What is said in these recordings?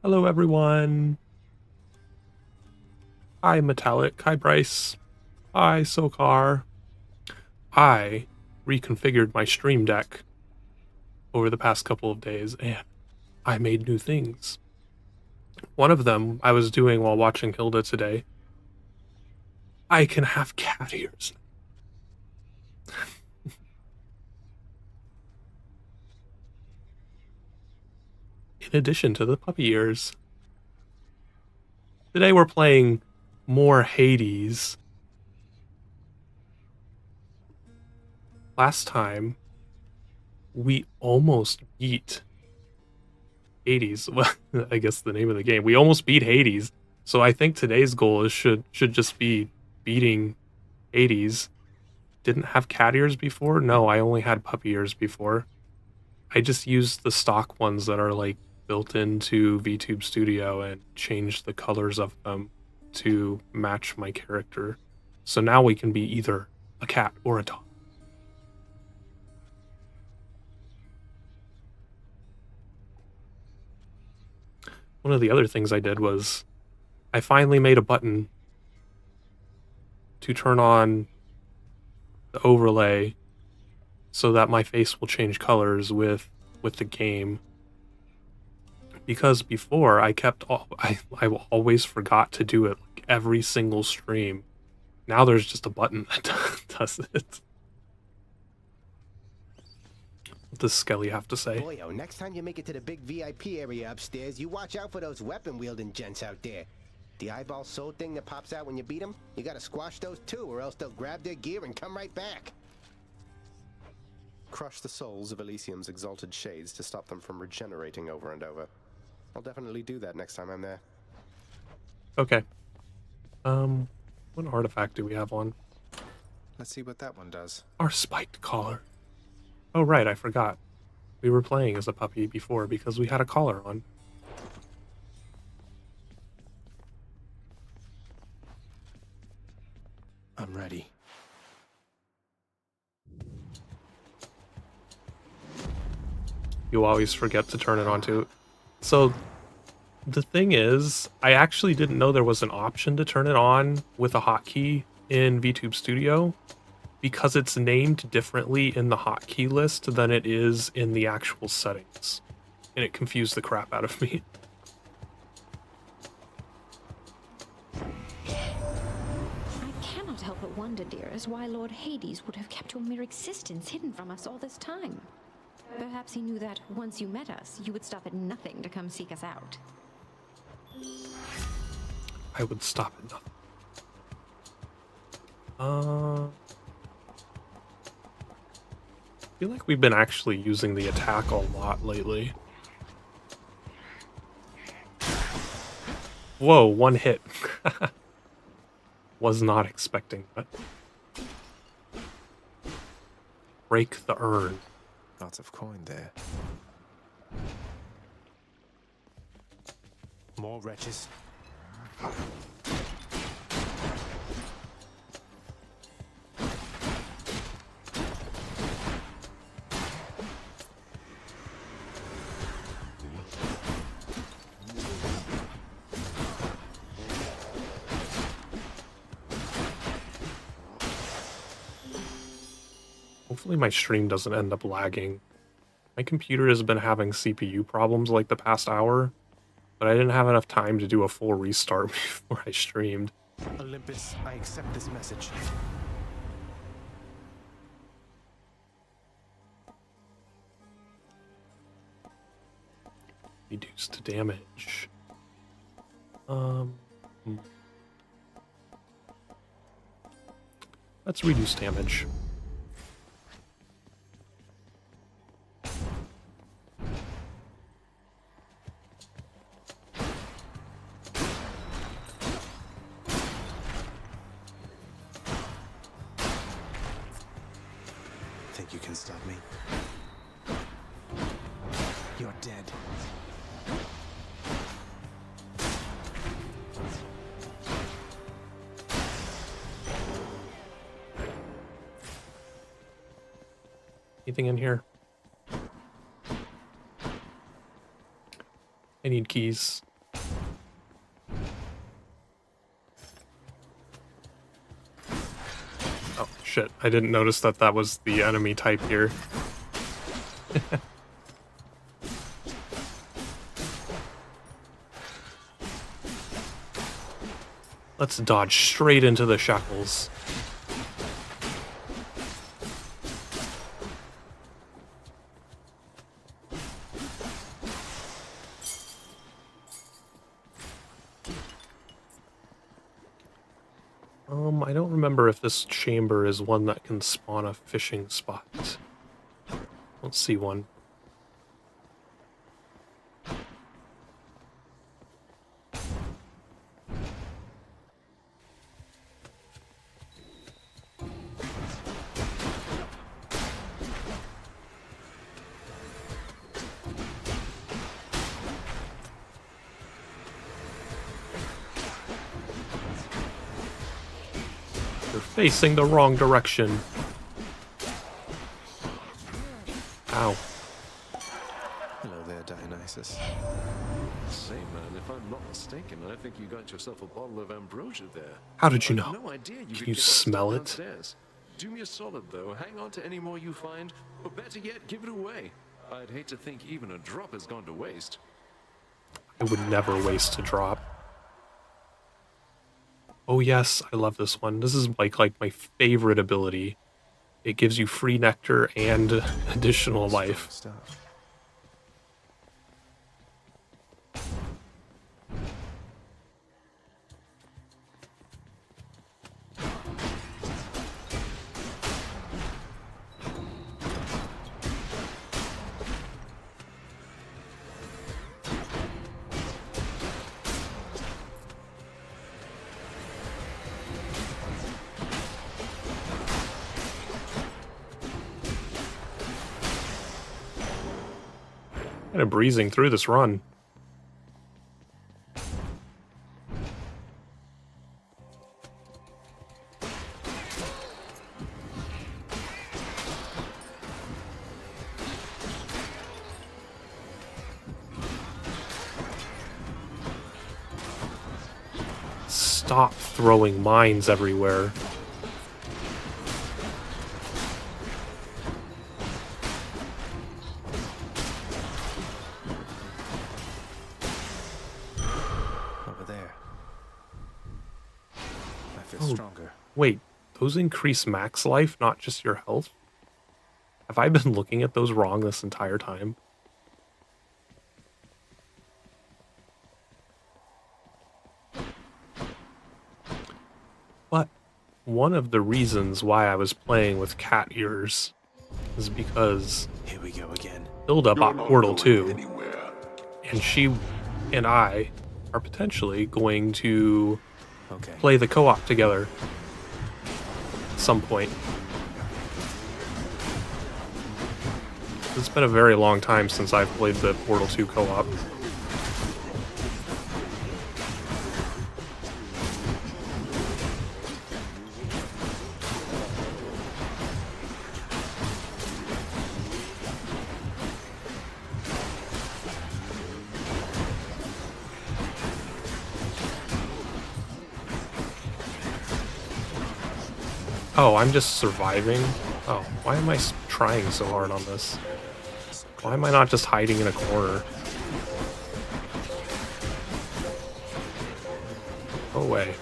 Hello, everyone. Hi, Metallic. Hi, Bryce. Hi, Sokar. I reconfigured my Stream Deck over the past couple of days, and I made new things. One of them I was doing while watching Hilda today. I can have cat ears. In addition to the puppy ears. Today we're playing more Hades. Last time, we almost beat Hades. Well, I guess the name of the game. We almost beat Hades. So I think today's goal should just be beating Hades. Didn't have cat ears before? No, I only had puppy ears before. I just used the stock ones that are like built into VTube Studio and changed the colors of them to match my character. So now we can be either a cat or a dog. One of the other things I did was I finally made a button to turn on the overlay so that my face will change colors with the game. Because before I always forgot to do it like every single stream. Now there's just a button that does it. What does Skelly have to say? Boyo, next time you make it to the big VIP area upstairs, you watch out for those weapon-wielding gents out there. The eyeball soul thing that pops out when you beat them, you gotta squash those too, or else they'll grab their gear and come right back. Crush the souls of Elysium's exalted shades to stop them from regenerating over and over. I'll definitely do that next time I'm there. Okay. What artifact do we have on? Let's see what that one does. Our spiked collar. Oh, right, I forgot. We were playing as a puppy before because we had a collar on. I'm ready. You always forget to turn it on too. So the thing is, I actually didn't know there was an option to turn it on with a hotkey in VTube Studio because it's named differently in the hotkey list than it is in the actual settings. And it confused the crap out of me. I cannot help but wonder, dearest, why Lord Hades would have kept your mere existence hidden from us all this time. Perhaps he knew that once you met us, you would stop at nothing to come seek us out. I would stop at nothing. I feel like we've been actually using the attack a lot lately. Whoa, one hit. Was not expecting that. Break the urn. Lots of coin there. More wretches. Hopefully my stream doesn't end up lagging. My computer has been having CPU problems like the past hour, but I didn't have enough time to do a full restart before I streamed. Olympus, I accept this message. Reduced damage. Let's reduce damage. Think you can stop me? You're dead. Anything in here? I need keys. Oh, shit. I didn't notice that that was the enemy type here. Let's dodge straight into the shackles. I don't remember if this chamber is one that can spawn a fishing spot. Let's see one. You're facing the wrong direction. Ow. Hello there, Dionysus. Say, man, if I'm not mistaken, I think you got yourself a bottle of ambrosia there. How did you I've know? no idea you Can could you get that smell stuff it? downstairs. Do me a solid, though. Hang on to any more you find, or better yet, give it away. I'd hate to think even a drop has gone to waste. I would never waste a drop. Oh yes, I love this one. This is like my favorite ability. It gives you free nectar and additional life. Stuff. Kind of breezing through this run. Stop throwing mines everywhere. Over there. I feel Oh. stronger. Wait, those increase max life, not just your health? Have I been looking at those wrong this entire time? But one of the reasons why I was playing with cat ears is because Here we go again. Hilda You're bought not Portal going 2, anywhere. and she and I are potentially going to Okay. play the co-op together at some point. It's been a very long time since I've played the Portal 2 co-op. Oh, I'm just surviving? Oh, why am I trying so hard on this? Why am I not just hiding in a corner? Go away.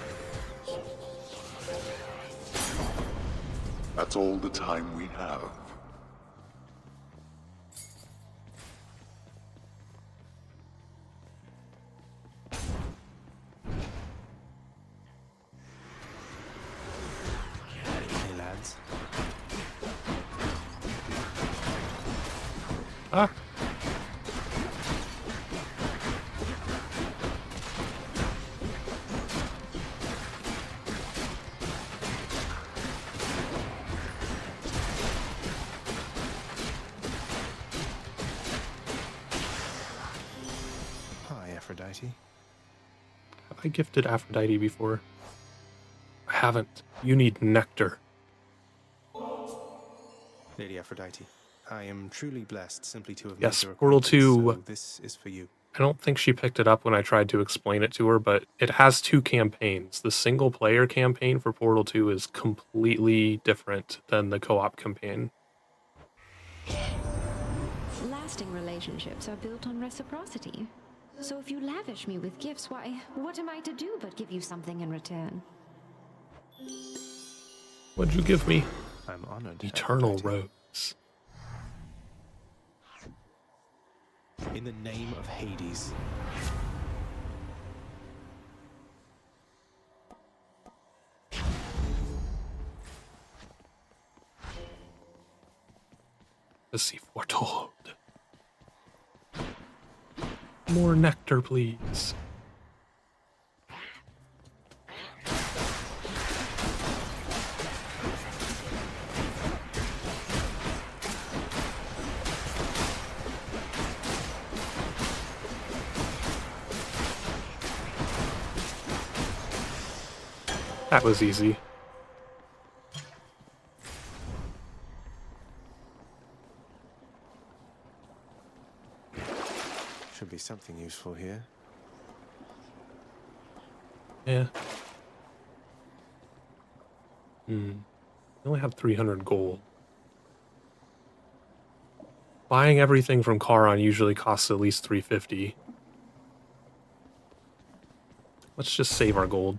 That's all the time we have. Hey, lads. Ah. Hi, Aphrodite. Have I gifted Aphrodite before? I haven't. You need nectar. Lady Aphrodite, I am truly blessed simply to have Yes, made your Portal acquaintance, 2. so this is for you. I don't think she picked it up when I tried to explain it to her, but it has 2 campaigns. The single player campaign for Portal 2 is completely different than the co-op campaign. Lasting relationships are built on reciprocity. So if you lavish me with gifts, why, what am I to do but give you something in return? What'd you give me? I'm honored. Eternal Aphrodite. Rose. In the name of Hades. To see foretold. More nectar, please. That was easy. Should be something useful here. Yeah. I only have 300 gold. Buying everything from Charon usually costs at least 350. Let's just save our gold.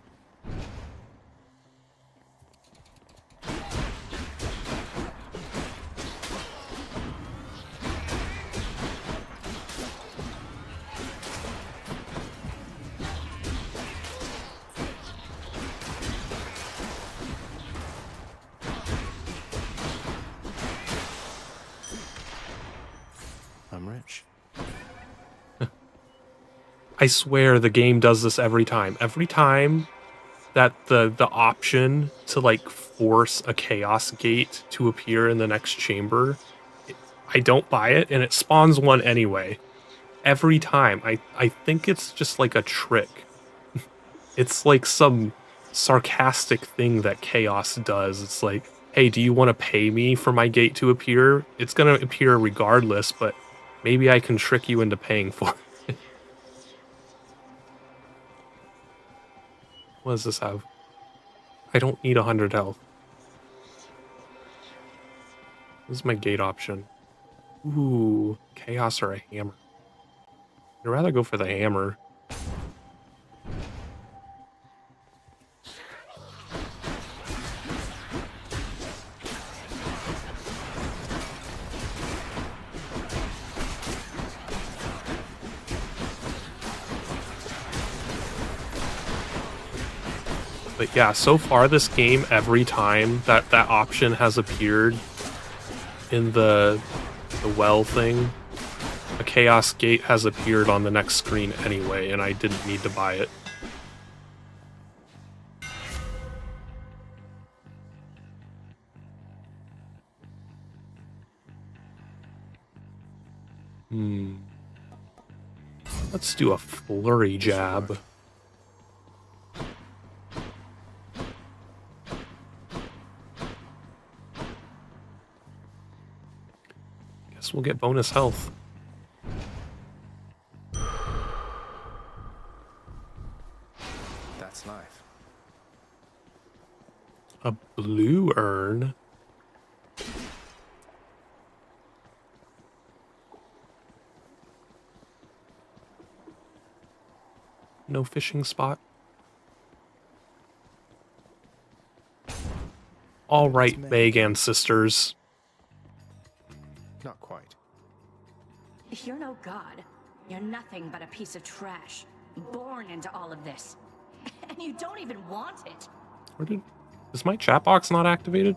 I'm rich. I swear the game does this every time. Every time that the option to like force a chaos gate to appear in the next chamber, I don't buy it and it spawns one anyway. Every time. I think it's just like a trick. It's like some sarcastic thing that chaos does. It's like, hey, do you want to pay me for my gate to appear? It's going to appear regardless, but maybe I can trick you into paying for it. What does this have? I don't need 100 health. This is my gate option. Ooh, chaos or a hammer. I'd rather go for the hammer. But yeah, so far this game, every time that option has appeared in the well thing, a chaos gate has appeared on the next screen anyway, and I didn't need to buy it. Let's do a flurry jab. Guess we'll get bonus health. That's life. A blue urn. No fishing spot. All right, Megan sisters. Not quite. If you're no god, you're nothing but a piece of trash, born into all of this. And you don't even want it. Where did... Is my chat box not activated?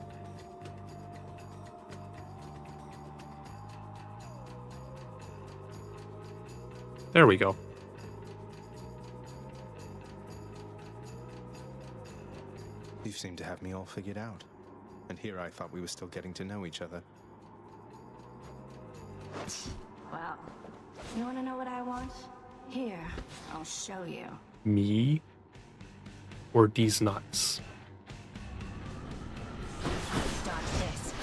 There we go. You seem to have me all figured out. And here I thought we were still getting to know each other. Well, you want to know what I want? Here, I'll show you. Me? Or these nuts? Dodge this.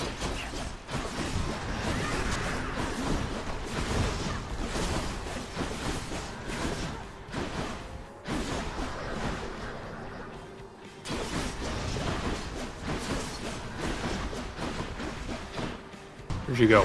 Where'd you go?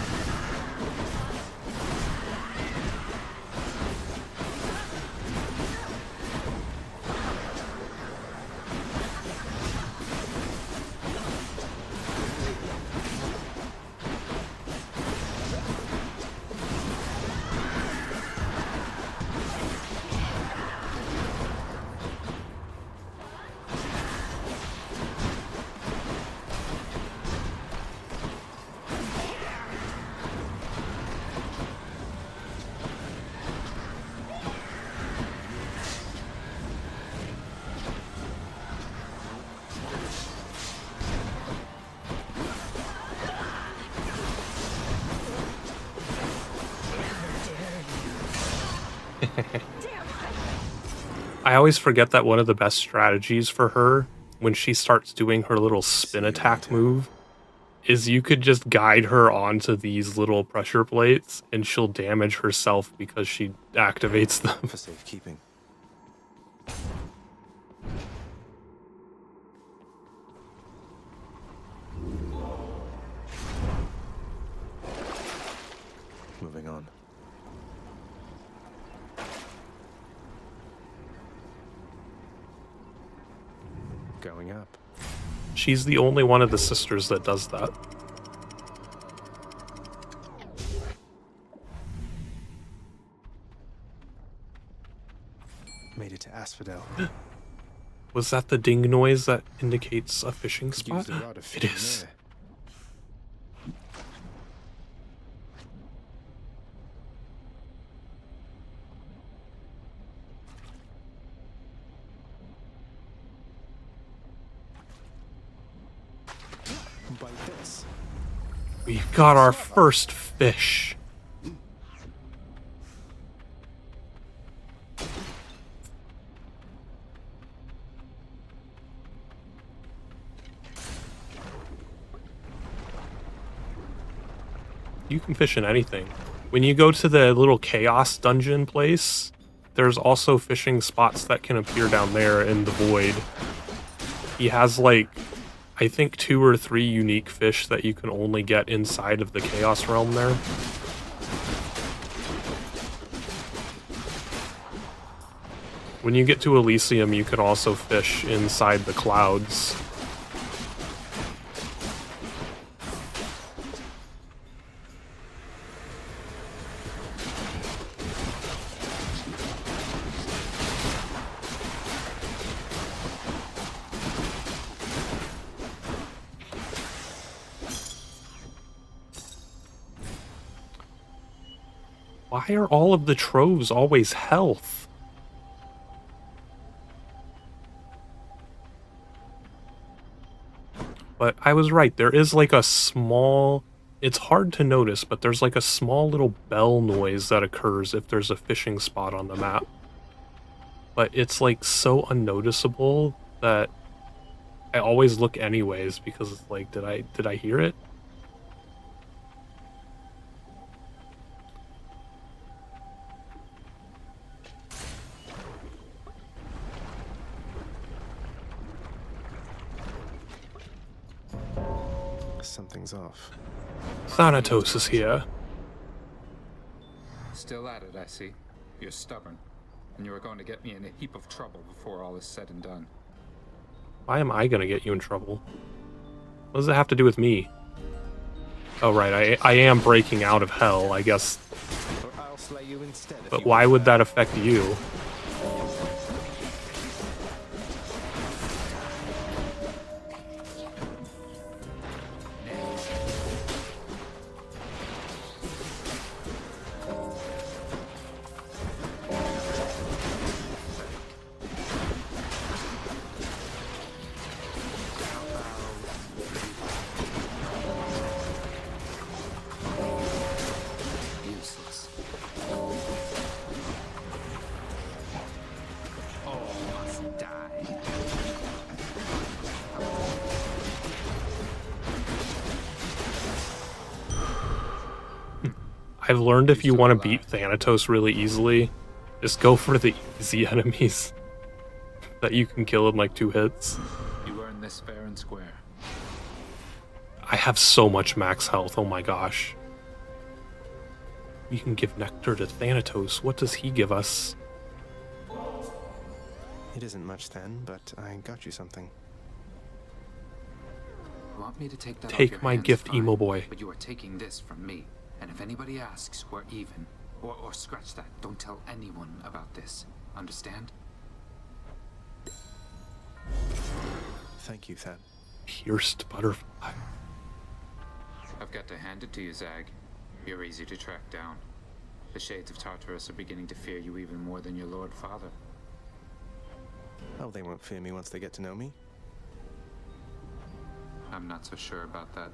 I always forget that one of the best strategies for her when she starts doing her little spin attack move is you could just guide her onto these little pressure plates and she'll damage herself because she activates them. For safekeeping. Moving on. Going up. She's the only one of the sisters that does that. Made it to Asphodel. Was that the ding noise that indicates a fishing Could spot? use the rod of It fishing is. there. Bite this. We've got our first fish. You can fish in anything. When you go to the little chaos dungeon place, there's also fishing spots that can appear down there in the void. He has like, I think 2 or 3 unique fish that you can only get inside of the chaos realm there. When you get to Elysium, you can also fish inside the clouds. Why are all of the troves always health? But I was right, there is like a small... It's hard to notice, but there's like a small little bell noise that occurs if there's a fishing spot on the map. But it's like so unnoticeable that I always look anyways because it's like, did I hear it? Something's off. Thanatos is here. Still at it, I see. You're stubborn. And you are going to get me in a heap of trouble before all is said and done. Why am I gonna get you in trouble? What does it have to do with me? Oh right, I am breaking out of hell, I guess. Or I'll slay you instead. if But you why want would that affect you? Useless. All must die. I've learned if you want to beat Thanatos really easily, just go for the easy enemies that you can kill in like 2 hits. You earned this fair and square. I have so much max health. Oh my gosh. We can give nectar to Thanatos. What does he give us? It isn't much then, but I got you something. You want me to take that off Take your my hands, gift, fine, emo boy. But you are taking this from me. And if anybody asks, we're even. Or scratch that. Don't tell anyone about this. Understand? Thank you, Thad. Pierced butterfly. I've got to hand it to you, Zag. You're easy to track down. The Shades of Tartarus are beginning to fear you even more than your Lord Father. Oh, they won't fear me once they get to know me. I'm not so sure about that.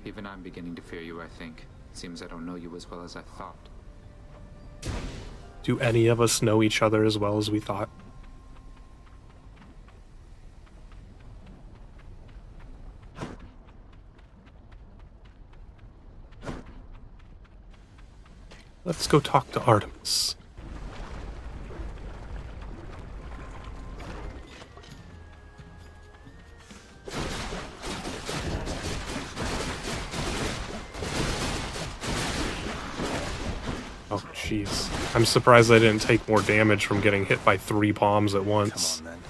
Even I'm beginning to fear you, I think. Seems I don't know you as well as I thought. Do any of us know each other as well as we thought? Let's go talk to Artemis. Oh, jeez. I'm surprised I didn't take more damage from getting hit by 3 bombs at once. Come on, then.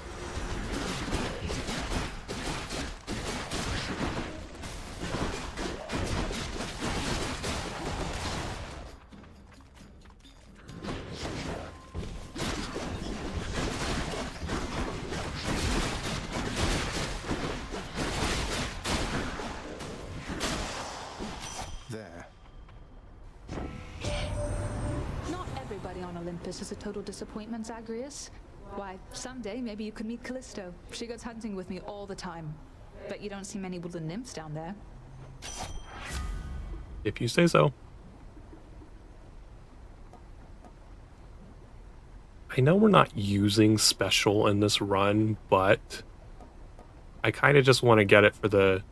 There. Not everybody on Olympus is a total disappointment, Zagreus. Why, someday maybe you could meet Callisto. She goes hunting with me all the time. Bet you don't see many woodland nymphs down there. If you say so. I know we're not using special in this run, but I kind of just want to get it for the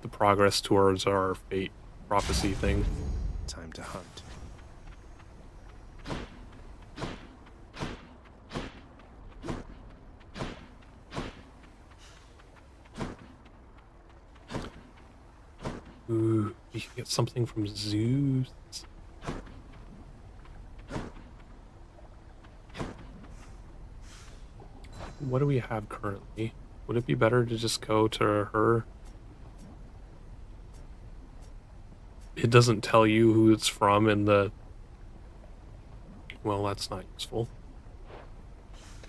progress towards our fate prophecy thing. Time to hunt. Ooh, we can get something from Zeus. What do we have currently? Would it be better to just go to her? It doesn't tell you who it's from in the... Well, that's not useful.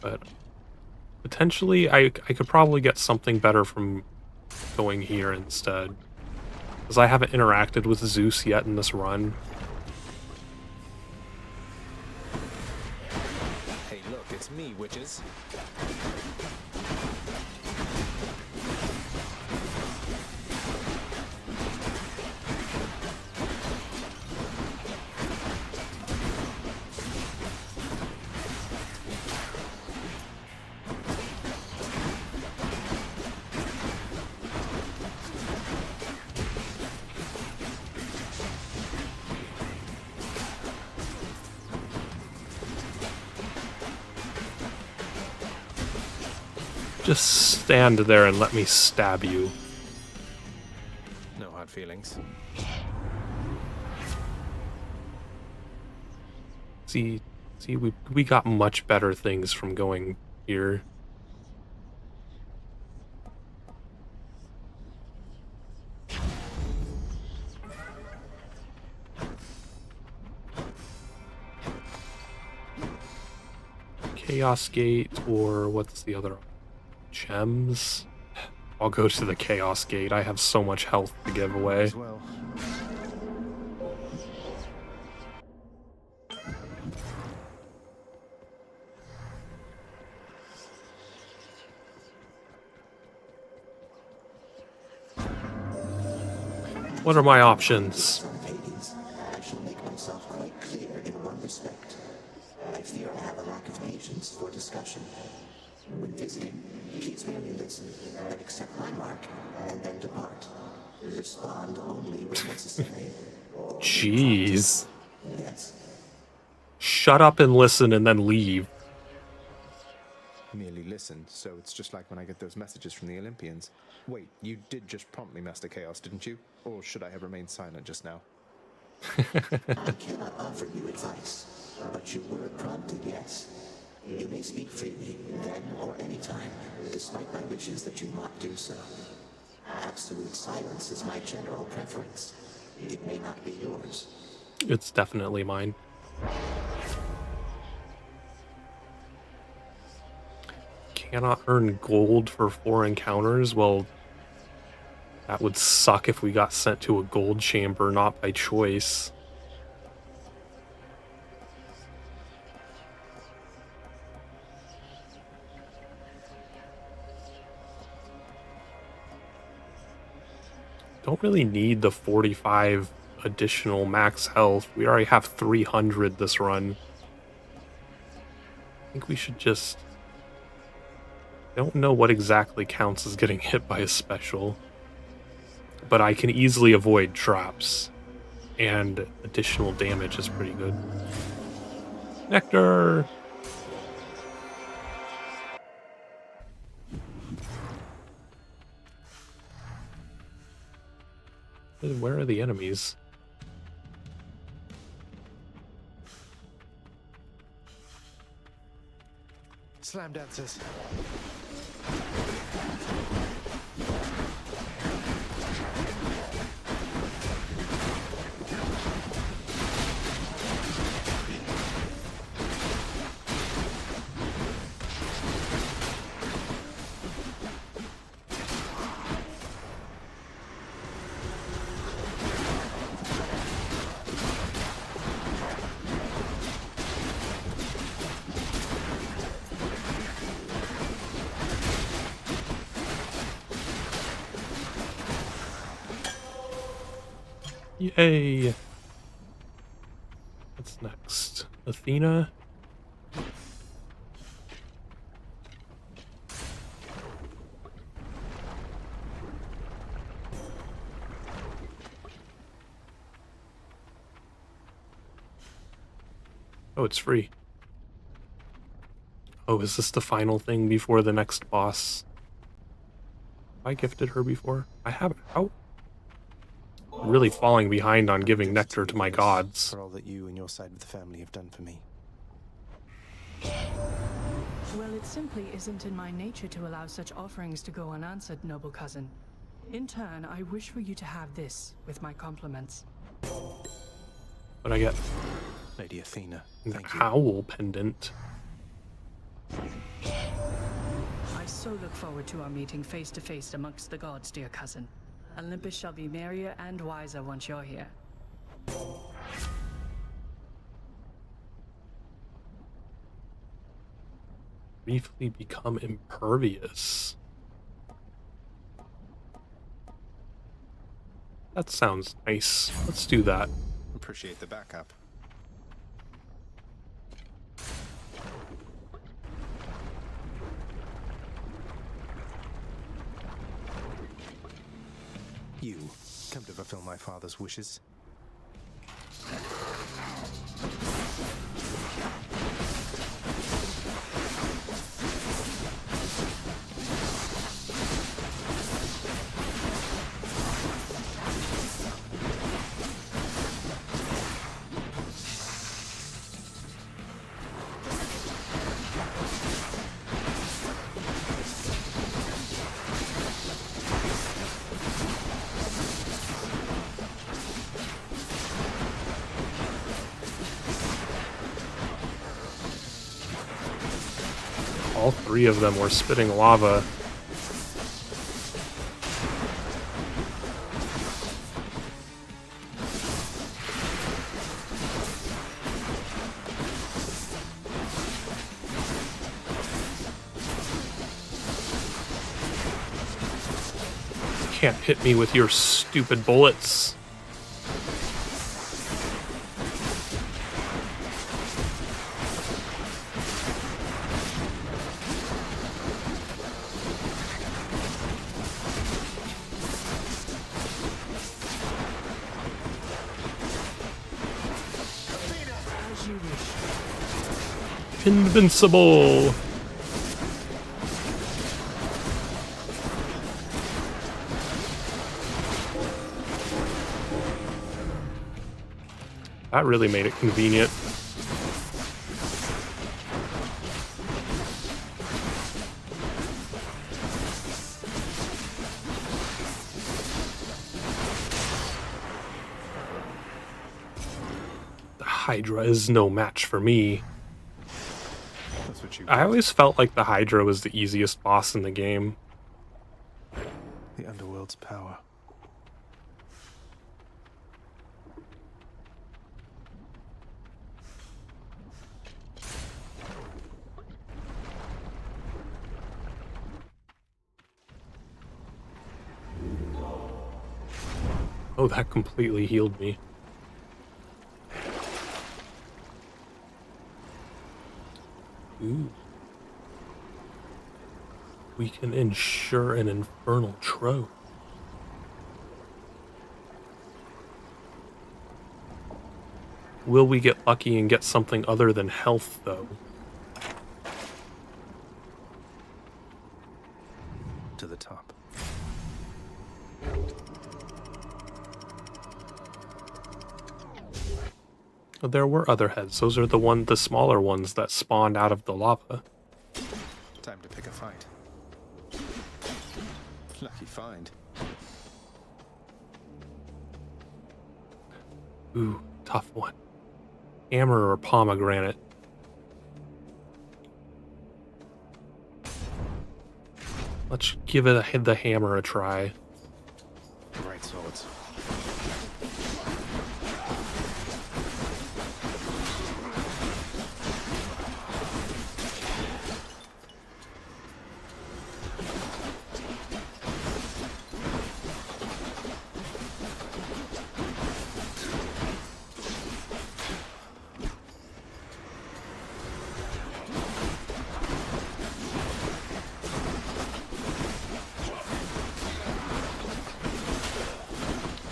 But potentially, I could probably get something better from going here instead. Because I haven't interacted with Zeus yet in this run. Hey, look, it's me, witches. Just stand there and let me stab you. No hard feelings. See, we got much better things from going here. Chaos Gate, or what's the other? Gems? I'll go to the Chaos Gate. I have so much health to give away. As well. What are my options? I shall make myself quite clear in one respect. I fear I have a lack of patience for discussion. When visiting, please merely listen and accept my mark, and then depart. Respond only when necessary. Jeez. Yes. Shut up and listen and then leave. merely listen, so it's just like when I get those messages from the Olympians. Wait, you did just prompt me, Master Chaos, didn't you? Or should I have remained silent just now? I cannot offer you advice, but you were prompted, yes. You may speak freely, then or any time, despite my wishes that you not do so. Absolute silence is my general preference. It may not be yours. It's definitely mine. Cannot earn gold for 4 encounters? Well, that would suck if we got sent to a gold chamber, not by choice. Don't really need the 45 additional max health. We already have 300 this run. I think we should just... I don't know what exactly counts as getting hit by a special, but I can easily avoid traps, and additional damage is pretty good. Nectar! Where are the enemies? Slam dancers. Yay! What's next? Athena? Oh, it's free. Oh, is this the final thing before the next boss? Have I gifted her before? I haven't. How? I'm really falling behind on giving nectar to my gods. For all that you and your side of the family have done for me. Well, it simply isn't in my nature to allow such offerings to go unanswered, noble cousin. In turn, I wish for you to have this with my compliments. What I get? Lady Athena, An thank you. owl pendant. I so look forward to our meeting face to face amongst the gods, dear cousin. Olympus shall be merrier and wiser once you're here. Briefly become impervious. That sounds nice. Let's do that. Appreciate the backup. You come to fulfill my father's wishes. All 3 of them were spitting lava. Can't hit me with your stupid bullets. Invincible. That really made it convenient. The Hydra is no match for me. That's what you I always felt like the Hydra was the easiest boss in the game. The underworld's power. Oh, that completely healed me. Ooh. We can ensure an infernal trove. Will we get lucky and get something other than health, though? To the top. There were other heads. Those are the smaller ones that spawned out of the lava. Time to pick a fight. Lucky find. Ooh, tough one. Hammer or pomegranate? Let's give the hammer a try. Right swords.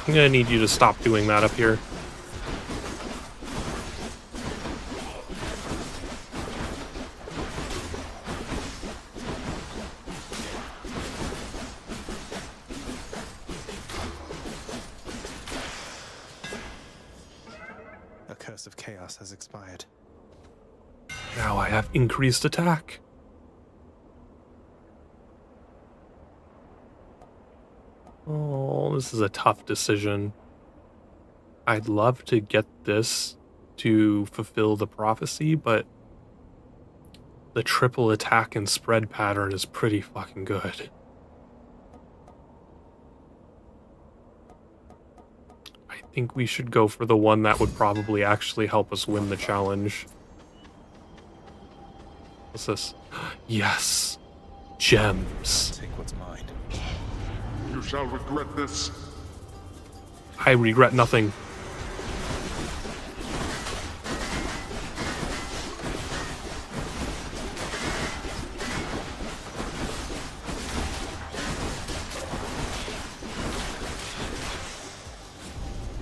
I'm gonna need you to stop doing that up here. A curse of chaos has expired. Now I have increased attack. Oh, this is a tough decision. I'd love to get this to fulfill the prophecy, but the triple attack and spread pattern is pretty fucking good. I think we should go for the one that would probably actually help us win the challenge. What's this? Yes! Gems. Take what's mine. You shall regret this. I regret nothing.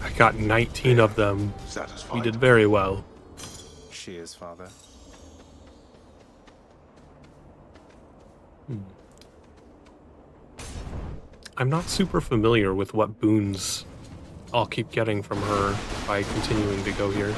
I got 19 of them. Satisfied. We did very well. She is, father. I'm not super familiar with what boons I'll keep getting from her by continuing to go here.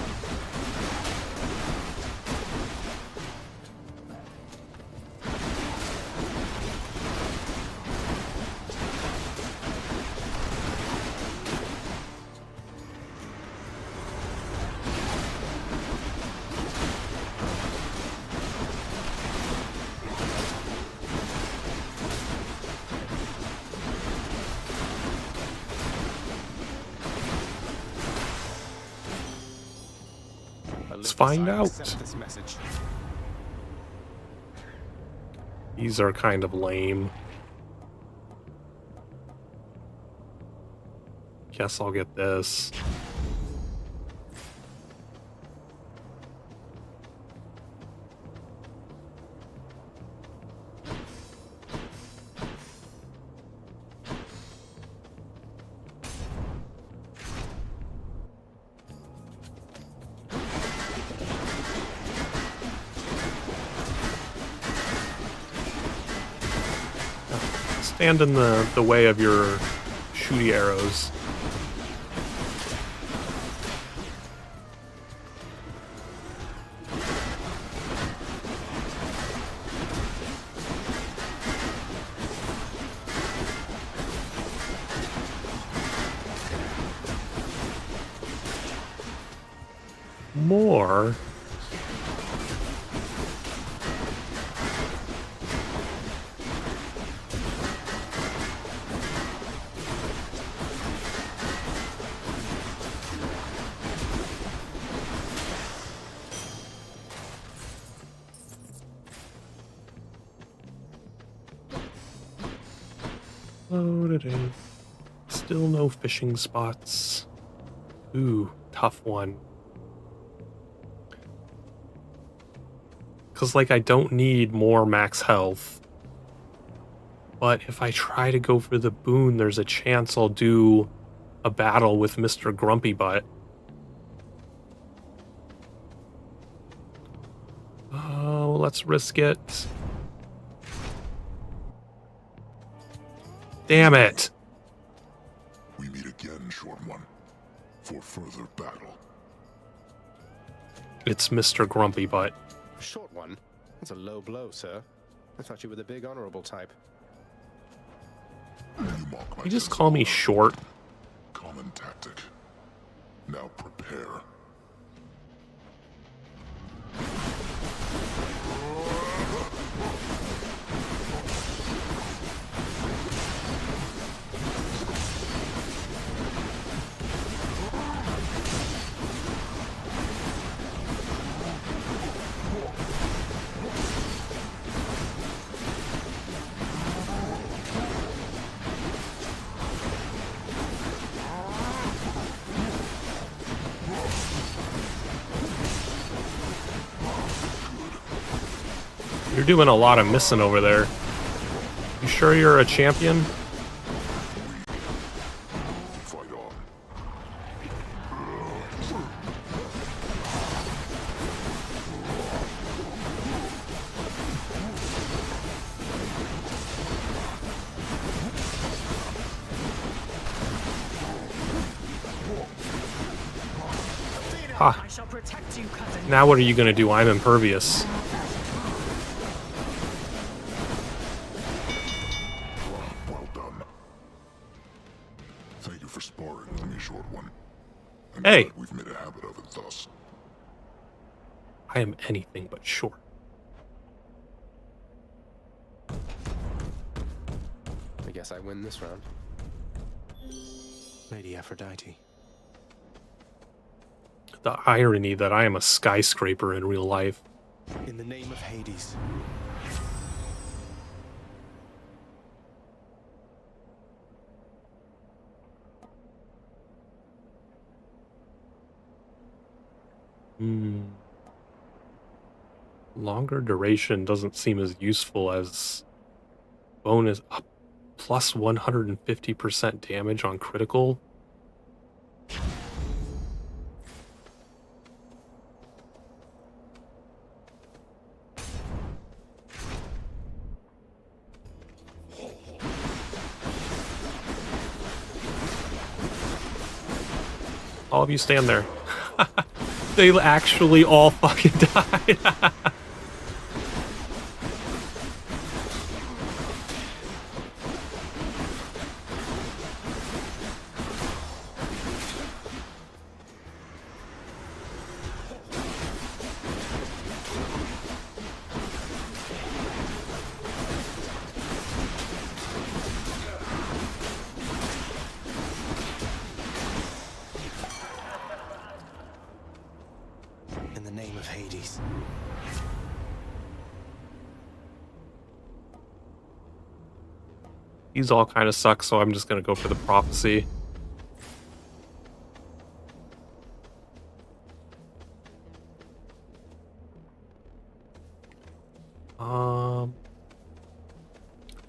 Let's find out. This message. These are kind of lame. Guess I'll get this. Stand in the way of your shooty arrows. more. Loaded in. Still no fishing spots. Ooh, tough one. Because, like, I don't need more max health. But if I try to go for the boon, there's a chance I'll do a battle with Mr. Grumpy Butt. Oh, let's risk it. Damn it! We meet again, Short One, for further battle. It's Mr. Grumpy Butt. Short One? That's a low blow, sir. I thought you were the big honorable type. You just call me short. Common tactic. Now prepare. You're doing a lot of missing over there. You sure you're a champion? Fight on. Ha. I shall protect you, cousin. Now what are you gonna do? I'm impervious. Well done. Thank you for sparring with me, Short One. I'm Hey. glad we've made a habit of it thus. I am anything but short. I guess I win this round. Lady Aphrodite. The irony that I am a skyscraper in real life. In the name of Hades. Longer duration doesn't seem as useful as bonus up plus 150% damage on critical. All of you stand there. They actually all fucking died. In the name of Hades. These all kind of suck, so I'm just gonna go for the prophecy.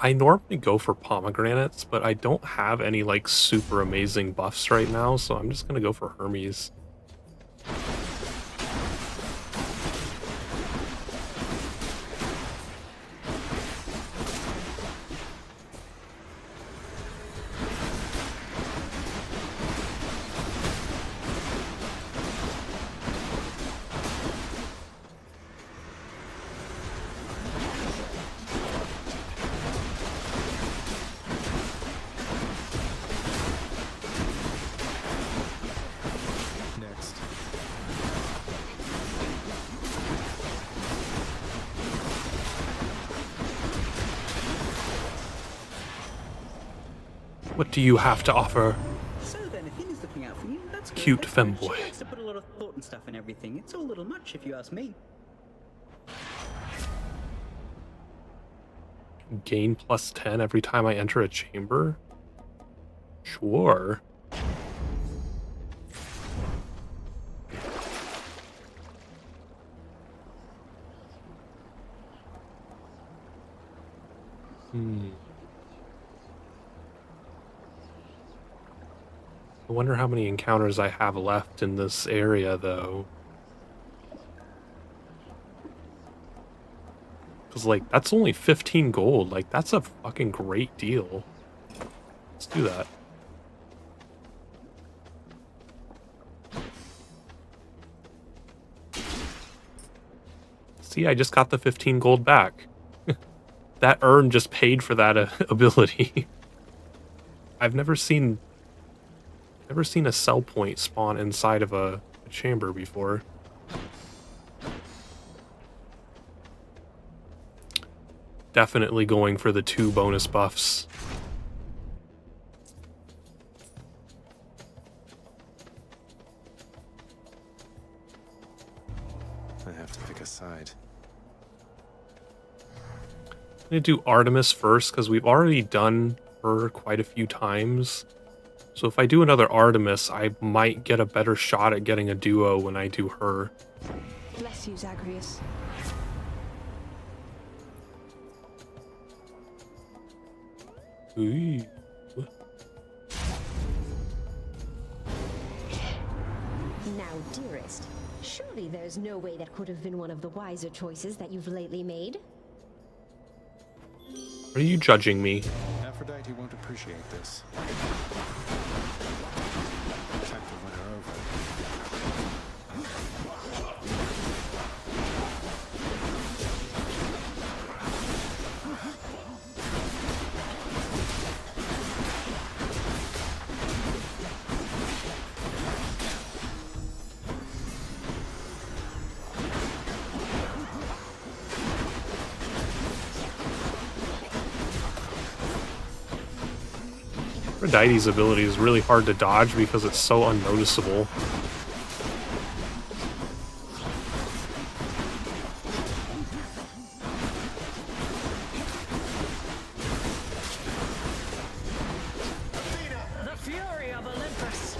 I normally go for pomegranates, but I don't have any like super amazing buffs right now, so I'm just gonna go for Hermes. What do you have to offer? So then, if Hina's looking out for you, that's good. Cute She femboy. likes to put a lot of thought and stuff in everything. It's all a little much, if you ask me. Gain plus 10 every time I enter a chamber? Sure. I wonder how many encounters I have left in this area, though. Because, like, that's only 15 gold. Like, that's a fucking great deal. Let's do that. See, I just got the 15 gold back. That urn just paid for that ability. I've never seen a sell point spawn inside of a chamber before. Definitely going for the 2 bonus buffs. I have to pick a side. I'm gonna do Artemis first because we've already done her quite a few times. So if I do another Artemis, I might get a better shot at getting a duo when I do her. Bless you, Zagreus. Ooh. Now, dearest, surely there's no way that could have been one of the wiser choices that you've lately made? Are you judging me? Aphrodite won't appreciate this. Time to win her over. Aphrodite's ability is really hard to dodge because it's so unnoticeable. The fury of Olympus.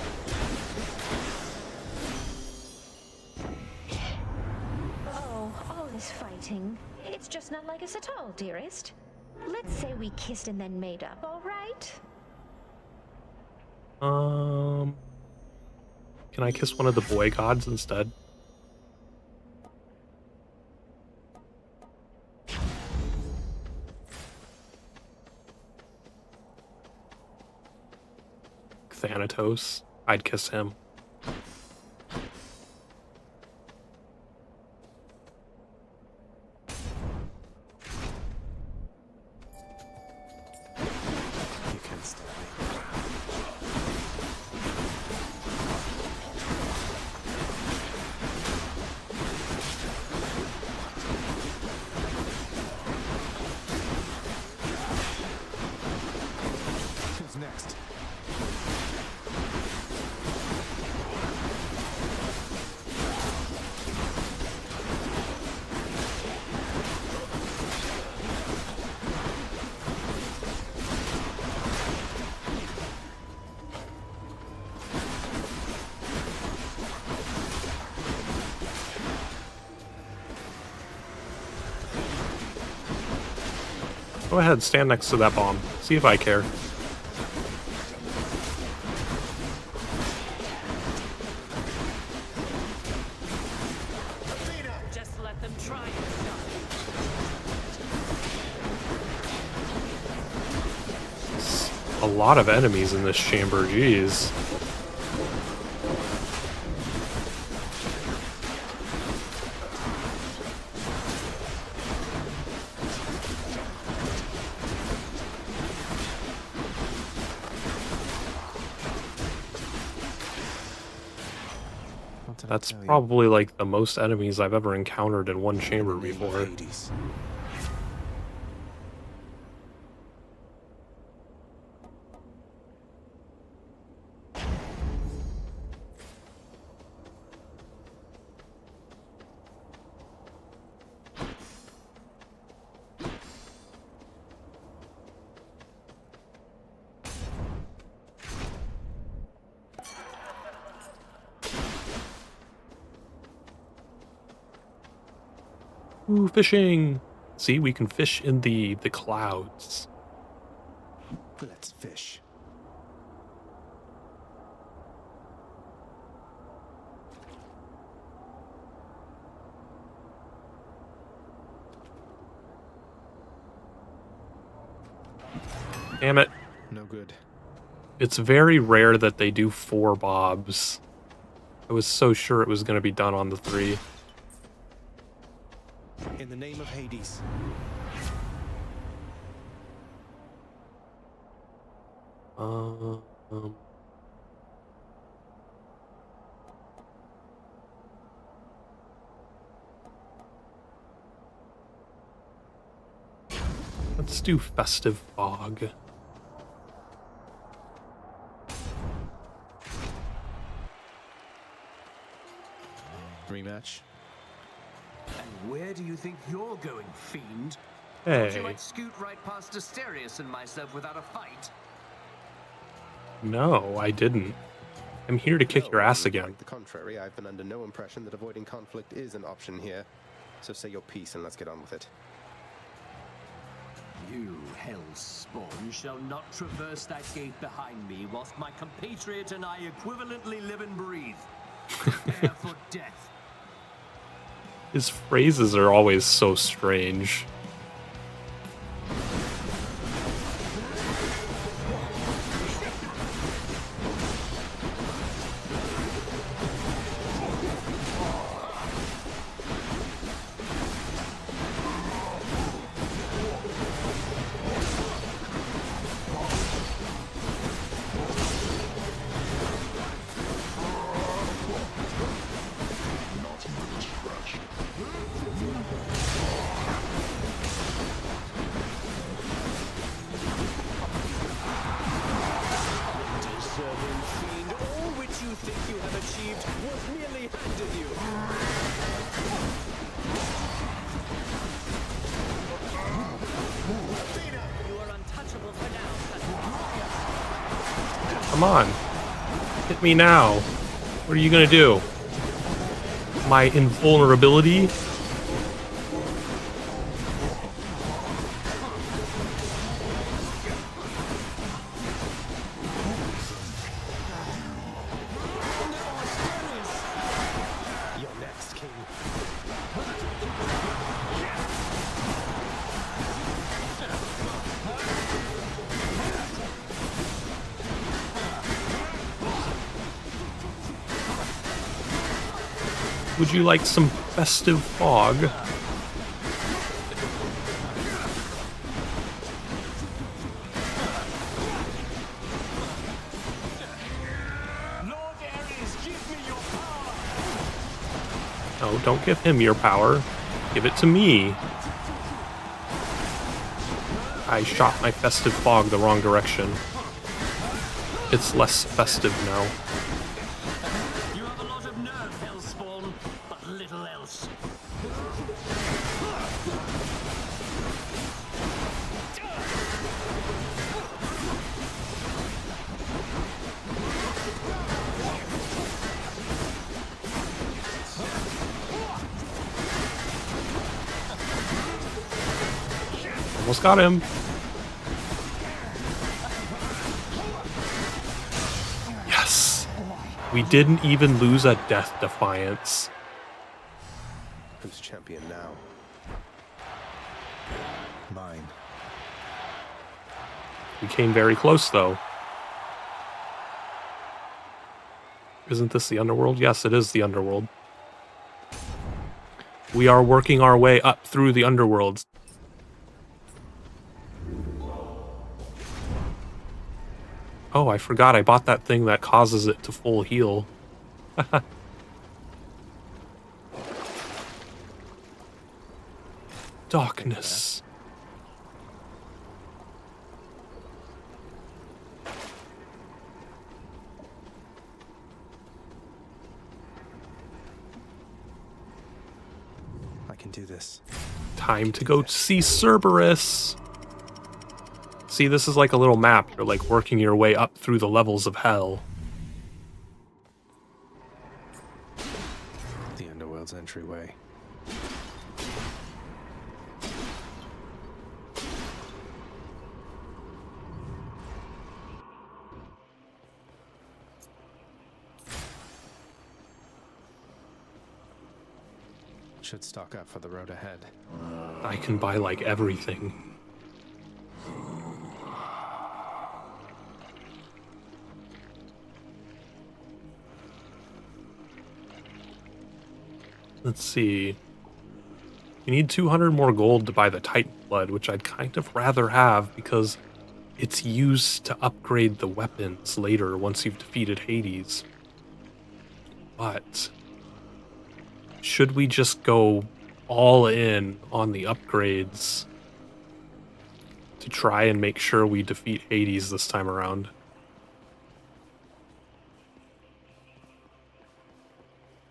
Oh, all this fighting. It's just not like us at all, dearest. Let's say we kissed and then made up, all right? Can I kiss one of the boy gods instead? Thanatos. I'd kiss him. You can't stop me. Who's next? Go ahead, stand next to that bomb. See if I care. Just let them try and A lot of enemies in this chamber, jeez. That's probably like the most enemies I've ever encountered in one chamber before. Ooh, fishing! See, we can fish in the clouds. Let's fish. Damn it. No good. It's very rare that they do 4 bobs. I was so sure it was going to be done on the 3. In the name of Hades. Let's do Festive Fog. Rematch. And where do you think you're going, fiend? Hey. Thought you might scoot right past Asterius and myself without a fight? No, I didn't. I'm here to kick your ass again. The contrary, I've been under no impression that avoiding conflict is an option here. So say your piece and let's get on with it. You, hellspawn, shall not traverse that gate behind me whilst my compatriot and I equivalently live and breathe. Prepare for death. His phrases are always so strange. Deserving fiend, all which you think you have achieved was merely handed you. Athena, you are untouchable for now. Come on. Hit me now. What are you gonna do? My invulnerability? You're next, King. Would you like some Festive Fog? Lord Ares, give me your power. No, don't give him your power. Give it to me. I shot my Festive Fog the wrong direction. It's less festive now. You have a lot of nerve, hellspawn, but little else. Almost got him. Yes! We didn't even lose a Death Defiance. Who's champion now? Mine. We came very close, though. Isn't this the Underworld? Yes, it is the Underworld. We are working our way up through the Underworld. Oh, I forgot I bought that thing that causes it to full heal. Darkness. I can do this. Time to go see Cerberus. See, this is like a little map. You're like working your way up through the levels of hell. The Underworld's entryway. Should stock up for the road ahead. I can buy like everything. Let's see. You need 200 more gold to buy the Titan Blood, which I'd kind of rather have because it's used to upgrade the weapons later once you've defeated Hades. But should we just go all in on the upgrades to try and make sure we defeat Hades this time around?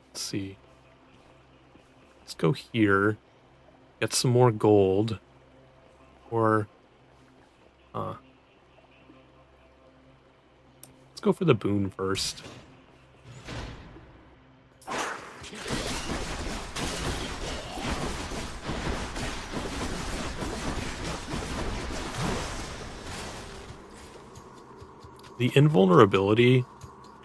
Let's see. Let's go here, get some more gold, or let's go for the boon first. The invulnerability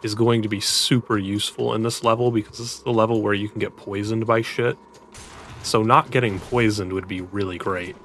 is going to be super useful in this level because this is the level where you can get poisoned by shit. So not getting poisoned would be really great.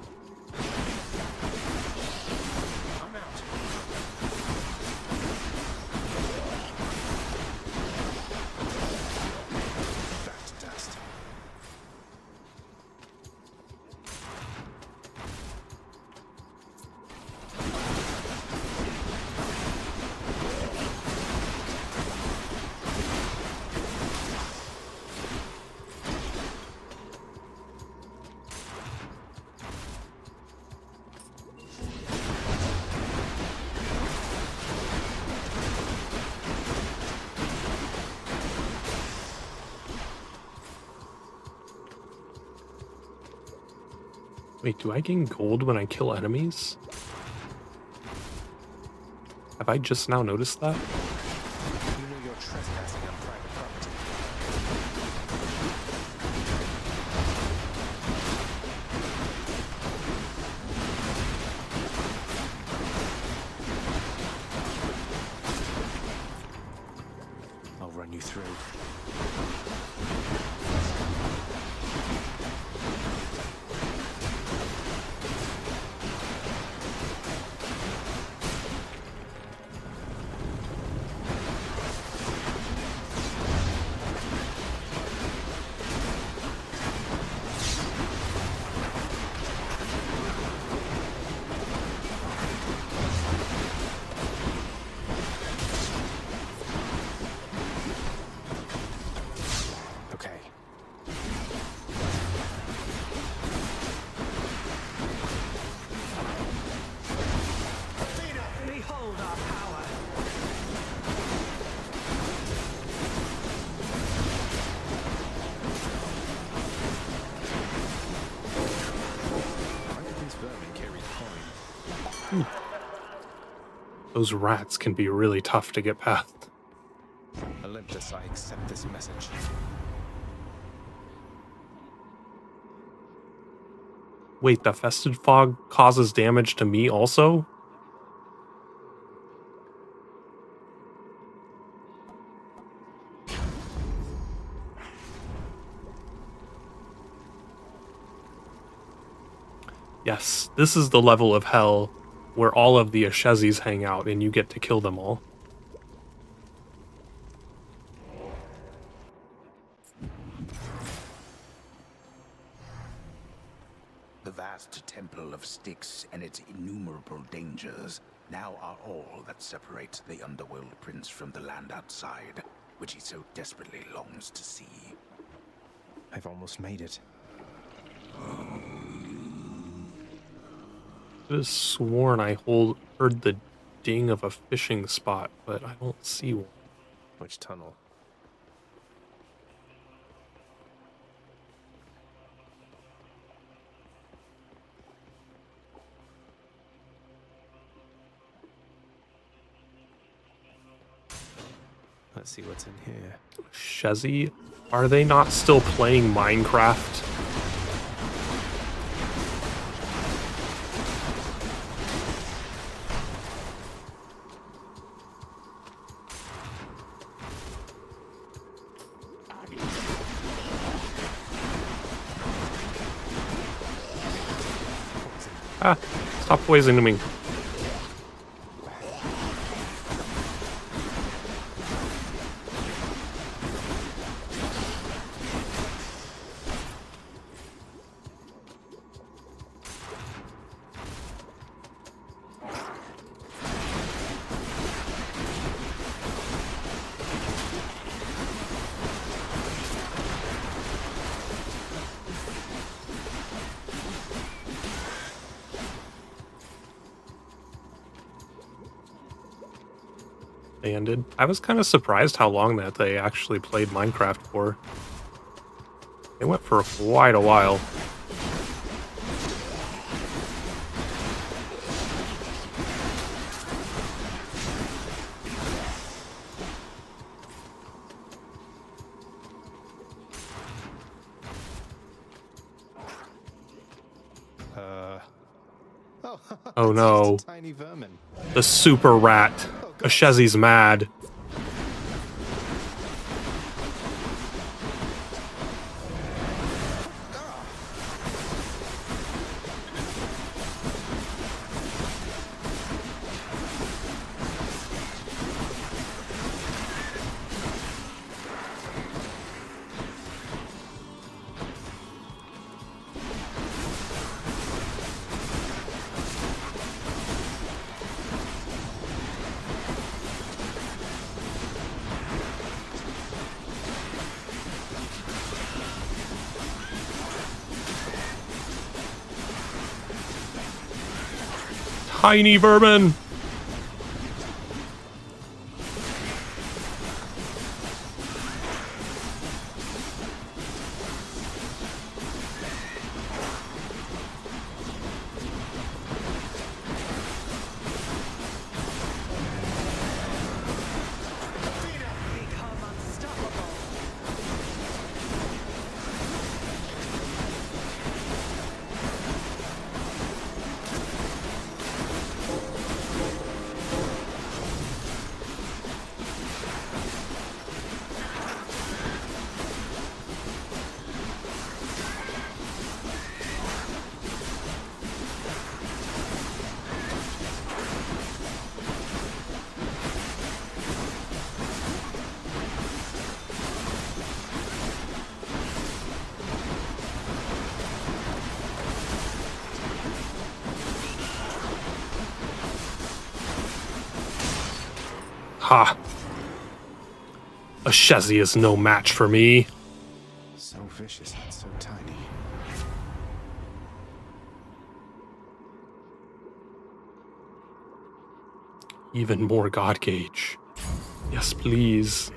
Wait, do I gain gold when I kill enemies? Have I just now noticed that? You know you're trespassing on private property. I'll run you through. Those rats can be really tough to get past. Olympus, I accept this message. Wait, the Fested Fog causes damage to me also? Yes, this is the level of hell where all of the Ashezis hang out and you get to kill them all. The vast temple of Styx and its innumerable dangers now are all that separates the Underworld Prince from the land outside, which he so desperately longs to see. I've almost made it. I could have sworn I heard the ding of a fishing spot, but I don't see one. Which tunnel? Let's see what's in here. Shezi, are they not still playing Minecraft? Ah, stop poisoning me. They ended. I was kind of surprised how long that they actually played Minecraft for. They went for quite a while. Oh no. Tiny vermin. The super rat. Ashezi's mad. Tiny vermin! Ha! Ashezi is no match for me. So vicious and so tiny. Even more God Gauge. Yes, please.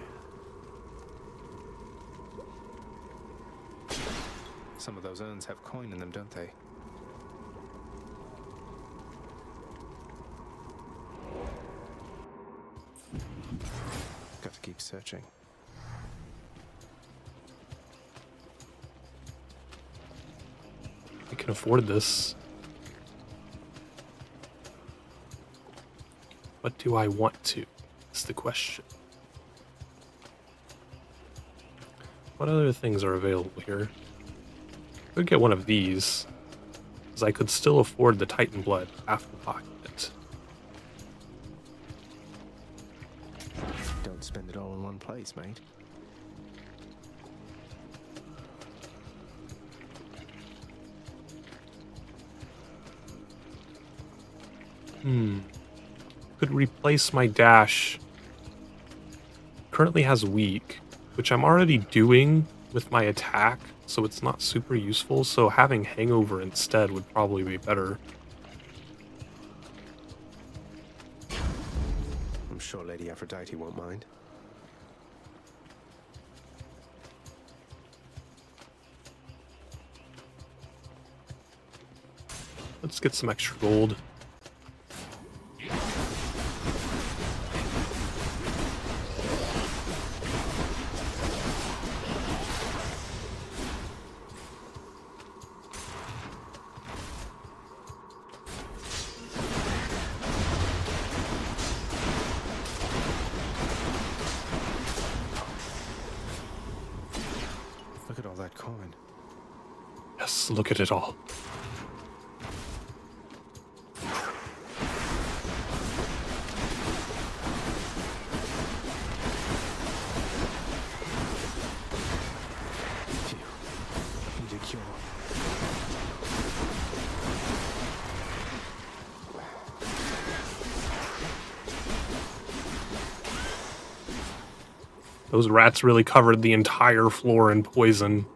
Some of those urns have coin in them, don't they? Got to keep searching. I can afford this. What do I want to? Is the question. What other things are available here? I could get one of these, because I could still afford the Titan Blood after pocket. Don't spend it all in one place, mate. Could replace my dash. Currently has weak, which I'm already doing with my attack, so it's not super useful, so having hangover instead would probably be better. I'm sure Lady Aphrodite won't mind. Let's get some extra gold. Look at all that coin. Yes, look at it all. Those rats really covered the entire floor in poison.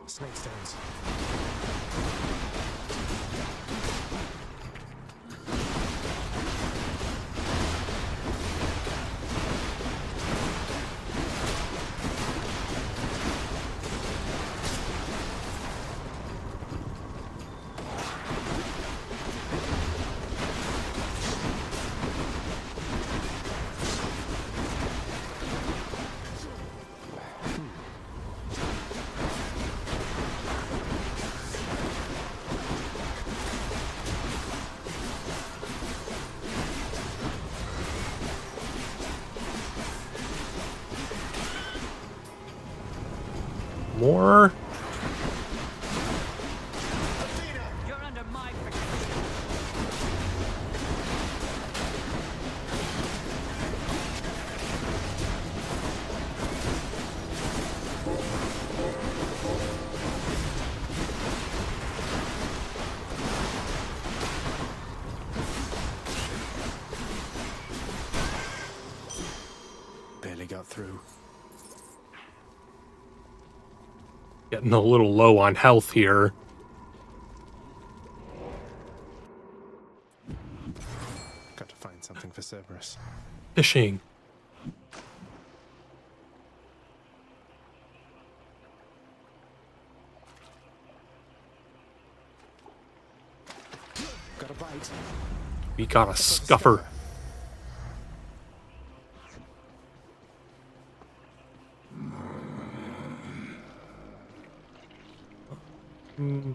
Snake stones. More? You're under my Barely got through. Getting a little low on health here. Got to find something for Cerberus. Fishing. Got a bite. We got a scuffer.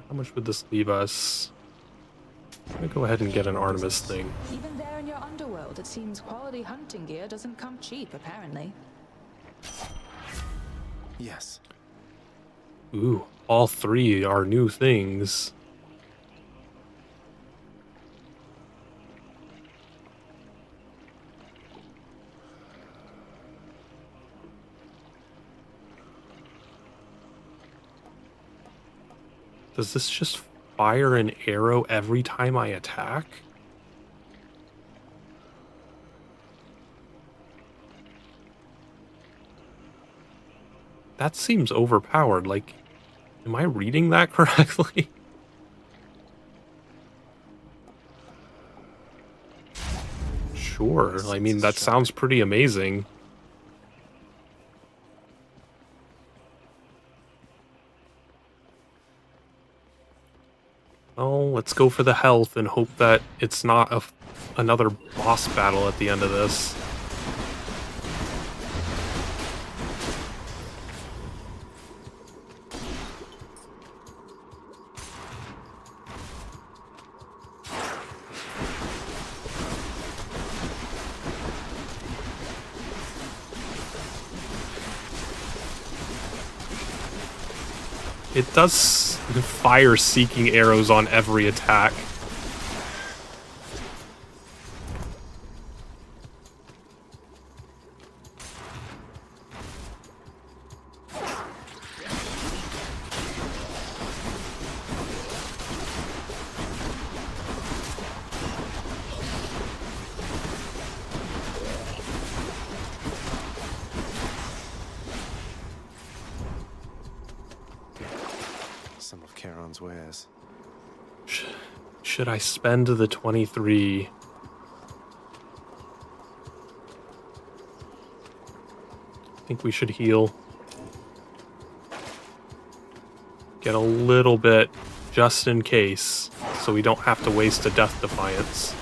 How much would this leave us? I'm gonna go ahead and get an Artemis thing. Even there in your underworld, it seems quality hunting gear doesn't come cheap, apparently. Yes. Ooh, all three are new things. Does this just fire an arrow every time I attack? That seems overpowered. Like, am I reading that correctly? Sure. I mean, that sounds pretty amazing. Oh, let's go for the health and hope that it's not another boss battle at the end of this. It does fire seeking arrows on every attack. Some of Charon's wares. Should I spend the 23? I think we should heal. Get a little bit just in case, so we don't have to waste a Death Defiance.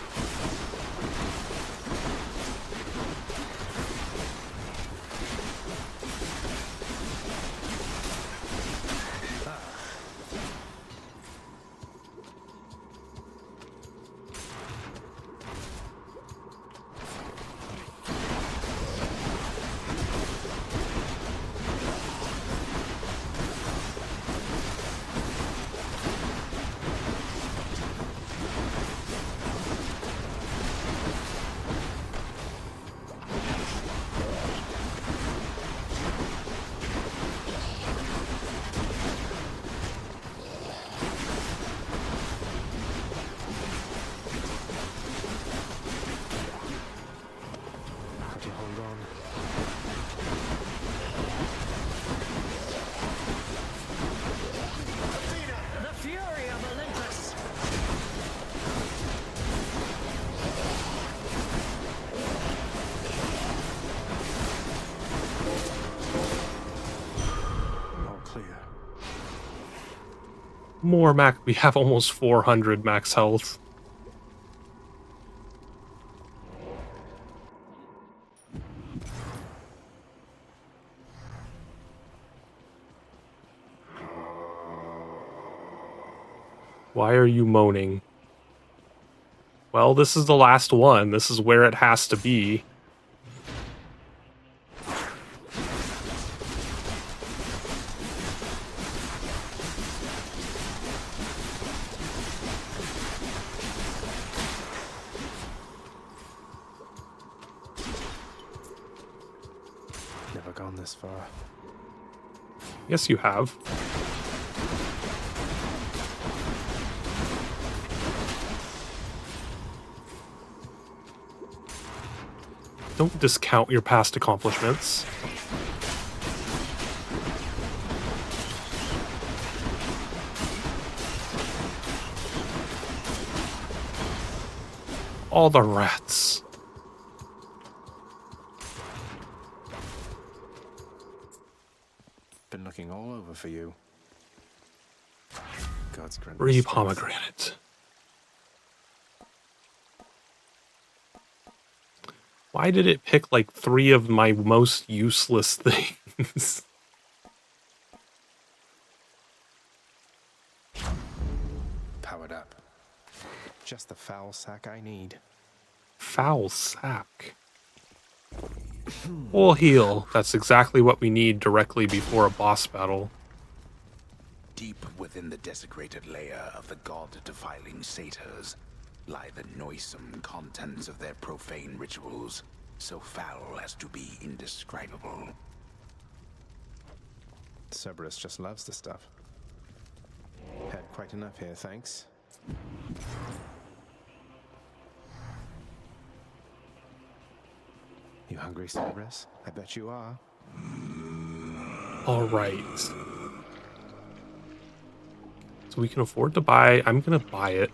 more max. We have almost 400 max health. Why are you moaning? Well, this is the last one. This is where it has to be. Never gone this far. Yes, you have. Don't discount your past accomplishments. All the rats. Been looking all over for you. God's grant. Free pomegranate. Why did it pick like 3 of my most useless things? Powered up. Just the foul sack I need. Foul sack. Full heal. That's exactly what we need directly before a boss battle. Deep within the desecrated layer of the god-defiling satyrs lie the noisome contents of their profane rituals, so foul as to be indescribable. Cerberus just loves the stuff. Had quite enough here, thanks. You hungry, Cerberus? I bet you are. All right. So we can afford to buy. I'm going to buy it.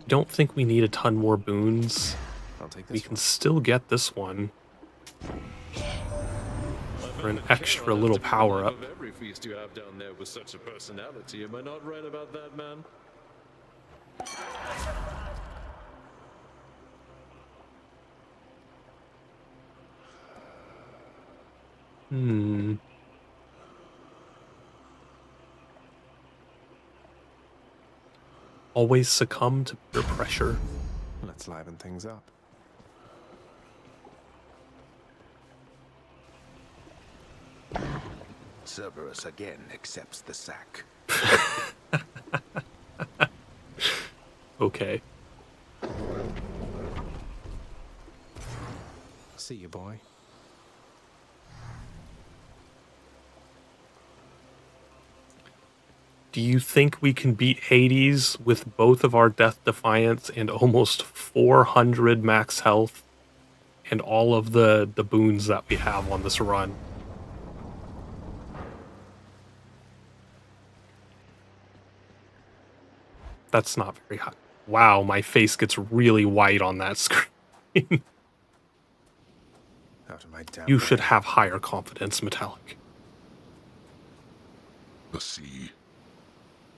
Don't think we need a ton more boons. I'll take this. We can still get this one for an extra little power up. Every feast you have down there with such a personality. Am I not right about that, man? Always succumb to peer pressure. Let's liven things up. Cerberus again accepts the sack. Okay. See you, boy. Do you think we can beat Hades with both of our Death Defiance and almost 400 max health and all of the boons that we have on this run? That's not very high. Wow, my face gets really white on that screen. Out of my depth. You should have higher confidence, Metallic. The sea,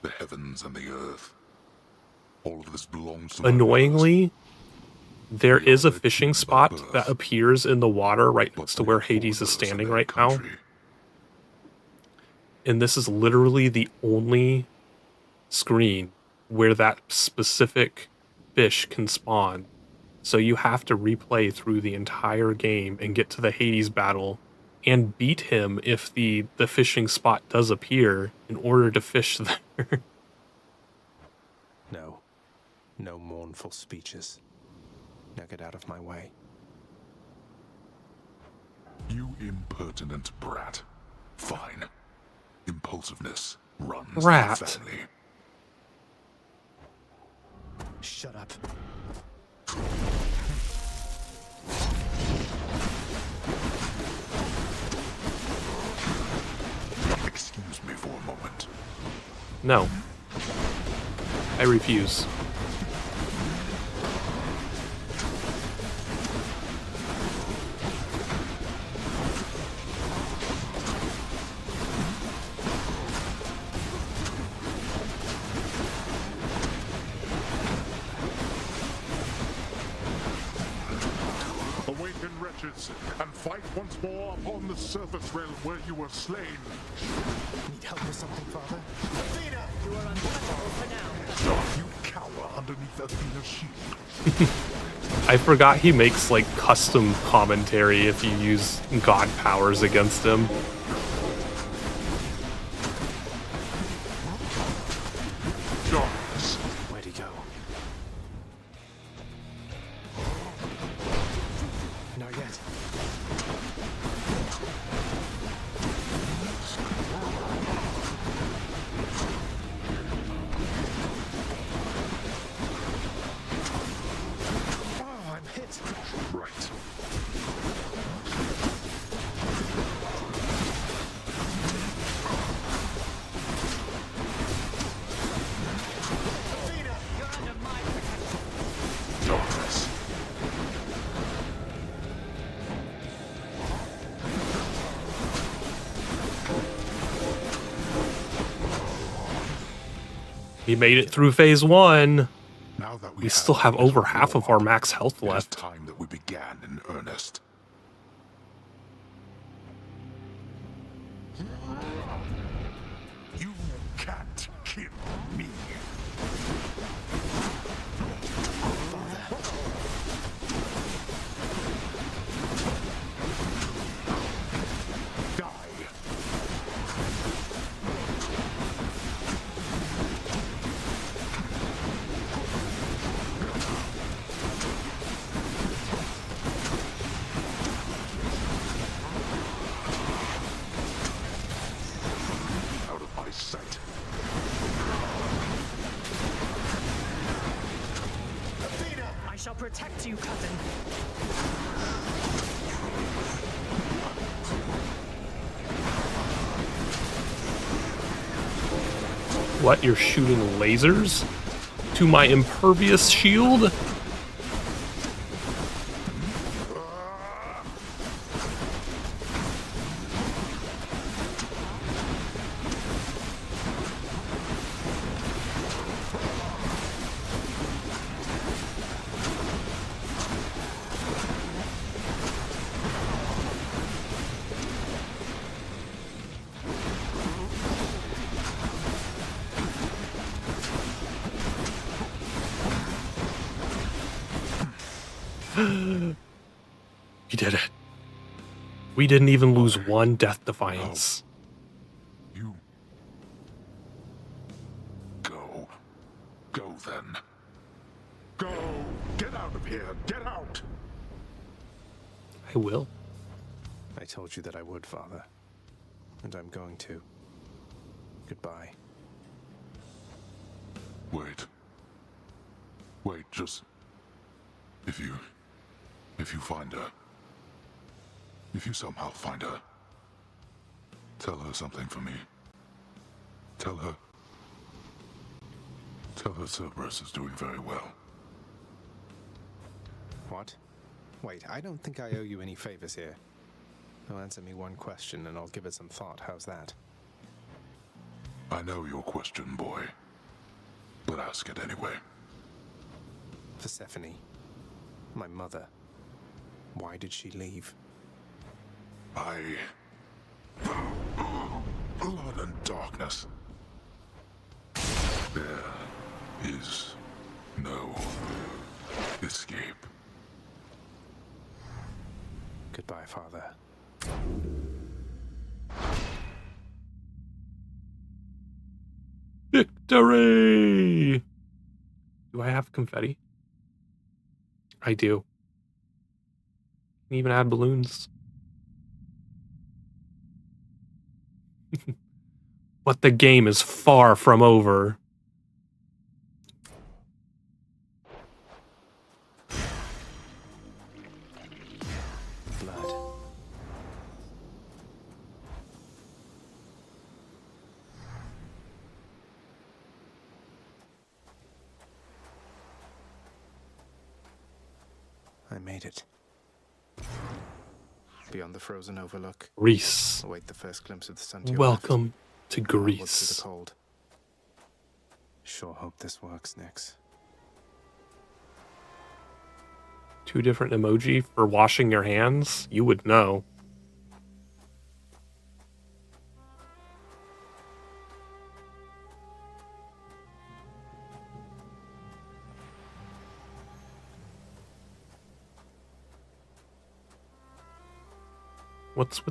the heavens, and the earth. All of this belongs to Annoyingly, there is a fishing spot that appears in the water right next to where Hades is standing right now. And this is literally the only screen where that specific fish can spawn. So you have to replay through the entire game and get to the Hades battle and beat him if the fishing spot does appear in order to fish there. No. No mournful speeches. Now get out of my way. You impertinent brat. Fine. Impulsiveness runs Rat. in the family. Shut up. Excuse me for a moment. No. I refuse. matches and fight once more upon the surface realm where you were slain. Need help with something, Father? Athena! You are untouchable for now. You cower underneath Athena's shield. I forgot he makes like custom commentary if you use god powers against him. Darkness. Where'd he go? Not yet. Oh, I'm hit. Right. Athena! You're under my protection. Darkness. We made it through phase 1. Now that We still have over half of our max health It is left. time that we began in earnest. You can't kill me. Die. Out of my sight. Athena! I shall protect you, cousin. What? You're shooting lasers to my impervious shield? We did it. We didn't even lose one Death Defiance. You. Go. Go then. Go! Get out of here! Get out! I will. I told you that I would, Father. And I'm going to. Goodbye. Wait. Wait, just... If you find her... If you somehow find her... Tell her something for me. Tell her... Tell her Cerberus is doing very well. What? Wait, I don't think I owe you any favors here. Now answer me one question and I'll give it some thought. How's that? I know your question, boy. But ask it anyway. Persephone. My mother. Why did she leave? Blood and darkness. There is no escape. Goodbye, Father. Victory! Do I have confetti? I do. Can even add balloons. But the game is far from over. Blood. I made it. Beyond the frozen overlook. Greece. Await the first glimpse of the sun to your Welcome to left. Onward through Greece. the cold. Sure hope this works, Nix. 2 different emoji for washing your hands, you would know. What's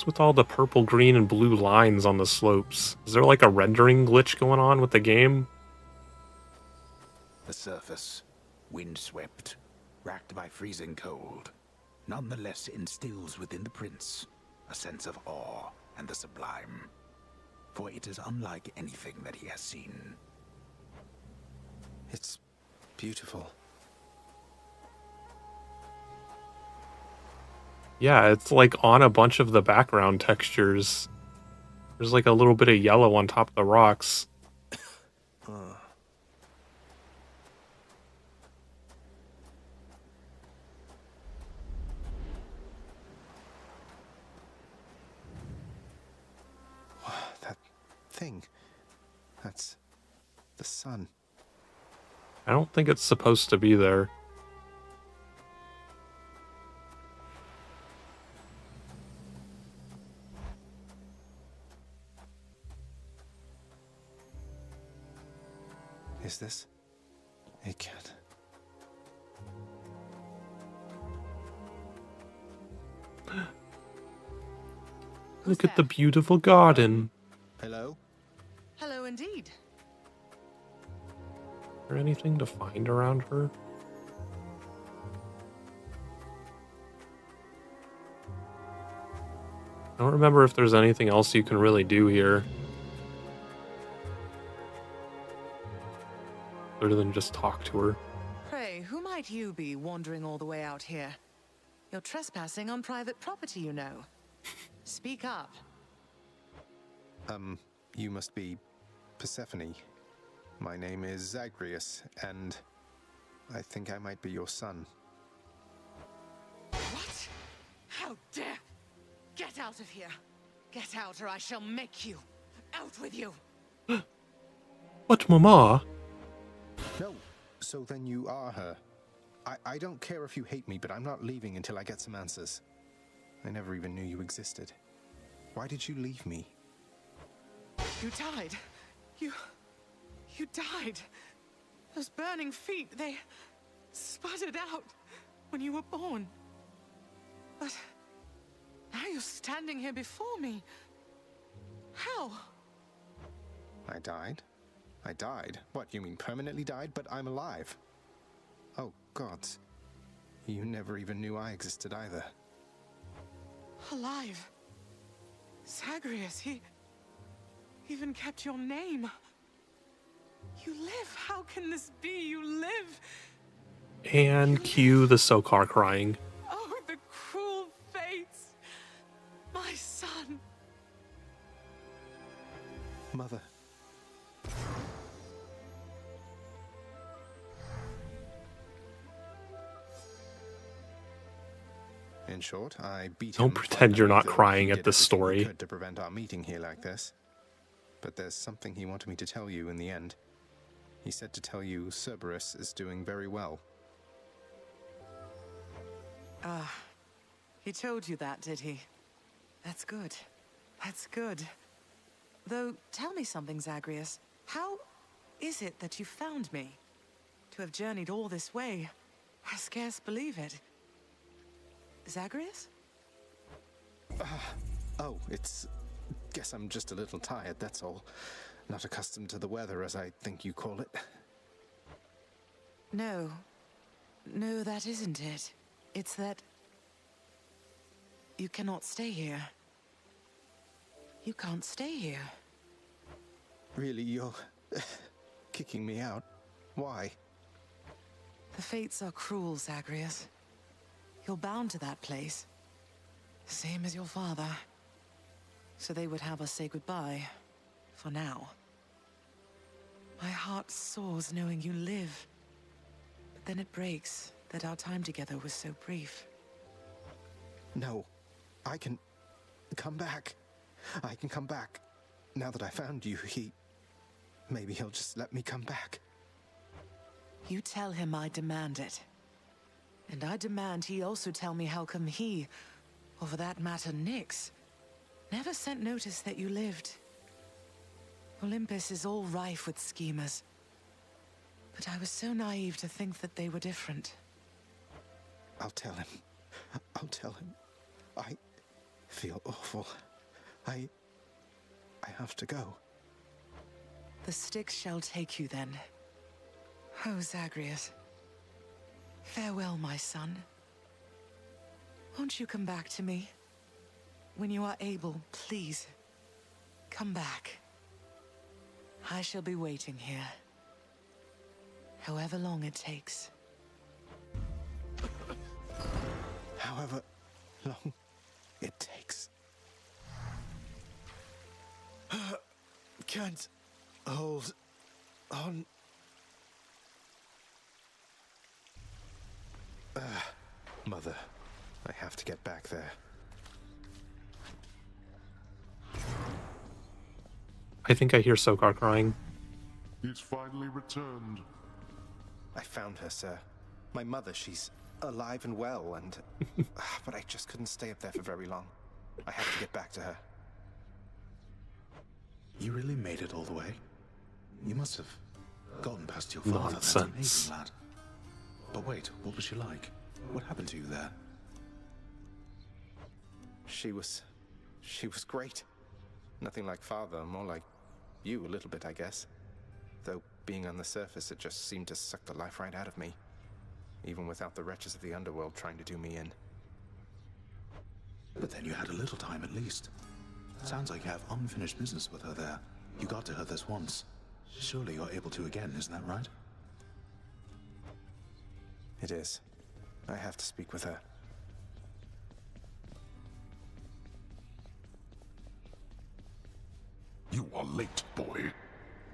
with all the purple, green, and blue lines on the slopes? Is there like a rendering glitch going on with the game? The surface, windswept, racked by freezing cold, nonetheless instills within the prince a sense of awe and the sublime, for it is unlike anything that he has seen. It's beautiful. Yeah, it's like on a bunch of the background textures. There's like a little bit of yellow on top of the rocks. That thing. That's the sun. I don't think it's supposed to be there. Is this? It can't. Look at the beautiful garden. Hello? Hello indeed. Is there anything to find around her? I don't remember if there's anything else you can really do here. Other than just talk to her. Pray, who might you be wandering all the way out here? You're trespassing on private property, you know. Speak up. You must be Persephone. My name is Zagreus, and I think I might be your son. What? How dare! Get out of here! Get out, or I shall make you! Out with you! What, Mama? No, so then you are her. I don't care if you hate me, but I'm not leaving until I get some answers. I never even knew you existed. Why did you leave me? You died. You died. Those burning feet, they sputtered out when you were born. But now you're standing here before me. How? I died? I died? What, you mean permanently died? But I'm alive. Oh, gods. You never even knew I existed either. Alive. Zagreus, he even kept your name. You live. How can this be? You live. And cue the Sokar crying. Oh, the cruel fates. My son. Mother. In short, I beat him. Don't pretend you're not though crying he at did this everything he story. could to prevent our meeting here like this. But there's something he wanted me to tell you in the end. He said to tell you Cerberus is doing very well. He told you that, did he? That's good. That's good. Though, tell me something, Zagreus. How is it that you found me? To have journeyed all this way, I scarce believe it. Zagreus? Oh, it's... Guess I'm just a little tired, that's all. Not accustomed to the weather, as I think you call it. No. No, that isn't it. It's that... you cannot stay here. You can't stay here. Really, you're... kicking me out? Why? The fates are cruel, Zagreus. You're bound to that place. Same as your father. So they would have us say goodbye. For now. My heart soars knowing you live. But then it breaks that our time together was so brief. No. I can... come back. I can come back. Now that I found you, maybe he'll just let me come back. You tell him I demand it. And I demand he also tell me how come he, or for that matter Nyx, never sent notice that you lived. Olympus is all rife with schemers. But I was so naive to think that they were different. I'll tell him. I'll tell him. I feel awful. I have to go. The Styx shall take you then. Oh, Zagreus. Farewell, my son. Won't you come back to me? When you are able, please, come back. I shall be waiting here. However long it takes. However long it takes. Can't hold on. Mother, I have to get back there. I think I hear Sokar crying. He's finally returned. I found her, sir. My mother, she's alive and well, and... but I just couldn't stay up there for very long. I have to get back to her. You really made it all the way? You must have gotten past your father. Nonsense. That's amazing, lad. But wait, what was she like? What happened to you there? She was great. Nothing like father, more like you a little bit, I guess. Though being on the surface, it just seemed to suck the life right out of me. Even without the wretches of the underworld trying to do me in. But then you had a little time at least. Sounds like you have unfinished business with her there. You got to her this once. Surely you're able to again, isn't that right? It is. I have to speak with her. You are late, boy.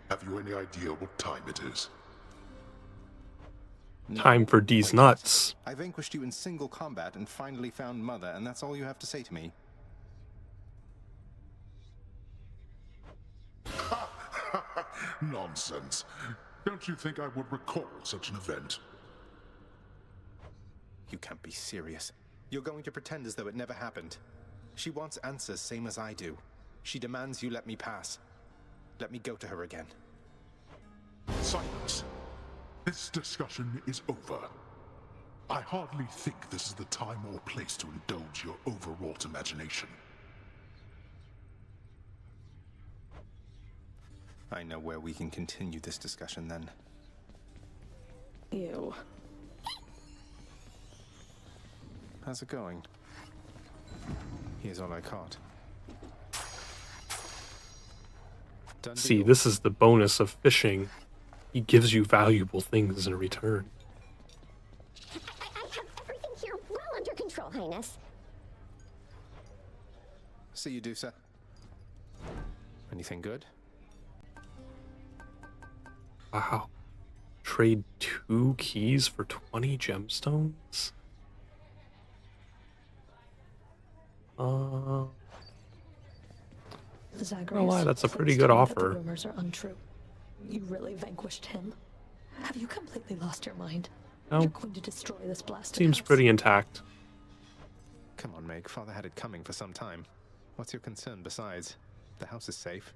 Have you any idea what time it is? Time for these nuts. I vanquished you in single combat and finally found Mother, and that's all you have to say to me? Nonsense. Don't you think I would recall such an event? You can't be serious. You're going to pretend as though it never happened. She wants answers, same as I do. She demands you let me pass. Let me go to her again. Silence. This discussion is over. I hardly think this is the time or place to indulge your overwrought imagination. I know where we can continue this discussion then. Ew. How's it going? Here's all I caught. Done See, deal. this is the bonus of fishing. He gives you valuable things in return. I have everything here well under control, Highness. See you, Dusa. Anything good? Wow. Trade 2 keys for 20 gemstones? Zagreus, lie, that's a please pretty good tell me that offer. The rumors are untrue. You really vanquished him. Have you completely lost your mind? No. You're going to destroy this blasted Seems house. pretty intact. Come on, Meg. Father had it coming for some time. What's your concern besides? The house is safe.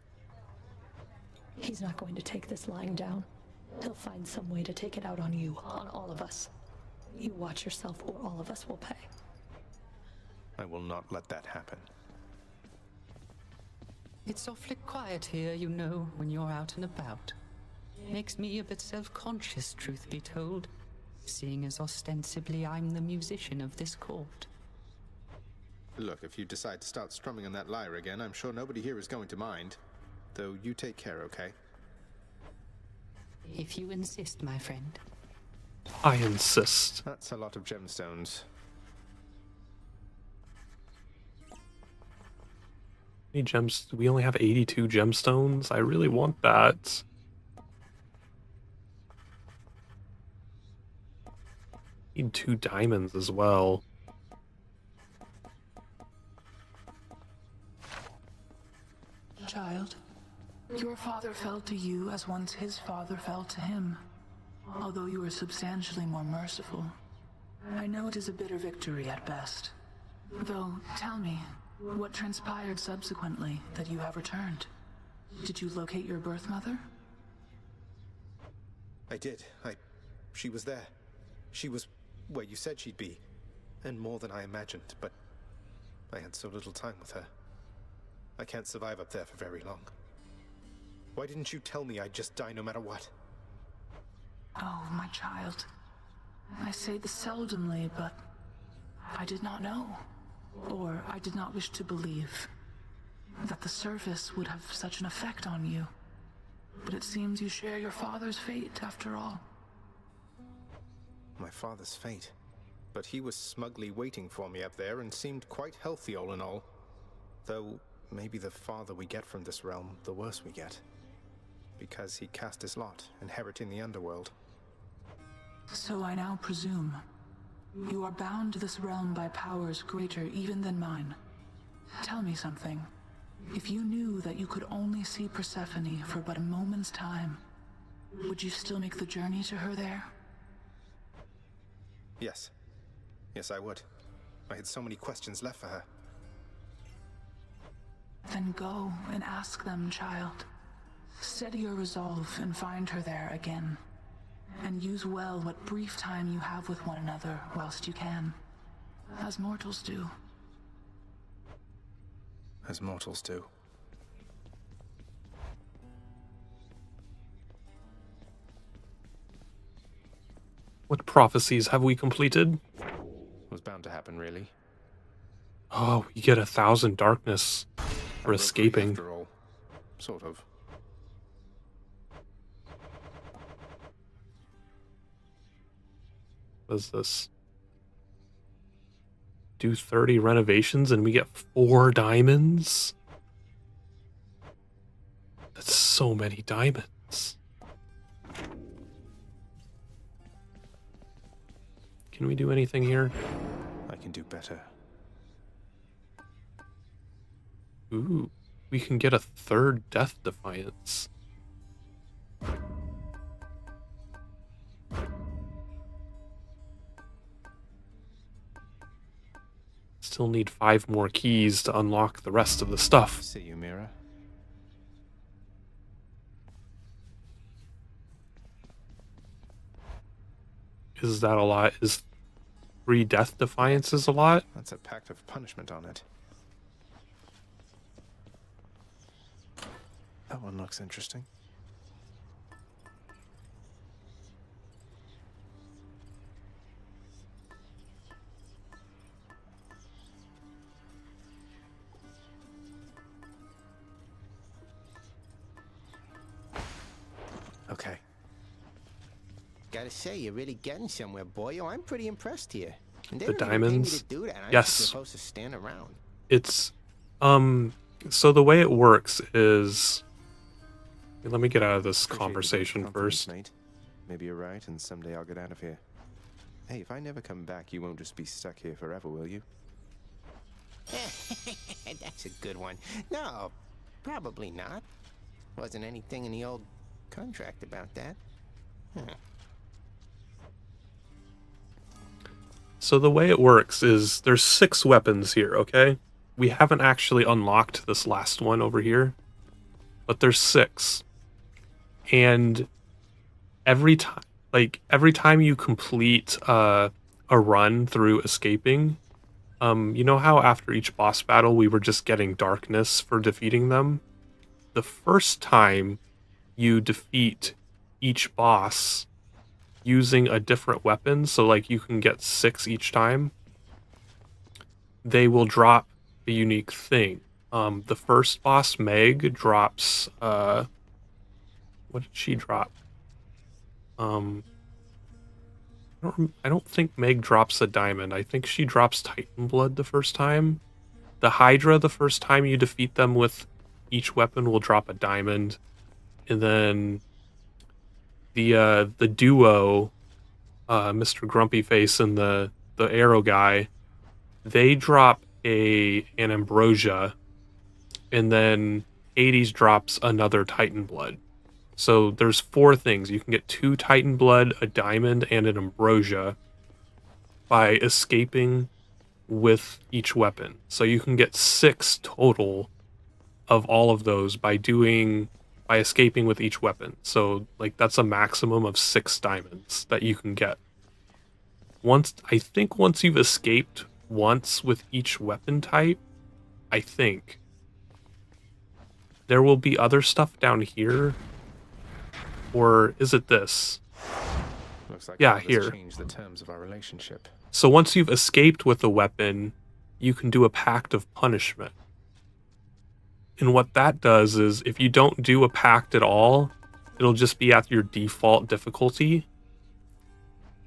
He's not going to take this lying down. He'll find some way to take it out on you, on all of us. You watch yourself or all of us will pay. I will not let that happen. It's awfully quiet here, you know, when you're out and about. Makes me a bit self-conscious, truth be told, seeing as ostensibly I'm the musician of this court. Look, if you decide to start strumming on that lyre again, I'm sure nobody here is going to mind. Though you take care, okay? If you insist, my friend. I insist. That's a lot of gemstones. How many gems? We only have 82 gemstones. I really want that. Need 2 diamonds as well. Child, your father fell to you as once his father fell to him. although you are substantially more merciful. I know it is a bitter victory at best. Though, tell me, what transpired subsequently that you have returned? Did you locate your birth mother? I did. She was there. She was where you said she'd be. And more than I imagined, but I had so little time with her. I can't survive up there for very long. Why didn't you tell me I'd just die no matter what? Oh, my child. I say this seldomly, but I did not know. Or I did not wish to believe that the surface would have such an effect on you. But it seems you share your father's fate, after all. My father's fate? But he was smugly waiting for me up there and seemed quite healthy all in all. Though, maybe the farther we get from this realm, the worse we get. Because he cast his lot, inheriting the underworld. So I now presume you are bound to this realm by powers greater even than mine. Tell me something. If you knew that you could only see Persephone for but a moment's time, would you still make the journey to her there? Yes. Yes, I would. I had so many questions left for her. Then go and ask them, child. Steady your resolve and find her there again. And use well what brief time you have with one another whilst you can. As mortals do. As mortals do. What prophecies have we completed? Was bound to happen, really. Oh, you get 1,000 darkness for escaping. After all, sort of. What is this? Do 30 renovations and we get 4 diamonds? That's so many diamonds. Can we do anything here? I can do better. Ooh, we can get a 3rd Death Defiance. Still need 5 more keys to unlock the rest of the stuff. See you, Mira. Is that a lot? Is 3 Death Defiances a lot? That's a pact of punishment on it. That one looks interesting. Okay. Gotta say, you're really getting somewhere, boyo. I'm pretty impressed here. And they The don't even pay me diamonds? to do that. I'm Yes. just supposed to stand around. It's so the way it works is, let me get out of this conversation Confidence, first. mate. Maybe you're right, and someday I'll get out of here. Hey, if I never come back, you won't just be stuck here forever, will you? That's a good one. No, probably not. Wasn't anything in the old contract about that. Huh. So the way it works is there's 6 weapons here, okay? We haven't actually unlocked this last one over here, but there's 6. And every time you complete a run through escaping, you know how after each boss battle we were just getting darkness for defeating them? The first time you defeat each boss using a different weapon, so like you can get 6 each time, they will drop a unique thing. The first boss, Meg, drops what did she drop? I don't think Meg drops a diamond. I think she drops Titan Blood the first time. The Hydra, the first time you defeat them with each weapon, will drop a diamond. And then the duo, Mr. Grumpy Face and the arrow guy, they drop an ambrosia, and then Hades drops another Titan Blood. So there's 4 things. You can get 2 Titan Blood, a Diamond, and an Ambrosia by escaping with each weapon. So you can get 6 total of all of those by escaping with each weapon. So like that's a maximum of 6 diamonds that you can get. I think once you've escaped once with each weapon type, I think there will be other stuff down here. Or is it this? Looks like yeah, Father's here. changed the terms of our relationship. So once you've escaped with a weapon, you can do a Pact of Punishment. And what that does is, if you don't do a pact at all, it'll just be at your default difficulty,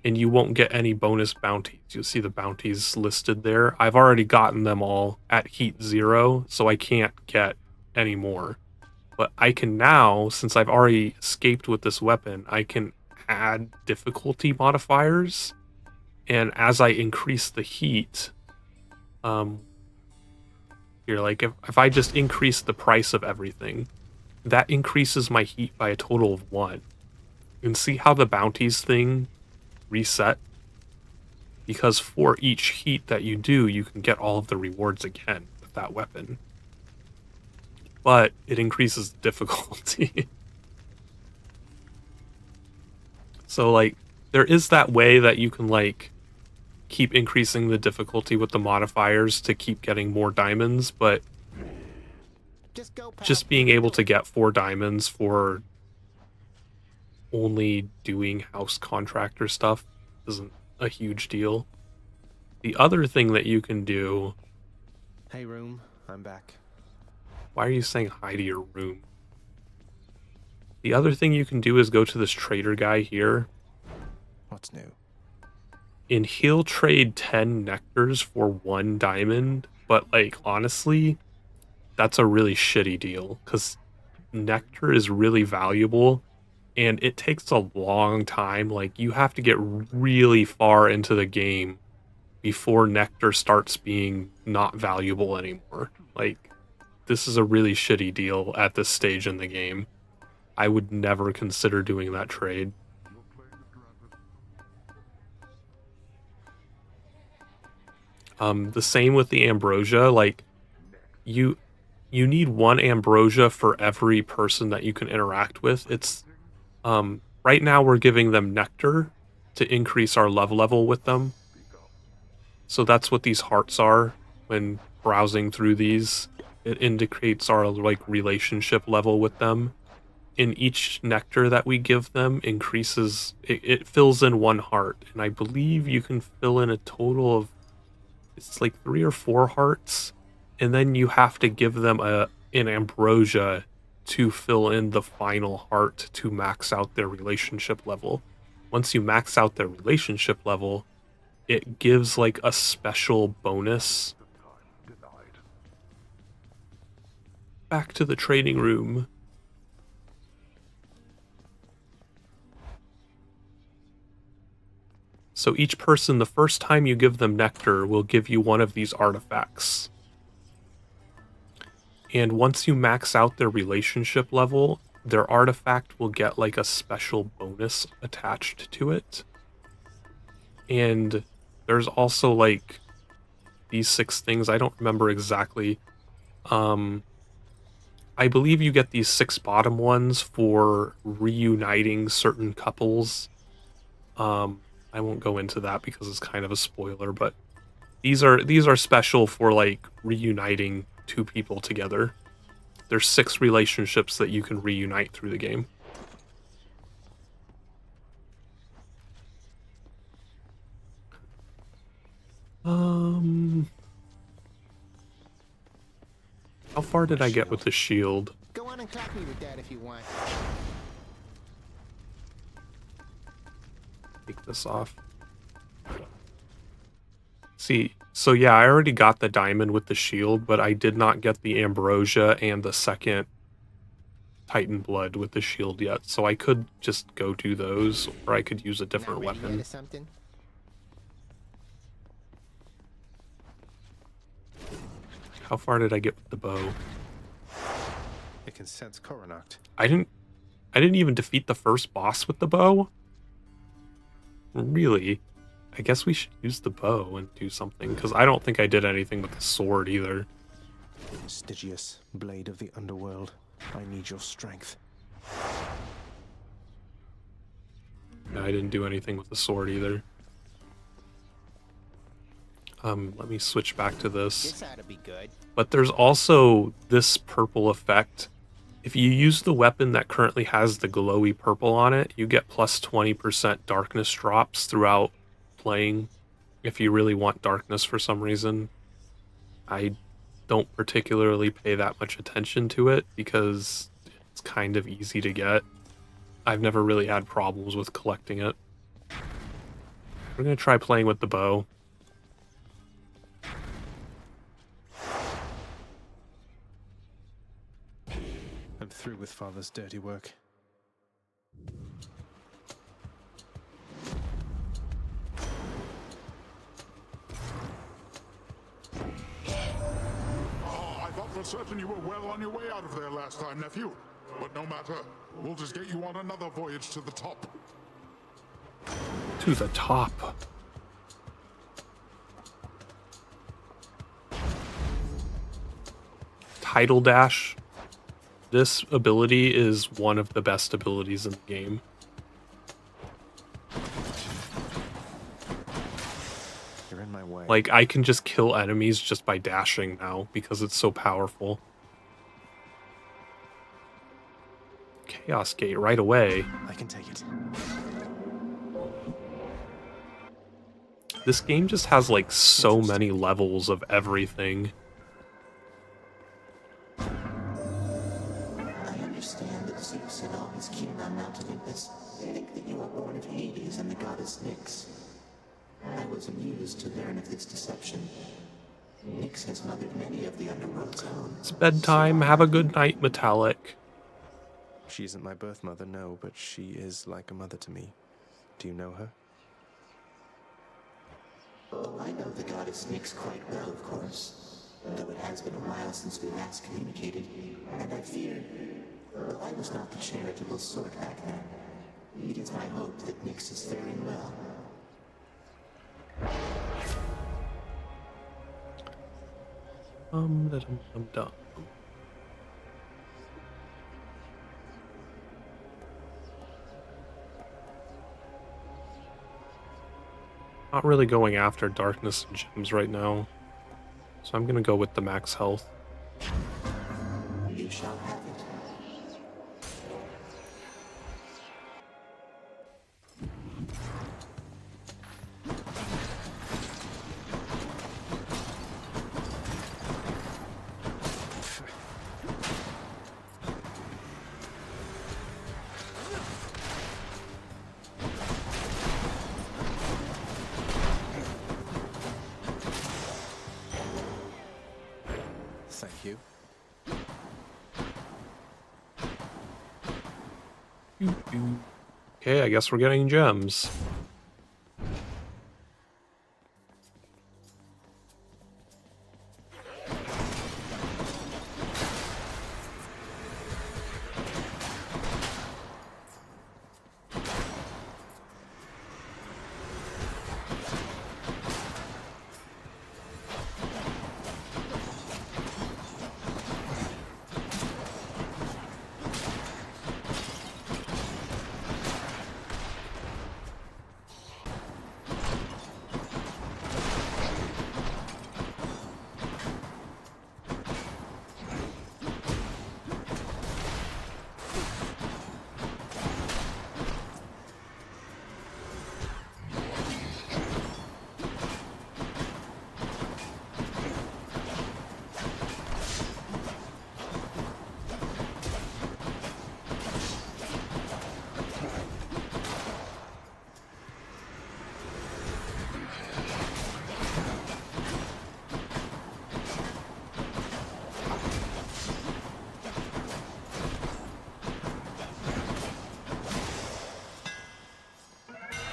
and you won't get any bonus bounties. You'll see the bounties listed there. I've already gotten them all at heat 0, so I can't get any more. But I can now, since I've already escaped with this weapon, I can add difficulty modifiers, and as I increase the heat, here, like if I just increase the price of everything, that increases my heat by a total of 1. And see how the bounties thing reset? Because for each heat that you do, you can get all of the rewards again with that weapon. But it increases difficulty. So like, there is that way that you can like keep increasing the difficulty with the modifiers to keep getting more diamonds, but just being able to get 4 diamonds for only doing house contractor stuff isn't a huge deal. The other thing that you can do... Hey, room, I'm back. Why are you saying hi to your room? The other thing you can do is go to this trader guy here. What's new? And he'll trade 10 nectars for 1 diamond, but like honestly, that's a really shitty deal because nectar is really valuable and it takes a long time. Like you have to get really far into the game before nectar starts being not valuable anymore. Like this is a really shitty deal at this stage in the game. I would never consider doing that trade. The same with the ambrosia. Like you need 1 ambrosia for every person that you can interact with. It's right now we're giving them nectar to increase our love level with them. So that's what these hearts are. When browsing through these, it indicates our like relationship level with them. In each nectar that we give them increases, it fills in 1 heart, and I believe you can fill in a total of, it's like 3 or 4 hearts, and then you have to give them an ambrosia to fill in the final heart to max out their relationship level. Once you max out their relationship level, it gives like a special bonus. Back to the trading room. So each person, the first time you give them nectar, will give you 1 of these artifacts. And once you max out their relationship level, their artifact will get like a special bonus attached to it. And there's also like these 6 things. I don't remember exactly. I believe you get these 6 bottom ones for reuniting certain couples. I won't go into that because it's kind of a spoiler, but these are special for like reuniting 2 people together. There's 6 relationships that you can reunite through the game. How far did I get with the shield? Go on and clap me with that if you want. Take this off. See, so yeah, I already got the diamond with the shield, but I did not get the ambrosia and the second Titan blood with the shield yet. So I could just go do those, or I could use a different weapon. How far did I get with the bow? It can sense Coronact. I didn't... I didn't even defeat the first boss with the bow. Really? I guess we should use the bow and do something, because I don't think I did anything with the sword either. Stygius, blade of the underworld, I need your strength. No, I didn't do anything with the sword either. Let me switch back to this. This ought to be good. But there's also this purple effect. If you use the weapon that currently has the glowy purple on it, you get plus 20% darkness drops throughout playing. If you really want darkness for some reason. I don't particularly pay that much attention to it because it's kind of easy to get. I've never really had problems with collecting it. We're going to try playing with the bow. I'm through with Father's dirty work. I thought for certain you were well on your way out of there last time, nephew. But no matter, we'll just get you on another voyage to the top. To the top. Tidal Dash. This ability is one of the best abilities in the game. You're in my way. Like, I can just kill enemies just by dashing now because it's so powerful. Chaos Gate right away. I can take it. This game just has like so many levels of everything. I understand that Zeus and all his kin on Mount Olympus think that you are born of Hades and the goddess Nyx. I was amused to learn of this deception. Nyx has mothered many of the underworld's own. It's bedtime. Have a good night, Metallic. She isn't my birth mother, no, but she is like a mother to me. Do you know her? Oh, I know the goddess Nyx quite well, of course. Though it has been a while since we last communicated, and I fear, though I was not the charitable sort back then, it is my hope that Nyx is faring well. Dum. Not really going after darkness and gems right now, so I'm gonna go with the max health. You shall have it. Thank you. Okay, I guess we're getting gems.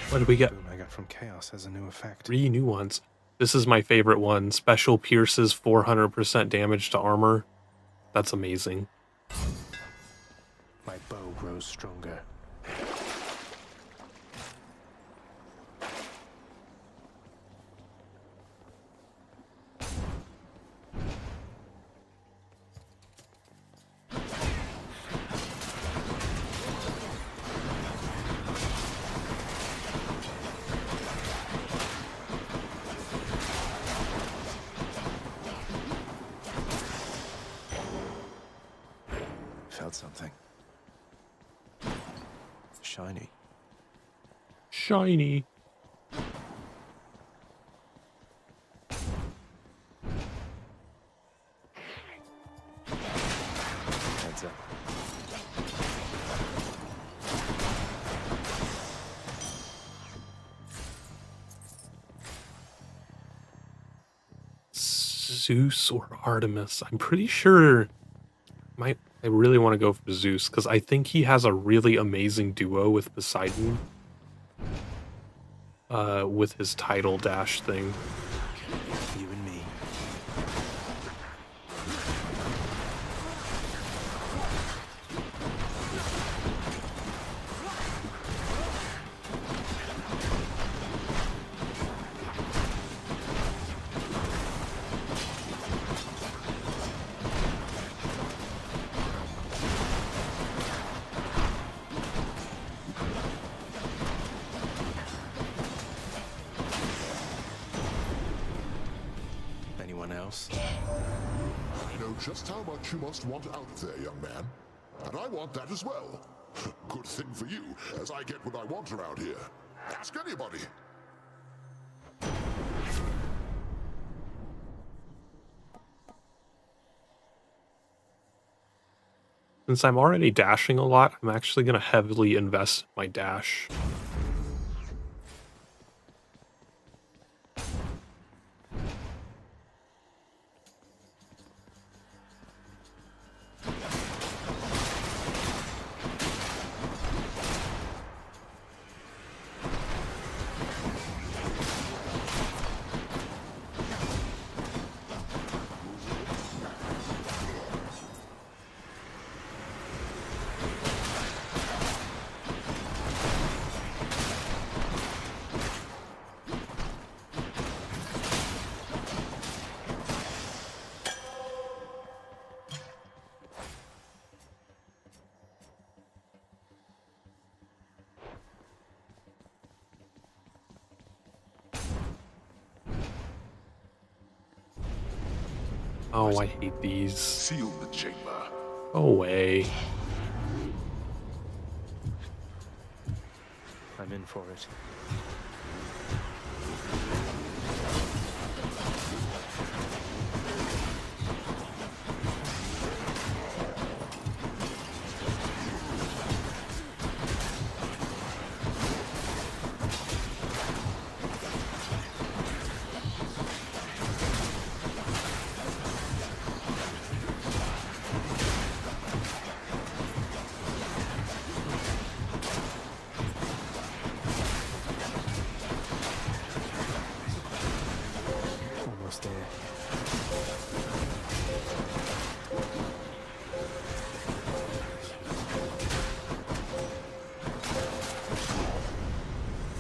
What did we get? Boom I got from Chaos has a new effect. 3 new ones. This is my favorite one. Special pierces 400% damage to armor. That's amazing. My bow grows stronger. Felt something. Shiny. Shiny. Heads up. Zeus or Artemis? I'm pretty sure. I really want to go for Zeus because I think he has a really amazing duo with Poseidon. With his tidal dash thing. You and me. Anyone else? I know just how much you must want out there, young man. And I want that as well. Good thing for you, as I get what I want around here. Ask anybody. Since I'm already dashing a lot, I'm actually going to heavily invest in my dash. Oh, I hate these. Seal the chamber. Go away. I'm in for it. Almost there.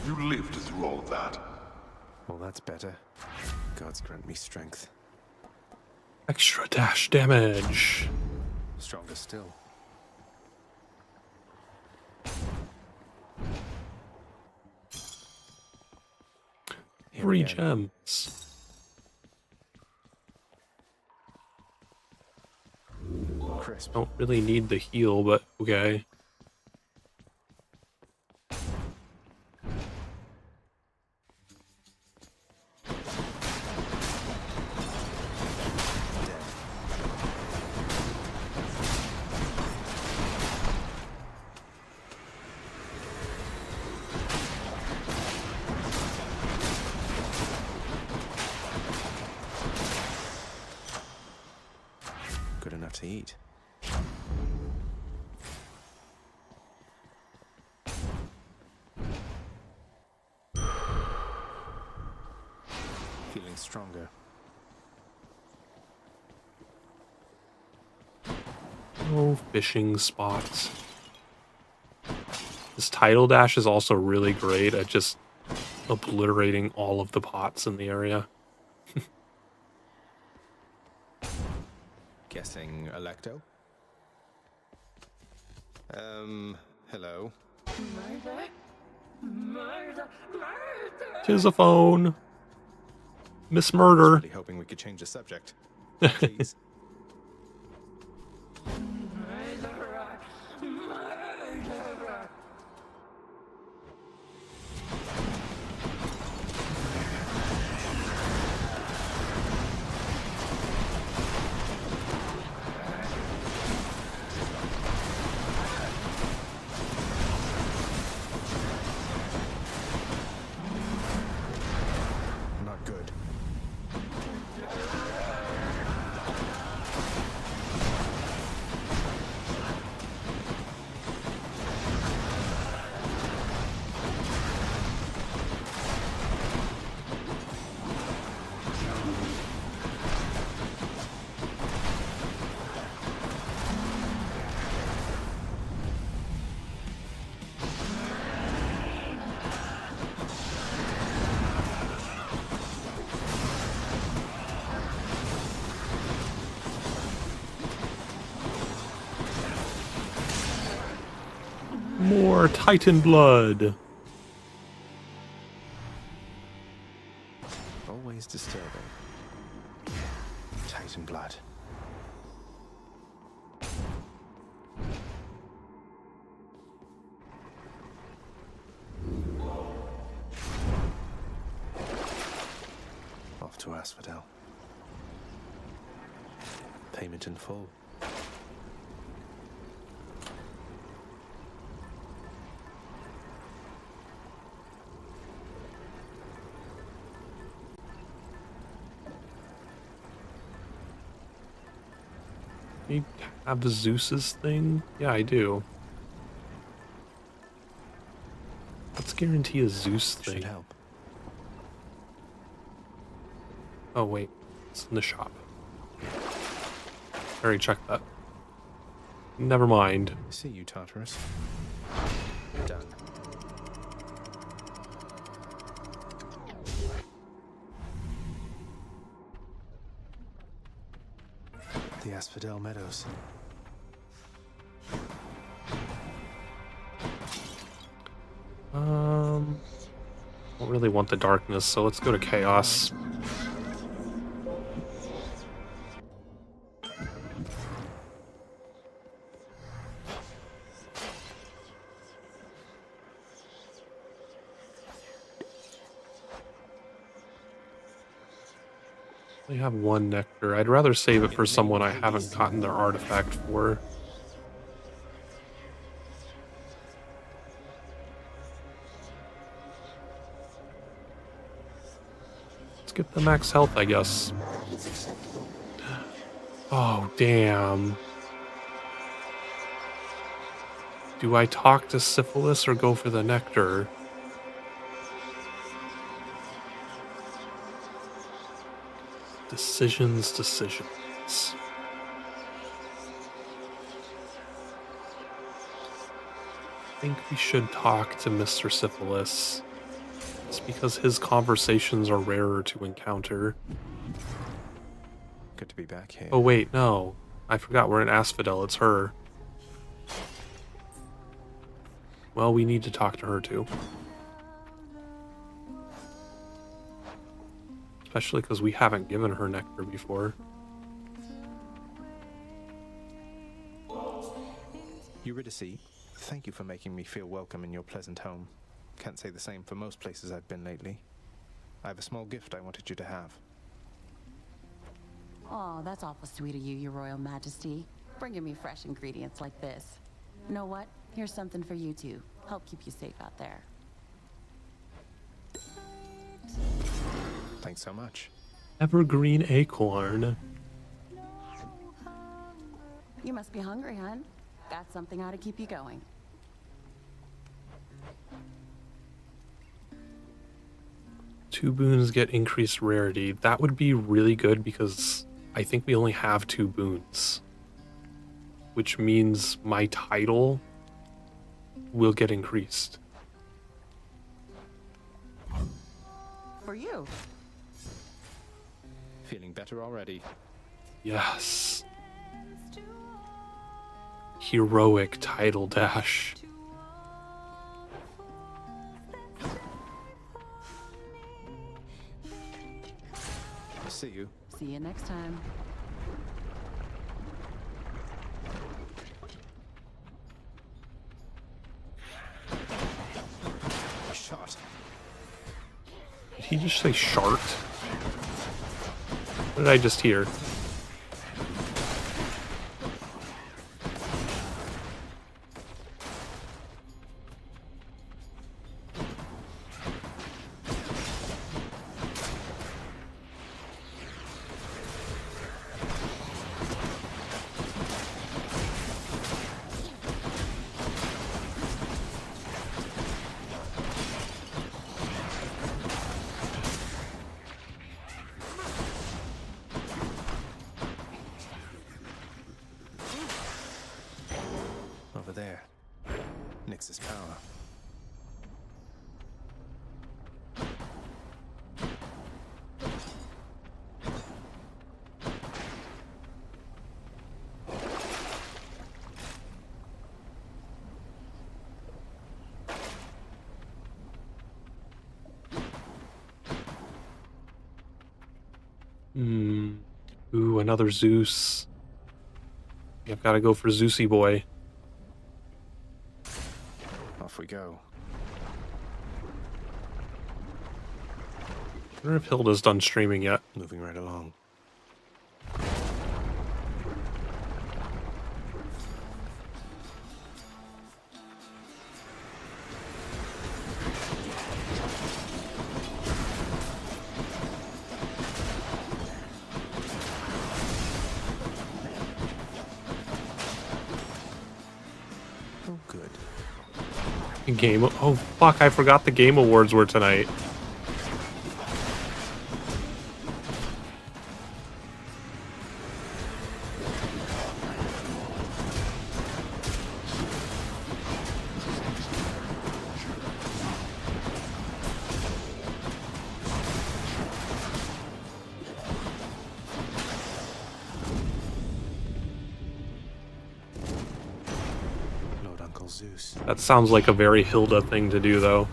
You lived through all of that. Well, that's better. Gods grant me strength. Extra dash damage. Stronger still. Here 3 we are. gems. Crisp. Don't really need the heal, but okay. Good enough to eat. Feeling stronger. No fishing spots. This title dash is also really great at just obliterating all of the pots in the area. Guessing Electo? Hello. Tis a phone. Miss Murder. Really hoping we could change the subject. Please. Not good. More Titan blood. Always disturbing. Titan blood. Off to Asphodel. Payment in full. You have the Zeus's thing? Yeah, I do. Let's guarantee a Zeus thing. Should help. Oh wait, it's in the shop. I already checked that. Never mind. See you, Tartarus. Done. The Asphodel Meadows. Don't really want the darkness, so let's go to Chaos. We have one nectar. I'd rather save it for someone I haven't gotten their artifact for. Let's get the max health, I guess. Oh, damn. Do I talk to Syphilis or go for the nectar? Decisions. I think we should talk to Mr. Syphilis. It's because his conversations are rarer to encounter. Good to be back here. Oh wait, no. I forgot we're in Asphodel, it's her. Well, we need to talk to her too. Especially because we haven't given her nectar before. Eurydice, thank you for making me feel welcome in your pleasant home. Can't say the same for most places I've been lately. I have a small gift I wanted you to have. Oh, that's awful sweet of you, Your Royal Majesty. Bringing me fresh ingredients like this. You know what? Here's something for you too. Help keep you safe out there. Thanks so much. Evergreen acorn. You must be hungry, hun. Got something how to keep you going. Two boons get increased rarity. That would be really good because I think we only have 2 boons. Which means my title will get increased. For you. Feeling better already. Yes. Heroic title dash. See you. See you next time. Shot. Did he just say shart? What did I just hear? Over there. Nyx's power. Ooh, another Zeus. I've got to go for Zeusy boy. Off we go. I wonder if Hilda's done streaming yet. Moving right along. Oh, good. Game. Oh, fuck, I forgot the Game Awards were tonight. Lord Uncle Zeus. That sounds like a very Hilda thing to do, though.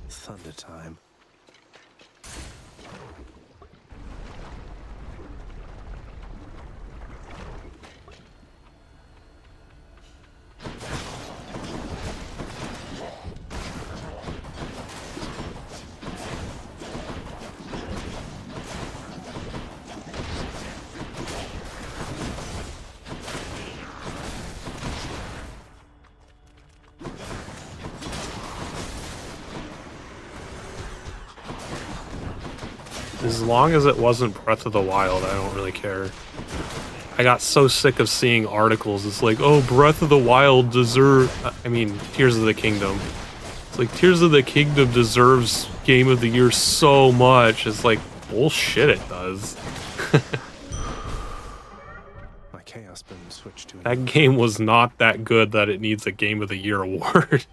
Thunder time. As long as it wasn't Breath of the Wild, I don't really care. I got so sick of seeing articles. It's like, oh, Breath of the Wild Tears of the Kingdom. It's like, Tears of the Kingdom deserves Game of the Year so much. It's like, bullshit it does. My Chaos Boom switched to That game was not that good that it needs a Game of the Year award.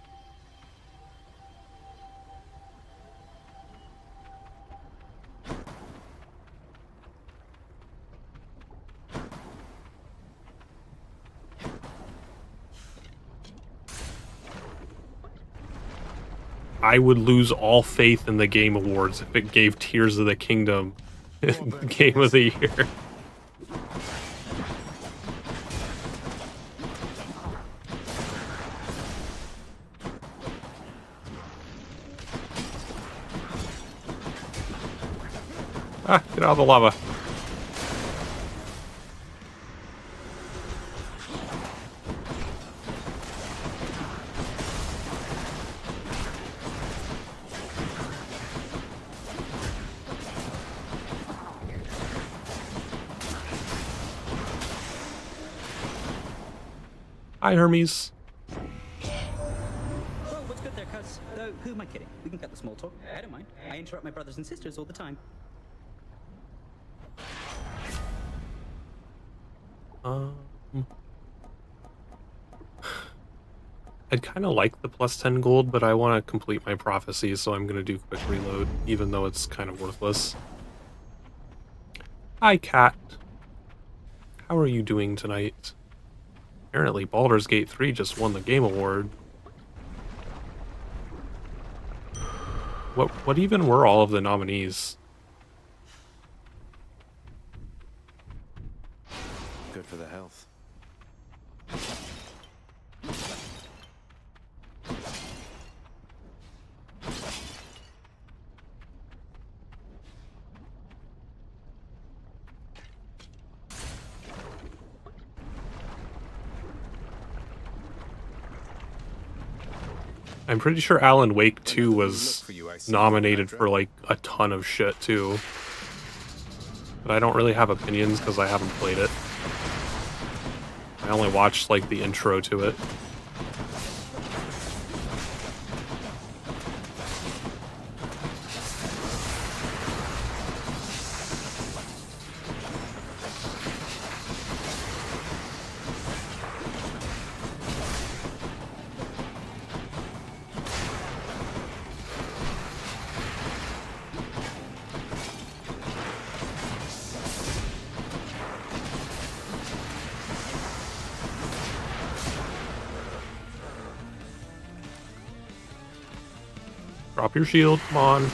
I would lose all faith in the Game Awards if it gave Tears of the Kingdom Game of the Year. Ah, get out of the lava. Hi, Hermes. Well, what's good there, cuz? Though, who am I kidding? We can cut the small talk. I don't mind. I interrupt my brothers and sisters all the time. Um, I'd kind of like the plus 10 gold, but I want to complete my prophecy, so I'm going to do quick reload, even though it's kind of worthless. Hi, Cat. How are you doing tonight? Apparently, Baldur's Gate 3 just won the Game Award. What even were all of the nominees? Good for the health. I'm pretty sure Alan Wake 2 was nominated for like a ton of shit too. But I don't really have opinions because I haven't played it. I only watched like the intro to it. Drop your shield, come on.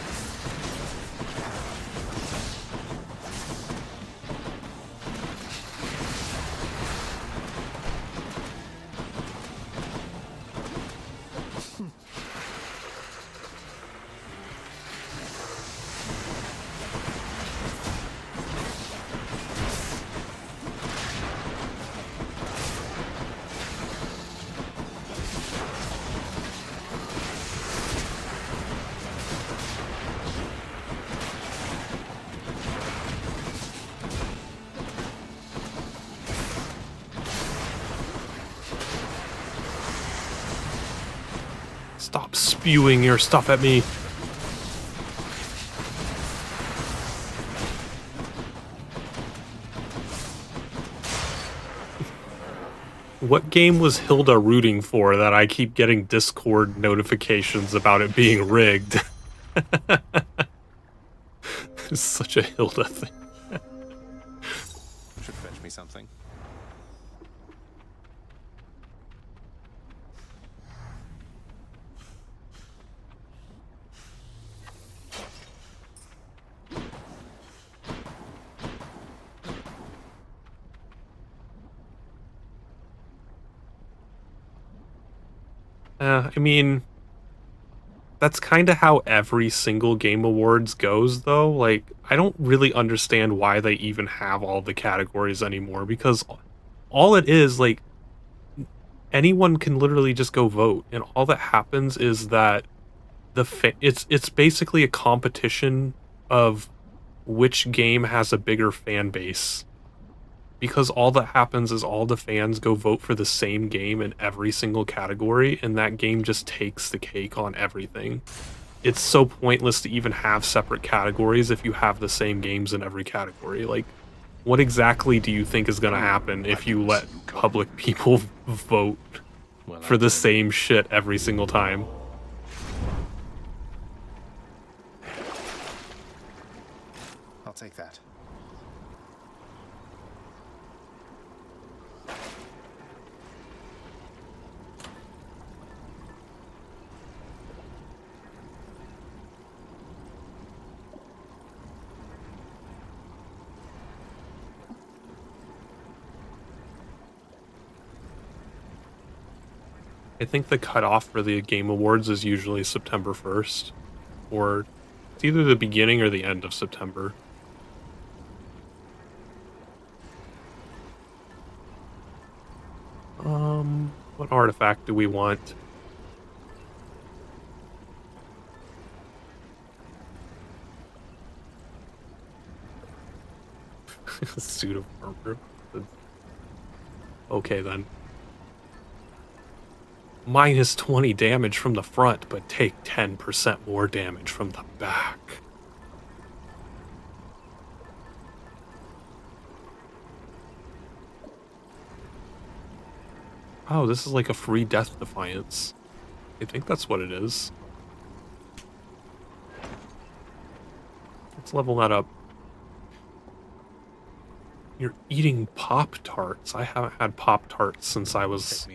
Stop spewing your stuff at me. What game was Hilda rooting for that I keep getting Discord notifications about it being rigged? It's such a Hilda thing. Should fetch me something. I mean, that's kind of how every single Game Awards goes, though. Like, I don't really understand why they even have all the categories anymore, because all it is, like, anyone can literally just go vote, and all that happens is that it's basically a competition of which game has a bigger fan base. Because all that happens is all the fans go vote for the same game in every single category, and that game just takes the cake on everything. It's so pointless to even have separate categories if you have the same games in every category. Like, what exactly do you think is going to happen if you let public people vote for the same shit every single time? I'll take that. I think the cutoff for the Game Awards is usually September 1st, or it's either the beginning or the end of September. What artifact do we want? Suit of armor. Okay then. Minus 20 damage from the front, but take 10% more damage from the back. Oh, this is like a free Death Defiance. I think that's what it is. Let's level that up. You're eating Pop-Tarts. I haven't had Pop-Tarts since I was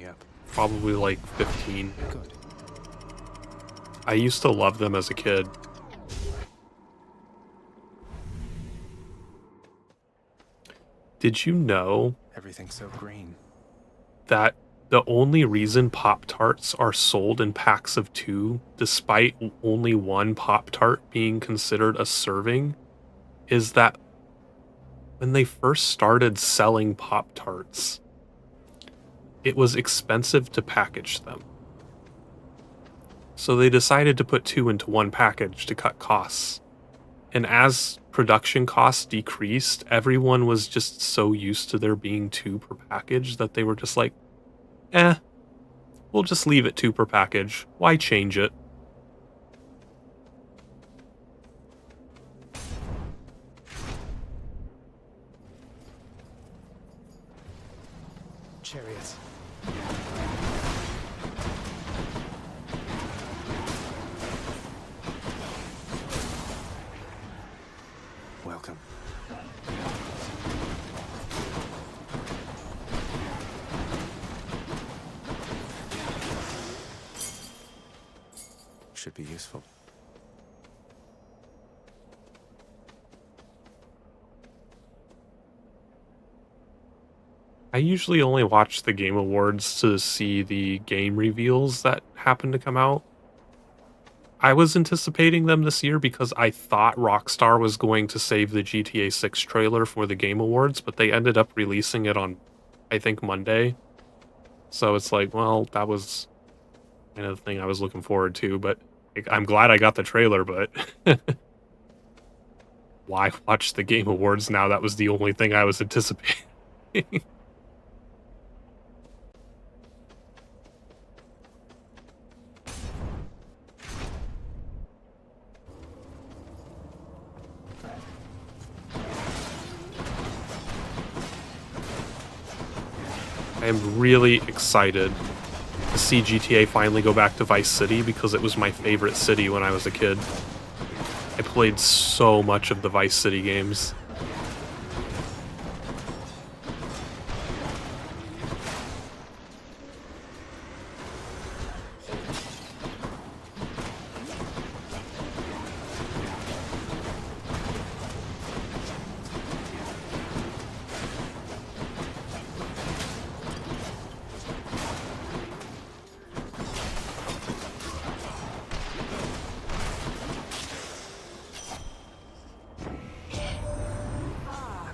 probably like 15. Good. I used to love them as a kid. Did you know Everything's so green. that the only reason Pop-Tarts are sold in packs of 2, despite only one Pop-Tart being considered a serving, is that when they first started selling Pop-Tarts, it was expensive to package them. So they decided to put 2 into one package to cut costs. And as production costs decreased, everyone was just so used to there being 2 per package that they were just like, we'll just leave it 2 per package. Why change it? Chariots. Welcome. Should be useful. I usually only watch the Game Awards to see the game reveals that happen to come out. I was anticipating them this year because I thought Rockstar was going to save the GTA 6 trailer for the Game Awards, but they ended up releasing it on, I think, Monday. So it's like, well, that was kind of the thing I was looking forward to, but I'm glad I got the trailer, but why watch the Game Awards now? That was the only thing I was anticipating. I am really excited to see GTA finally go back to Vice City because it was my favorite city when I was a kid. I played so much of the Vice City games.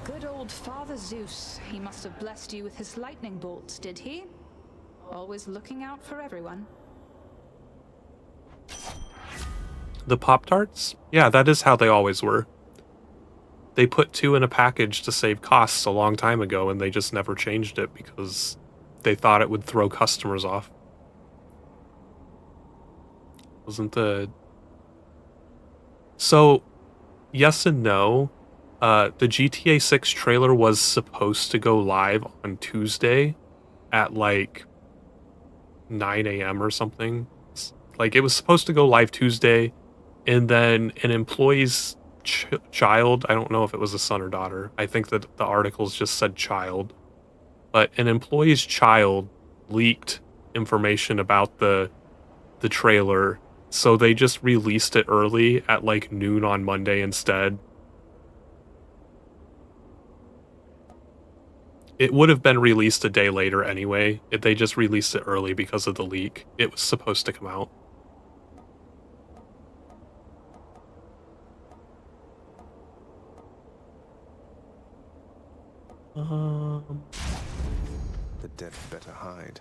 Good old Father Zeus. He must have blessed you with his lightning bolts, did he? Always looking out for everyone. The Pop-Tarts? Yeah, that is how they always were. They put 2 in a package to save costs a long time ago, and they just never changed it because they thought it would throw customers off. Wasn't the... So, yes and no. The GTA 6 trailer was supposed to go live on Tuesday at like 9 a.m. or something. Like, it was supposed to go live Tuesday, and then an employee's child, I don't know if it was a son or daughter, I think that the articles just said child, but an employee's child leaked information about the trailer, so they just released it early at like noon on Monday instead. It would have been released a day later anyway. They just released it early because of the leak. It was supposed to come out. The dead better hide.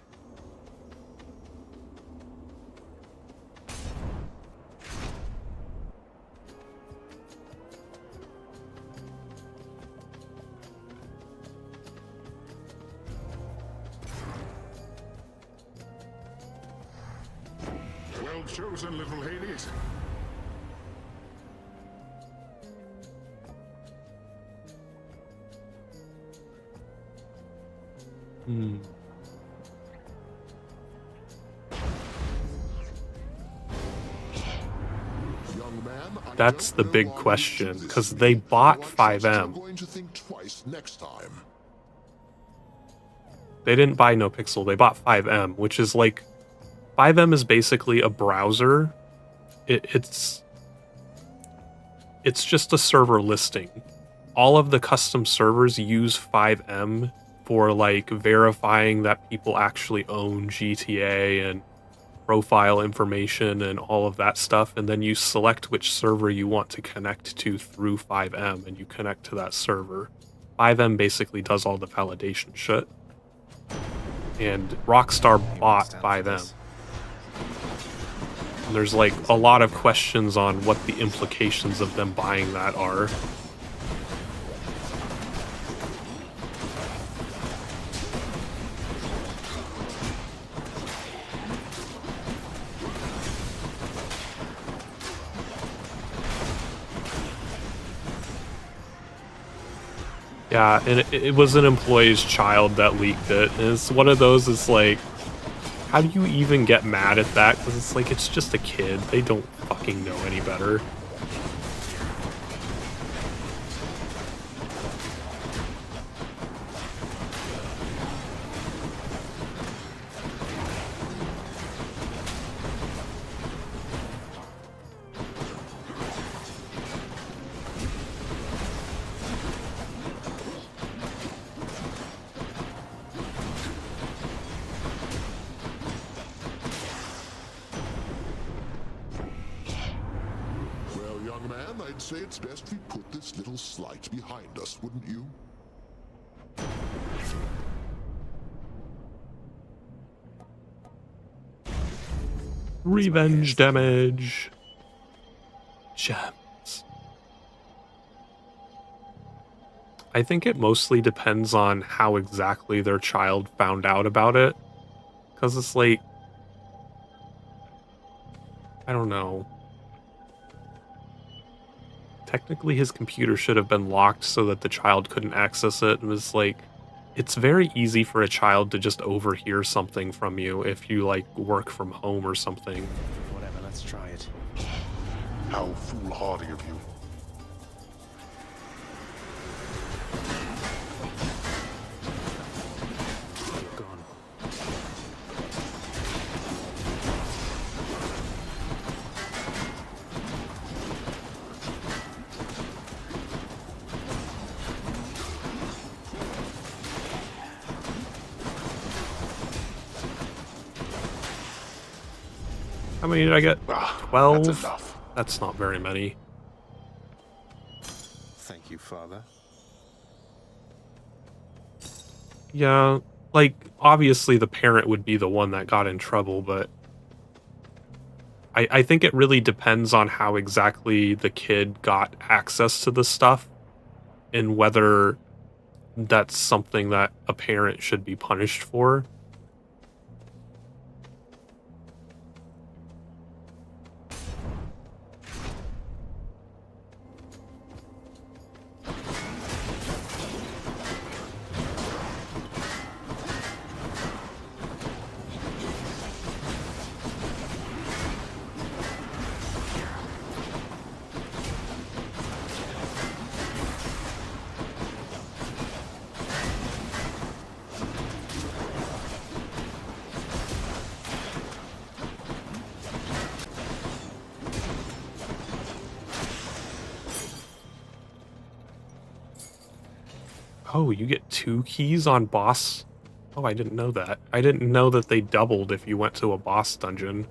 Well chosen, little Hades. That's the big question, because they bought 5M. Going to think twice next time. They didn't buy NoPixel, they bought 5M, which is like 5M is basically a browser. It's just a server listing. All of the custom servers use 5M for like verifying that people actually own GTA and profile information and all of that stuff, and then you select which server you want to connect to through 5M and you connect to that server. 5M basically does all the validation shit. And Rockstar bought 5M. And there's like a lot of questions on what the implications of them buying that are. Yeah, and it was an employee's child that leaked it. And it's one of those, it's like, how do you even get mad at that? Because it's like, it's just a kid. They don't fucking know any better. Well, young man, I'd say it's best we put this little slight behind us, wouldn't you? Revenge damage. Gems. I think it mostly depends on how exactly their child found out about it. Because it's like, I don't know. Technically, his computer should have been locked so that the child couldn't access it. And it's like, it's very easy for a child to just overhear something from you if you, like, work from home or something. Whatever, let's try it. How foolhardy of you. How many did I get? 12? That's enough. That's not very many. Thank you, Father. Yeah, like, obviously the parent would be the one that got in trouble, but I think it really depends on how exactly the kid got access to the stuff and whether that's something that a parent should be punished for. Oh, you get 2 keys on boss? Oh, I didn't know that. I didn't know that they doubled if you went to a boss dungeon.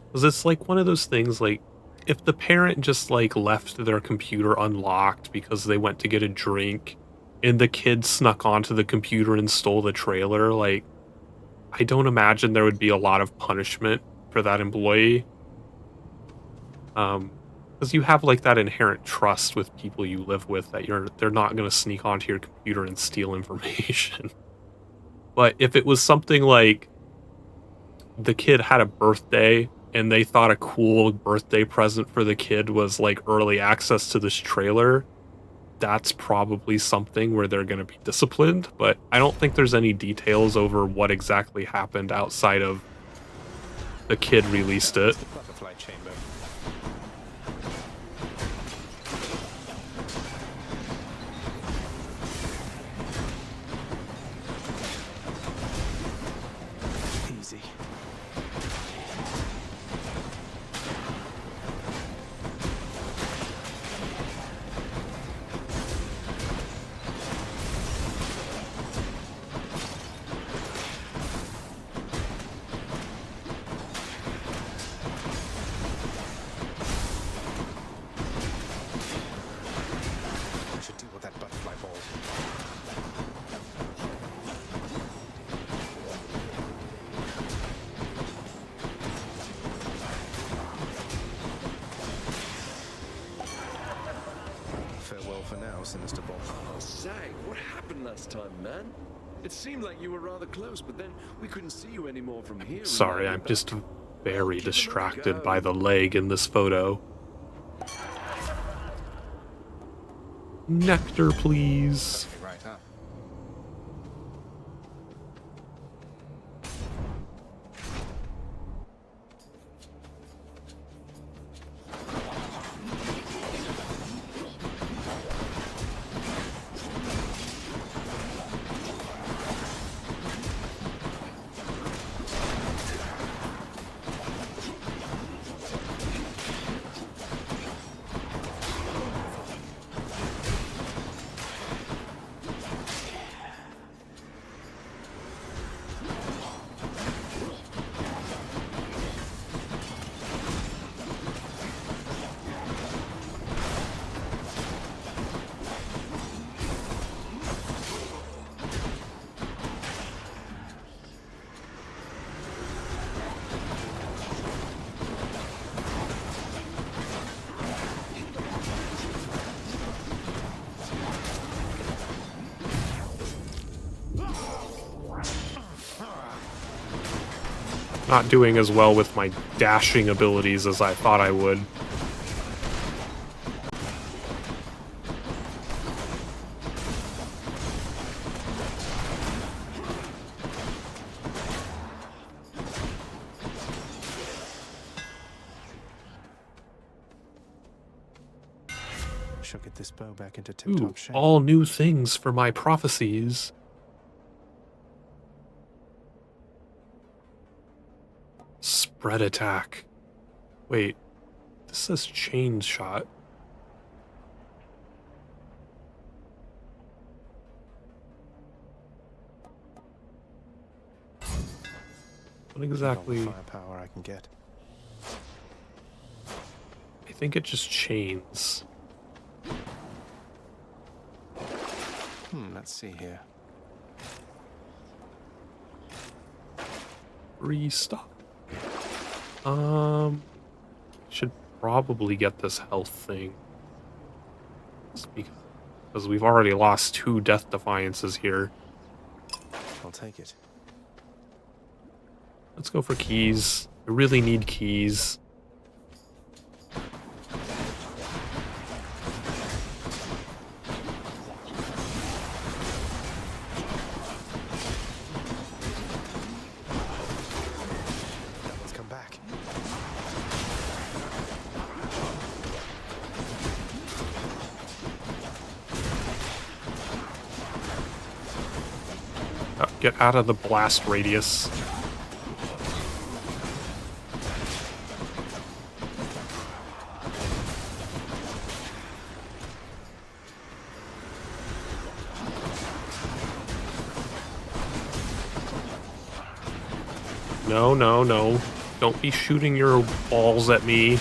Because it's like one of those things, like, if the parent just, like, left their computer unlocked because they went to get a drink and the kid snuck onto the computer and stole the trailer, like, I don't imagine there would be a lot of punishment for that employee. Because you have, like, that inherent trust with people you live with that they're not going to sneak onto your computer and steal information. But if it was something like the kid had a birthday and they thought a cool birthday present for the kid was like early access to this trailer, that's probably something where they're going to be disciplined. But I don't think there's any details over what exactly happened outside of the kid released it. Butterfly chamber. Easy. I should deal with that butterfly ball. Farewell for now, Sinister Ball. Oh, Zag, what happened last time, man? It seemed like you were rather close, but then we couldn't see you anymore from here. Sorry, I'm just very distracted by the leg in this photo. Nectar, please. Right up. Not doing as well with my dashing abilities as I thought I would. Should get this bow back into Ooh, tip-top shape. all new things for my prophecies. Spread attack. Wait, this says chain shot. What exactly? All the firepower I can get. I think it just chains. Let's see here. Restock. Should probably get this health thing. Just because we've already lost 2 Death Defiances here. I'll take it. Let's go for keys. I really need keys. Let's come back. Get out of the blast radius. No, no, no. Don't be shooting your balls at me.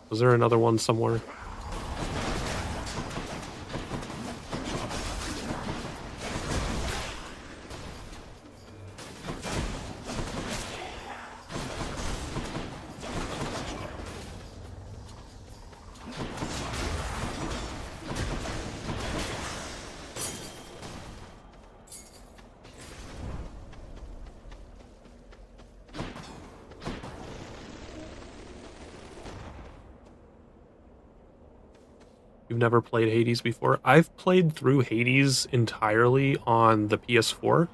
Was there another one somewhere? you've never played Hades before, I've played through Hades entirely on the PS4.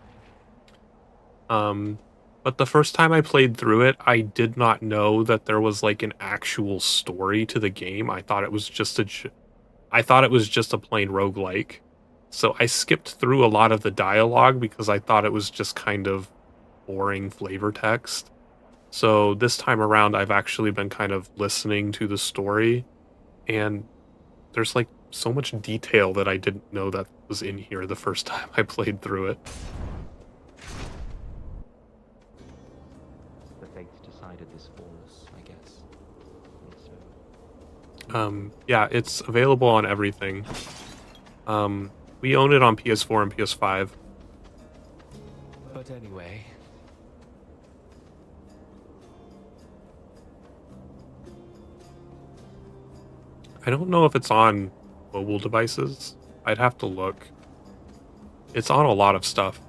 But the first time I played through it, I did not know that there was like an actual story to the game. I thought it was just a plain roguelike. So I skipped through a lot of the dialogue because I thought it was just kind of boring flavor text. So this time around, I've actually been kind of listening to the story, and there's like so much detail that I didn't know that was in here the first time I played through it. The fates decided this for us, I guess. So. Yeah, it's available on everything. We own it on PS4 and PS5. But anyway. I don't know if it's on mobile devices. I'd have to look. It's on a lot of stuff.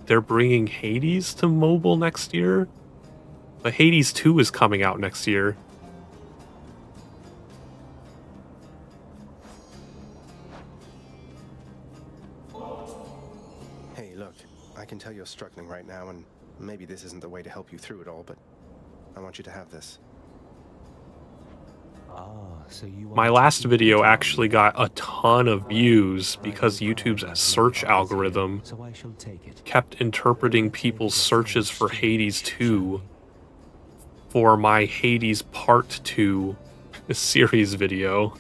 They're bringing Hades to mobile next year? But Hades 2 is coming out next year. Hey, look, I can tell you're struggling right now, and maybe this isn't the way to help you through it all, but I want you to have this. So you My last video actually got a ton of views because YouTube's search algorithm kept interpreting people's searches for Hades 2 for my Hades Part 2 series video.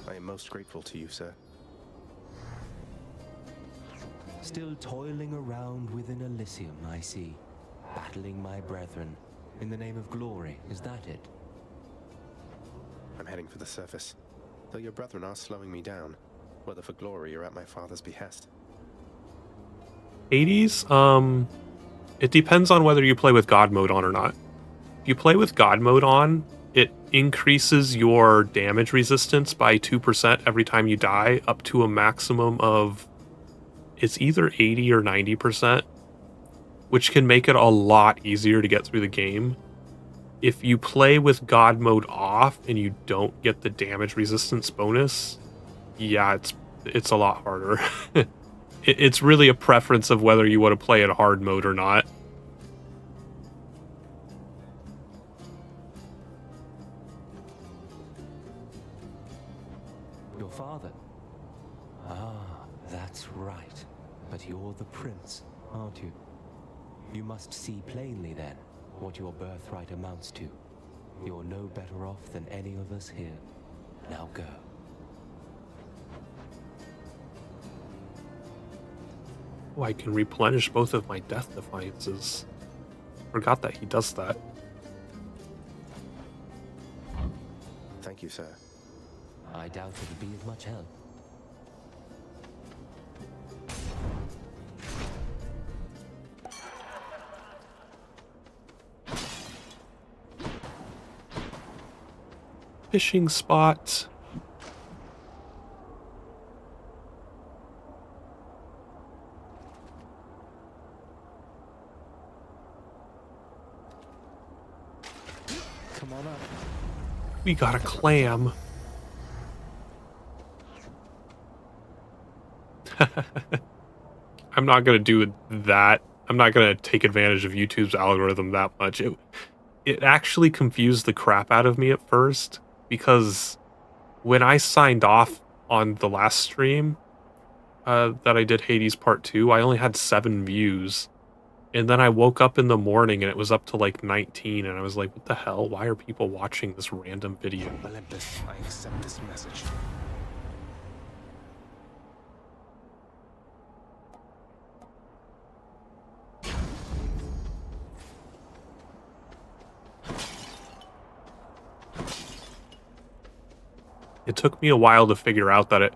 I am most grateful to you, sir. Still toiling around within Elysium, I see. Battling my brethren. In the name of glory, is that it? I'm heading for the surface. Though your brethren are slowing me down, whether for glory or at my father's behest. Hades, it depends on whether you play with God mode on or not. If you play with God mode on, it increases your damage resistance by 2% every time you die, up to a maximum of, it's either 80 or 90%, which can make it a lot easier to get through the game. If you play with God mode off and you don't get the damage resistance bonus, yeah, it's a lot harder. It's really a preference of whether you want to play it hard mode or not. Your father? Ah, that's right. But you're the prince, aren't you? You must see plainly, then, what your birthright amounts to. You're no better off than any of us here. Now go. Oh, I can replenish both of my death defiances. Forgot that he does that. Thank you, sir. I doubt it'll be of much help. Fishing spot. Come on up. We got a clam. I'm not gonna do that. I'm not gonna take advantage of YouTube's algorithm that much. It actually confused the crap out of me at first, because when I signed off on the last stream that I did Hades Part 2, I only had 7 views. And then I woke up in the morning and it was up to like 19, and I was like, what the hell? Why are people watching this random video? Olympus, I accept this message. It took me a while to figure out that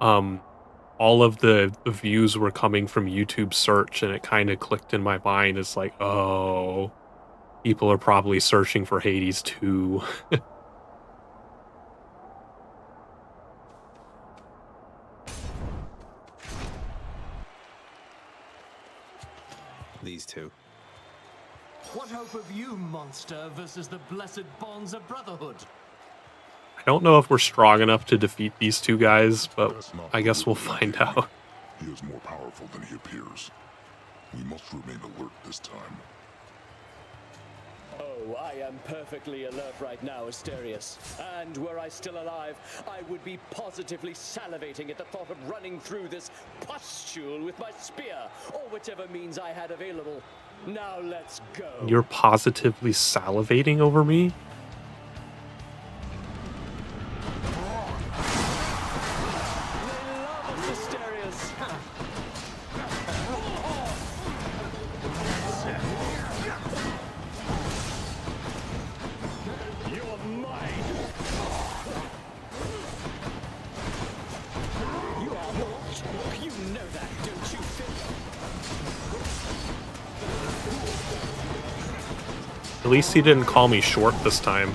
all of the views were coming from YouTube search, and it kind of clicked in my mind. It's like, oh, people are probably searching for Hades 2. These two. What hope have you, monster, versus the blessed bonds of brotherhood? I don't know if we're strong enough to defeat these two guys, but I guess we'll find out. He is more powerful than he appears. We must remain alert this time. Oh, I am perfectly alert right now, Asterius. And were I still alive, I would be positively salivating at the thought of running through this pustule with my spear, or whichever means I had available. Now let's go. You're positively salivating over me? At least he didn't call me short this time.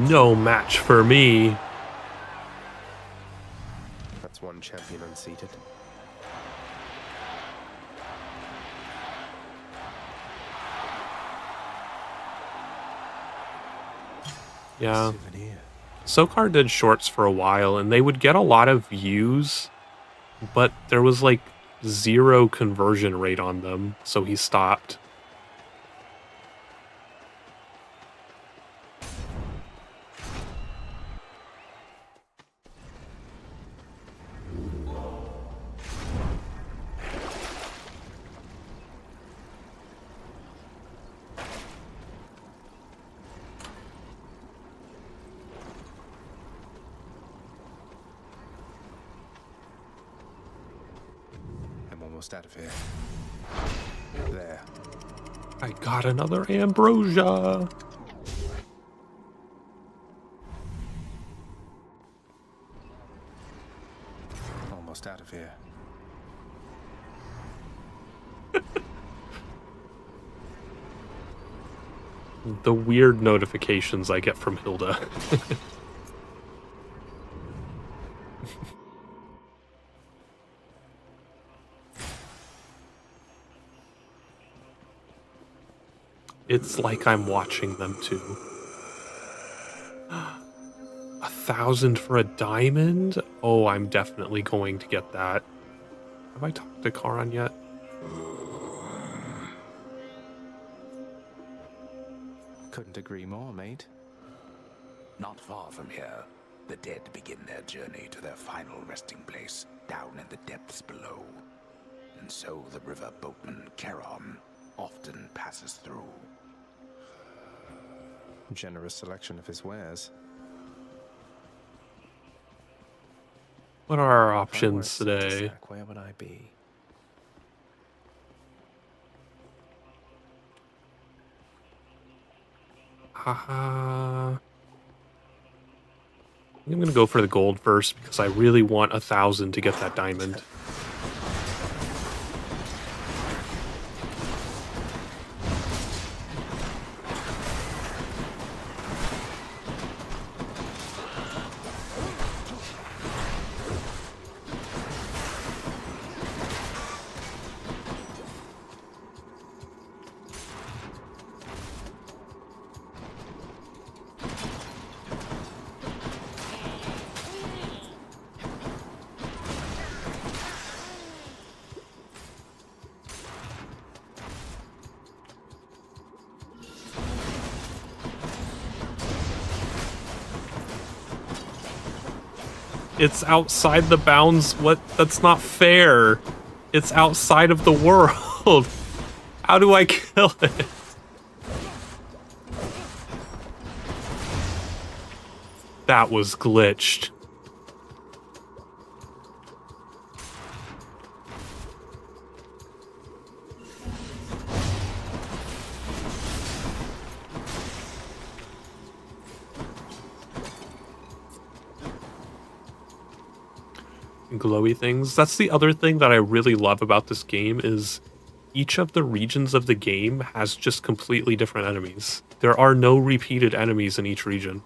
No match for me. That's one champion unseated. Yeah. Sokar did shorts for a while and they would get a lot of views, but there was like 0 conversion rate on them, so he stopped. Almost out of here. There. I got another ambrosia. Almost out of here. The weird notifications I get from Hilda. It's like I'm watching them too. 1,000 for a diamond? Oh, I'm definitely going to get that. Have I talked to Karan yet? Couldn't agree more, mate. Not far from here, the dead begin their journey to their final resting place down in the depths below. And so the river boatman Charon often passes through. Generous selection of his wares. What are our If I were options a today? Cintisac, where would I be? I'm gonna go for the gold first because I really want 1,000 to get that diamond. It's outside the bounds. What? That's not fair. It's outside of the world. How do I kill it? That was glitched. Glowy things. That's the other thing that I really love about this game is each of the regions of the game has just completely different enemies. There are no repeated enemies in each region.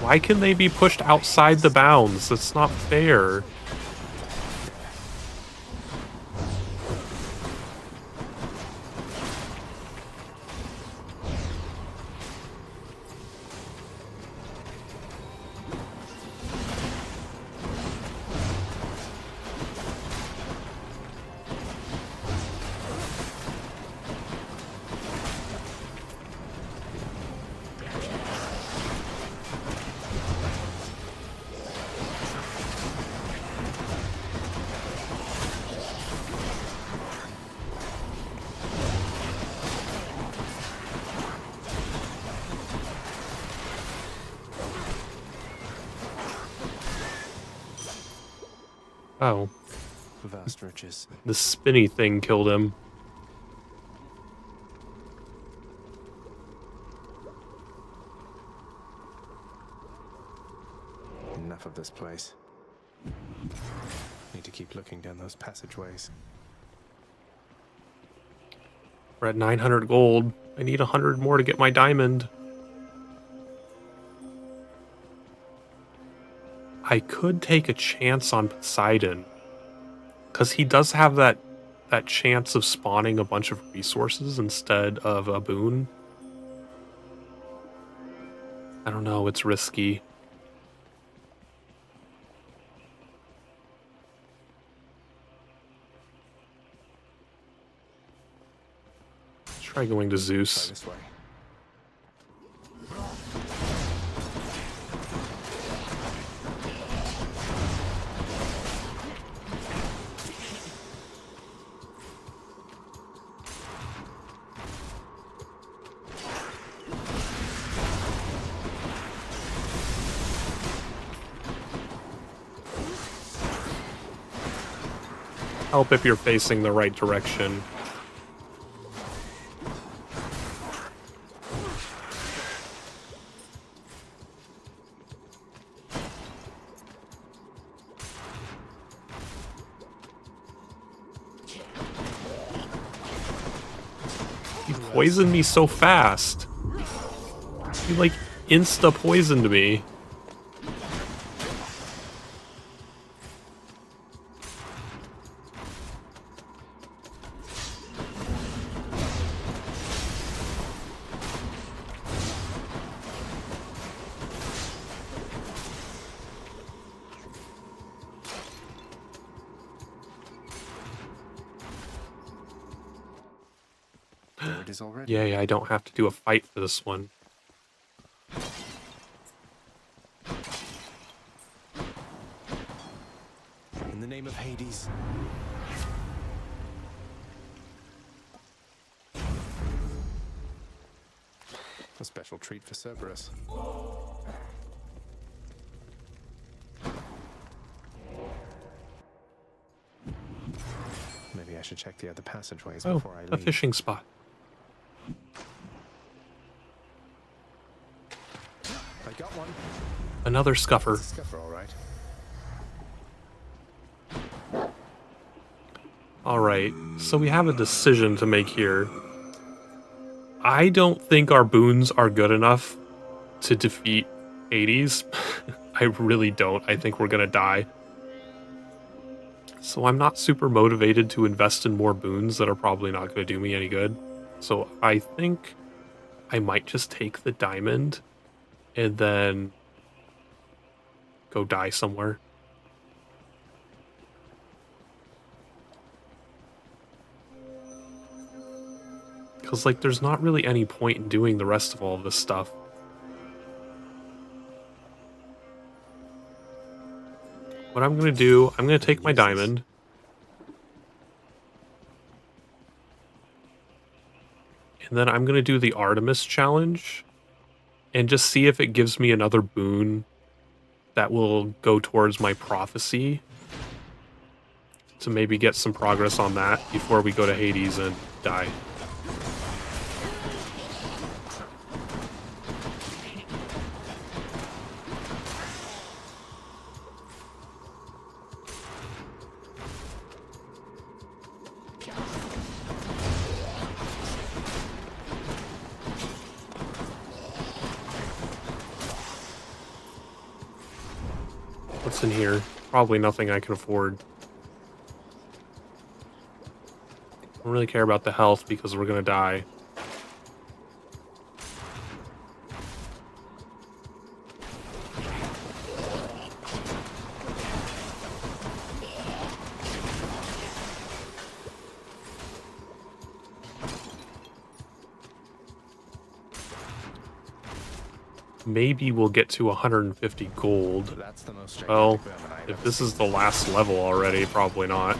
Why can they be pushed outside the bounds? That's not fair. Oh. Vast riches. The spinny thing killed him. Enough of this place. Need to keep looking down those passageways. We're at 900 gold. I need 100 more to get my diamond. I could take a chance on Poseidon, because he does have that chance of spawning a bunch of resources instead of a boon. I don't know, it's risky. Let's try going to Zeus. This way. Help if you're facing the right direction. He poisoned me so fast. He like insta-poisoned me. There it is already. Yay, I don't have to do a fight for this one. In the name of Hades. A special treat for Cerberus. Maybe I should check the other passageways Oh, before I a leave. fishing spot. I got one. Another scuffer. It's a scuffer, all right. Alright, so we have a decision to make here. I don't think our boons are good enough to defeat Hades. I really don't. I think we're gonna die. So I'm not super motivated to invest in more boons that are probably not gonna do me any good. So I think I might just take the diamond and then go die somewhere. Because, like, there's not really any point in doing the rest of all of this stuff. What I'm going to do, I'm going to take my diamond. And then I'm going to do the Artemis challenge. And just see if it gives me another boon that will go towards my prophecy. To maybe get some progress on that before we go to Hades and die. What's in here? Probably nothing I can afford. Don't really care about the health because we're gonna die. Maybe we'll get to 150 gold. That's the most Well, gigantic vermin I've if ever this is the last level already, probably not.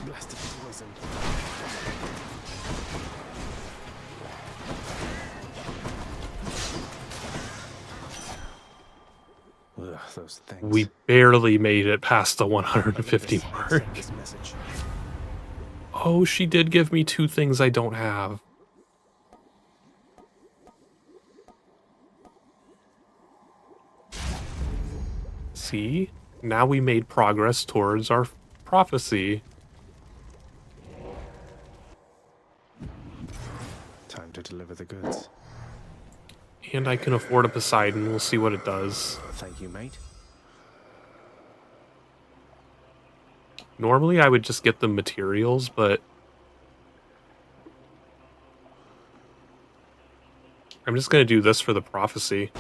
Blasted poison. Ugh, those things. We barely made it past the 150 mark. This message. Oh, she did give me 2 things I don't have. See? Now we made progress towards our prophecy. Time to deliver the goods. And I can afford a Poseidon. We'll see what it does. Thank you, mate. Normally I would just get the materials, but I'm just going to do this for the prophecy.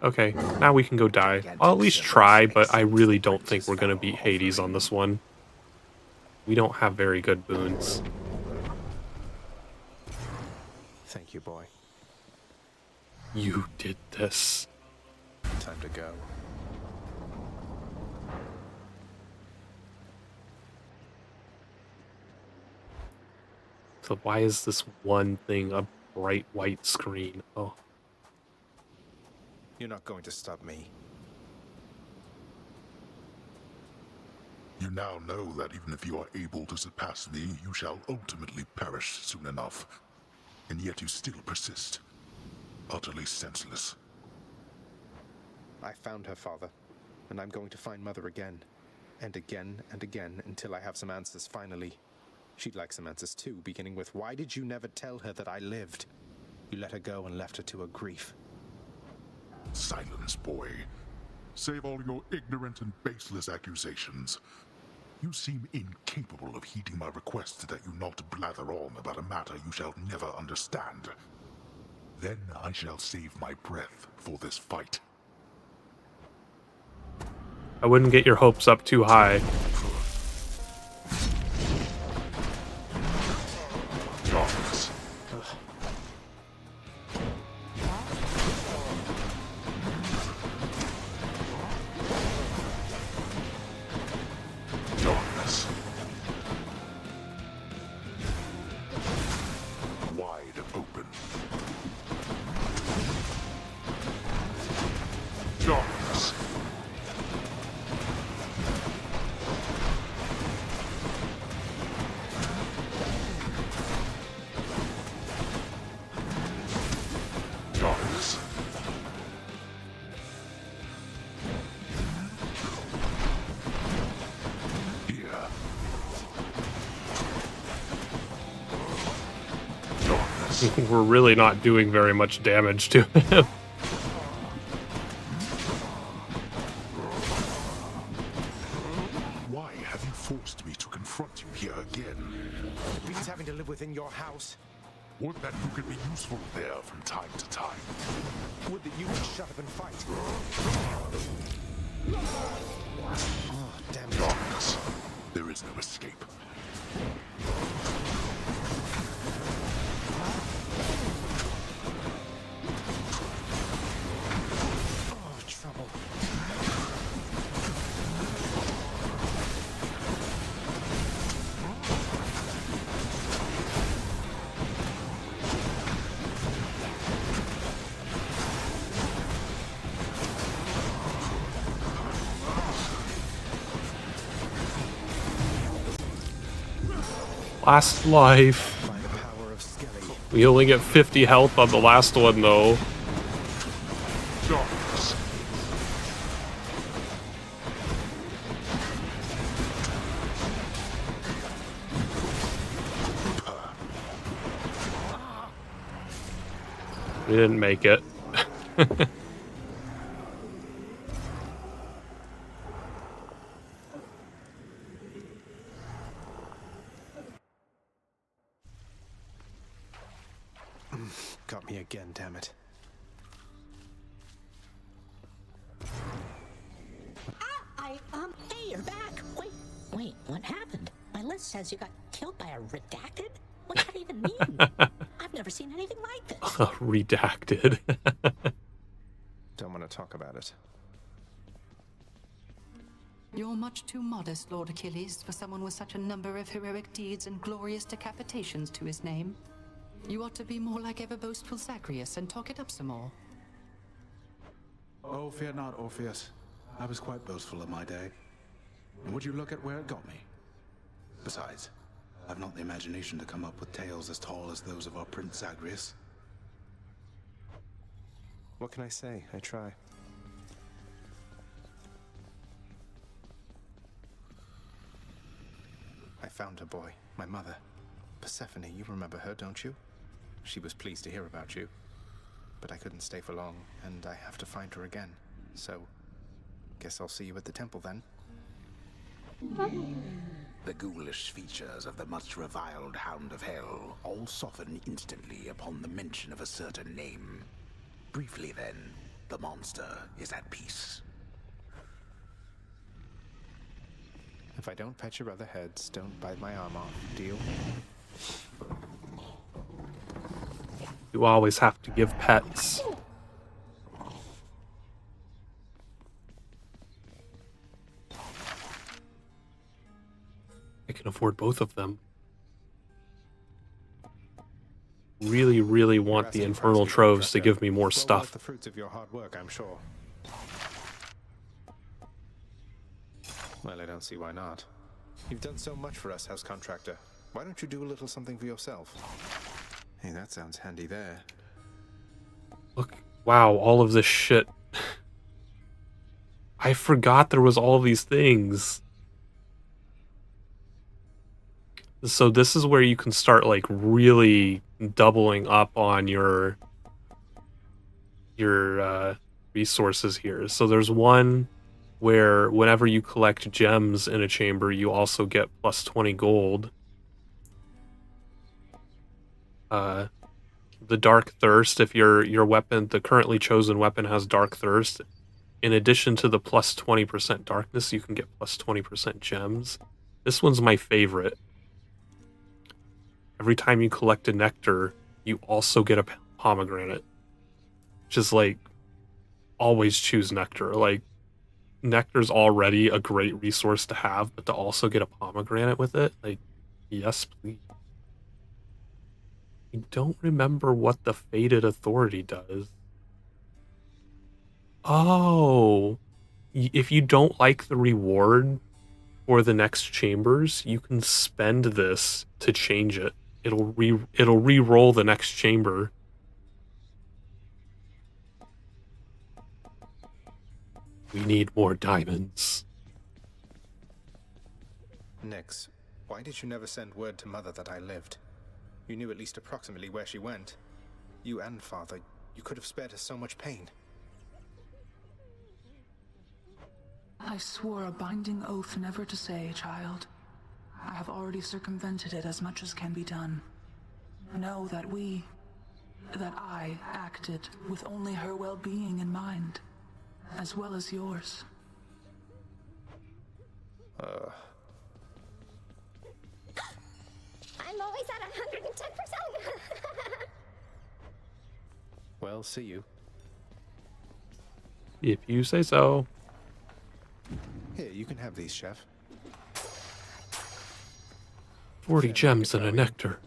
Okay, now we can go die. I'll at least try, but I really don't think we're going to beat Hades on this one. We don't have very good boons. Thank you, boy. You did this. Time to go. So why is this one thing a bright white screen? Oh. You're not going to stop me. You now know that even if you are able to surpass me, you shall ultimately perish soon enough. And yet you still persist. Utterly senseless. I found her, Father, and I'm going to find Mother again. And again and again until I have some answers finally. She'd like some answers too, beginning with, why did you never tell her that I lived? You let her go and left her to her grief. Silence, boy. Save all your ignorant and baseless accusations. You seem incapable of heeding my request that you not blather on about a matter you shall never understand. Then I shall save my breath for this fight. I wouldn't get your hopes up too high. Darkness. Darkness. Wide open. Darkness. Darkness. Here. Darkness. We're really not doing very much damage to him. Why have you forced me to confront you here again? Beats having to live within your house. Would that you could be useful there from time to time. Would that you would shut up and fight. Oh, damn it. Darkness. There is no escape. Oh, trouble. Last life. By the power of Skelly. We only get 50 health on the last one, though. Darkness. We didn't make it. Got me again, damn it. Hey, you're back. Wait, what happened? My list says you got killed by a redacted? What does that even mean? I've never seen anything like this. Redacted. Don't want to talk about it. You're much too modest, Lord Achilles, for someone with such a number of heroic deeds and glorious decapitations to his name. You ought to be more like ever boastful Zagreus and talk it up some more. Oh, fear not, Orpheus. I was quite boastful in my day. And would you look at where it got me? Besides, I've not the imagination to come up with tales as tall as those of our Prince Zagreus. What can I say? I try. I found her, boy. My mother. Persephone, you remember her, don't you? She was pleased to hear about you. But I couldn't stay for long, and I have to find her again. So, guess I'll see you at the temple then. The ghoulish features of the much reviled Hound of Hell all soften instantly upon the mention of a certain name. Briefly then, the monster is at peace. If I don't pet your other heads, don't bite my arm off. Deal? You always have to give pets. I can afford both of them. Really, really want the Infernal Troves to give me more stuff. The fruits of your hard work, I'm sure. Well, I don't see why not. You've done so much for us, House Contractor. Why don't you do a little something for yourself? Hey, that sounds handy there. Look, wow, all of this shit. I forgot there was all of these things. So this is where you can start like really doubling up on your resources here. So there's one where whenever you collect gems in a chamber, you also get plus 20 gold. The Dark Thirst, if your weapon, the currently chosen weapon has Dark Thirst, in addition to the plus 20% darkness, you can get plus 20% gems. This one's my favorite. Every time you collect a nectar, you also get a pomegranate. Which is like, always choose nectar. Like, nectar's already a great resource to have, but to also get a pomegranate with it, like, yes, please. I don't remember what the Fated Authority does. Oh, if you don't like the reward for the next chambers, you can spend this to change it. It'll re-roll the next chamber. We need more diamonds. Nyx, why did you never send word to Mother that I lived? You knew at least approximately where she went. You and Father, you could have spared her so much pain. I swore a binding oath never to say, child. I have already circumvented it as much as can be done. Know that I acted with only her well-being in mind, as well as yours. I'm always at 110%. Well, see you. If you say so. Here, you can have these, Chef. 40 gems and a nectar.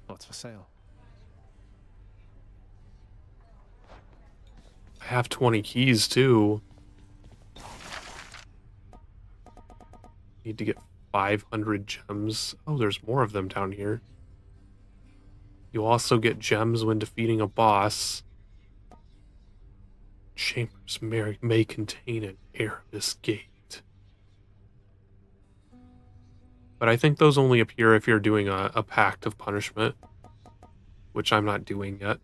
What's for sale? I have 20 keys too. Need to get 500 gems. Oh, there's more of them down here. You also get gems when defeating a boss. Chambers may contain an Erebus gate. But I think those only appear if you're doing a Pact of Punishment, which I'm not doing yet.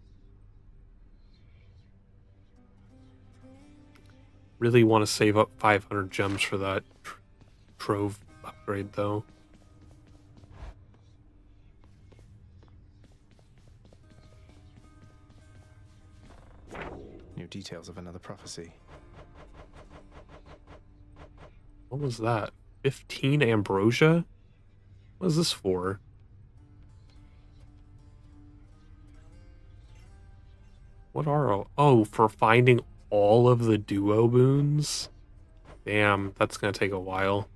Really want to save up 500 gems for that Trove upgrade, though. New details of another prophecy. What was that? 15 ambrosia? What is this for? What are... Oh, for finding all of the duo boons? Damn, that's gonna take a while.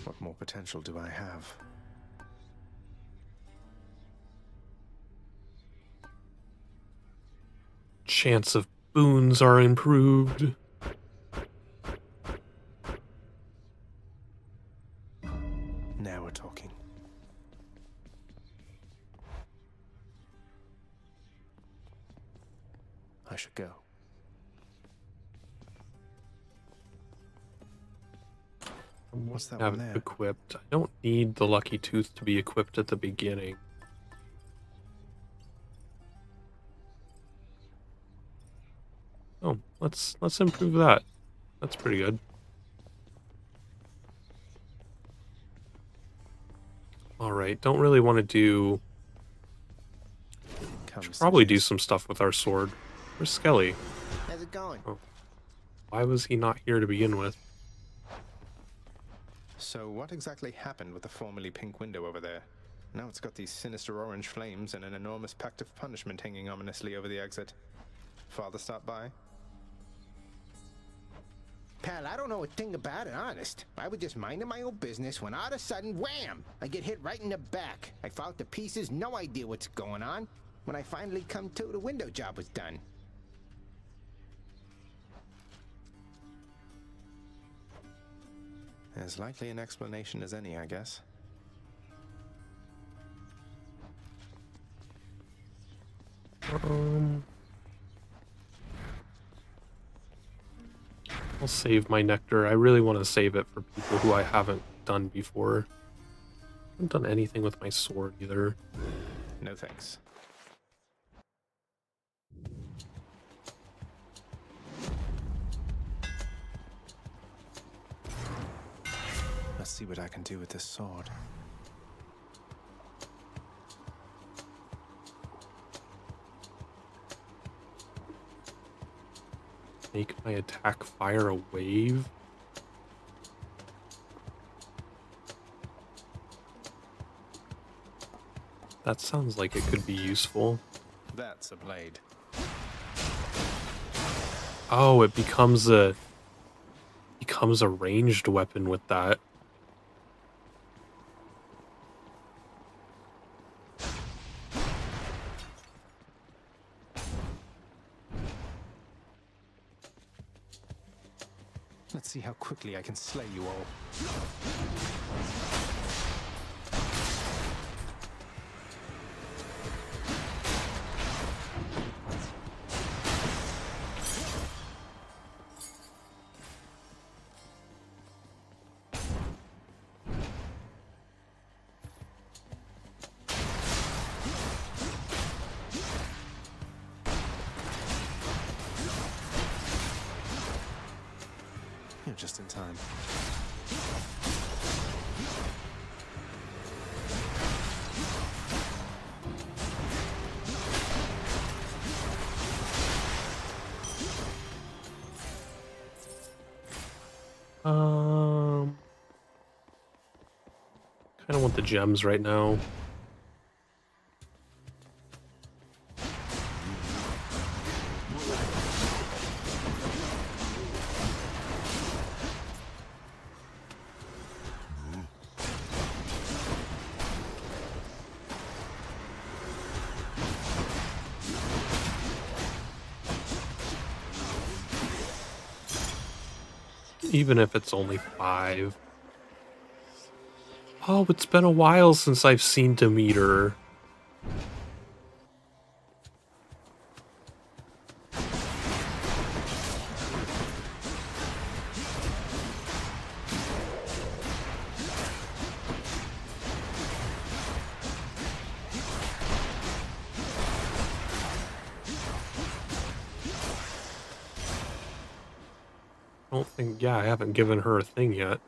What more potential do I have? Chance of boons are improved. Now we're talking. I should go. What's that Have one there? equipped. I don't need the Lucky Tooth to be equipped at the beginning. Oh, let's improve that. That's pretty good. Alright, don't really want to do... Should probably do some stuff with our sword. Where's Skelly? How's it going? Oh. Why was he not here to begin with? So what exactly happened with the formerly pink window over there? Now it's got these sinister orange flames and an enormous pact of punishment hanging ominously over the exit. Father stopped by? Pal, I don't know a thing about it, honest. I was just minding my own business when all of a sudden, wham! I get hit right in the back. I fall to pieces, no idea what's going on. When I finally come to, the window job was done. As likely an explanation as any, I guess. I'll save my nectar. I really want to save it for people who I haven't done before. I haven't done anything with my sword either. No thanks. Let's see what I can do with this sword. Make my attack fire a wave? That sounds like it could be useful. That's a blade. Oh, it becomes a ranged weapon with that. Let's see how quickly I can slay you all. You're just in time. Kind of want the gems right now. Even if it's only 5. Oh, it's been a while since I've seen Demeter. I don't think, yeah, I haven't given her a thing yet.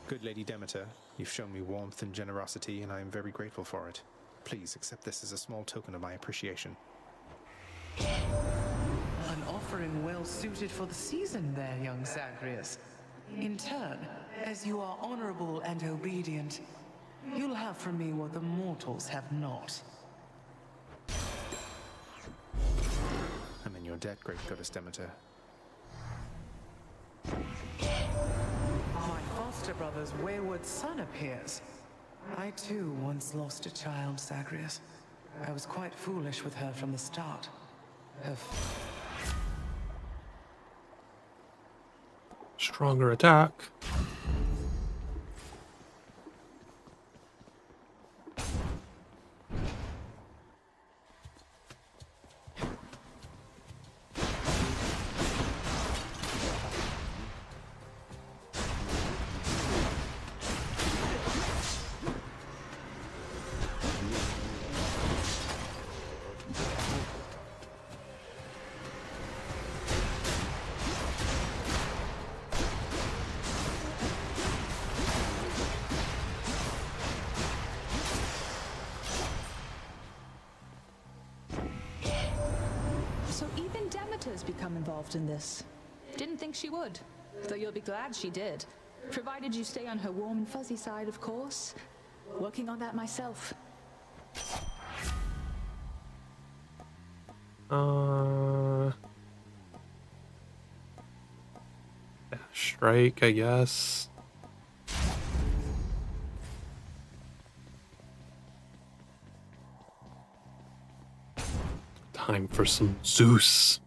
Good Lady Demeter, you've shown me warmth and generosity, and I am very grateful for it. Please accept this as a small token of my appreciation. An offering well suited for the season there, young Zagreus. In turn, as you are honorable and obedient, you'll have from me what the mortals have not. I'm in your debt, great goddess Demeter. My foster brother's wayward son appears. I too once lost a child, Zagreus. I was quite foolish with her from the start. Stronger attack. So even Demeter's become involved in this. Didn't think she would, though you'll be glad she did. Provided you stay on her warm and fuzzy side, of course. Working on that myself. Strike, I guess. Time for some Zeus.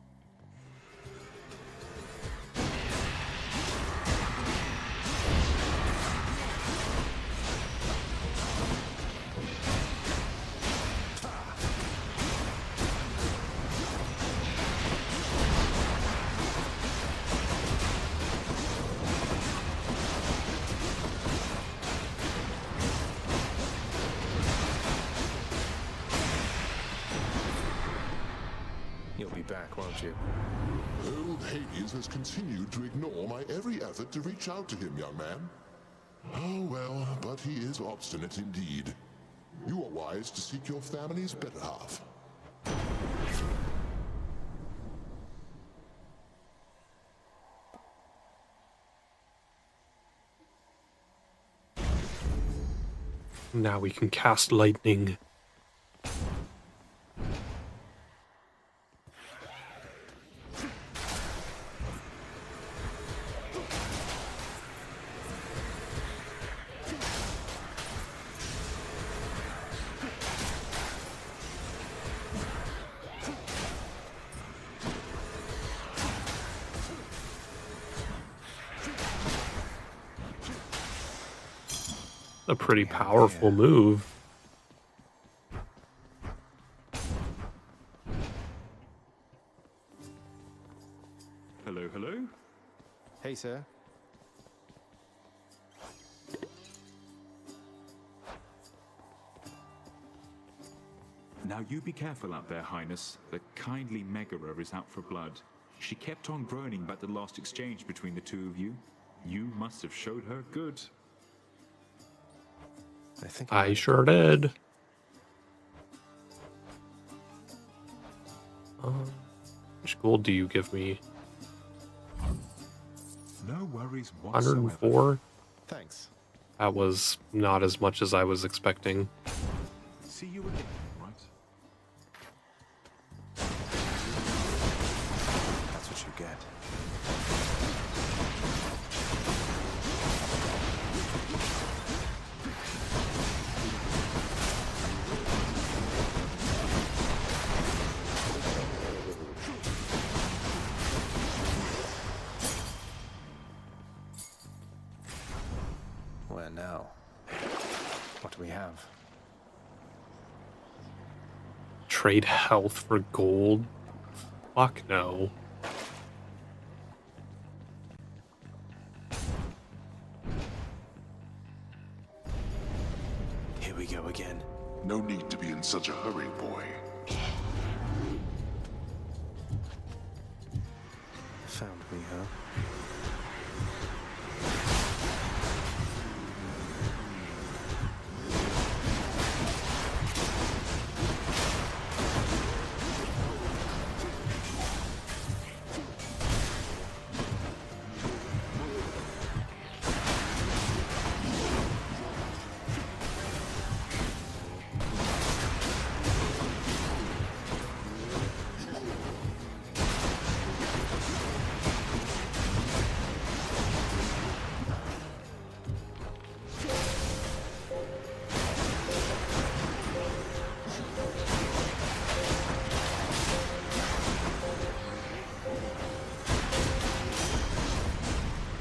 back, won't you? Old Hades has continued to ignore my every effort to reach out to him, young man. Oh well, but he is obstinate indeed. You are wise to seek your family's better half. Now we can cast lightning. A pretty powerful move. Hello, hello? Hey, sir. Now you be careful out there, Highness. The kindly Megara is out for blood. She kept on groaning about the last exchange between the two of you. You must have showed her good. I sure did. Which gold do you give me? No worries whatsoever. 104? Thanks. That was not as much as I was expecting. See you again, right? That's what you get. Where now? What do we have? Trade health for gold? Fuck no. Here we go again. No need to be in such a hurry, boy. Found me, huh?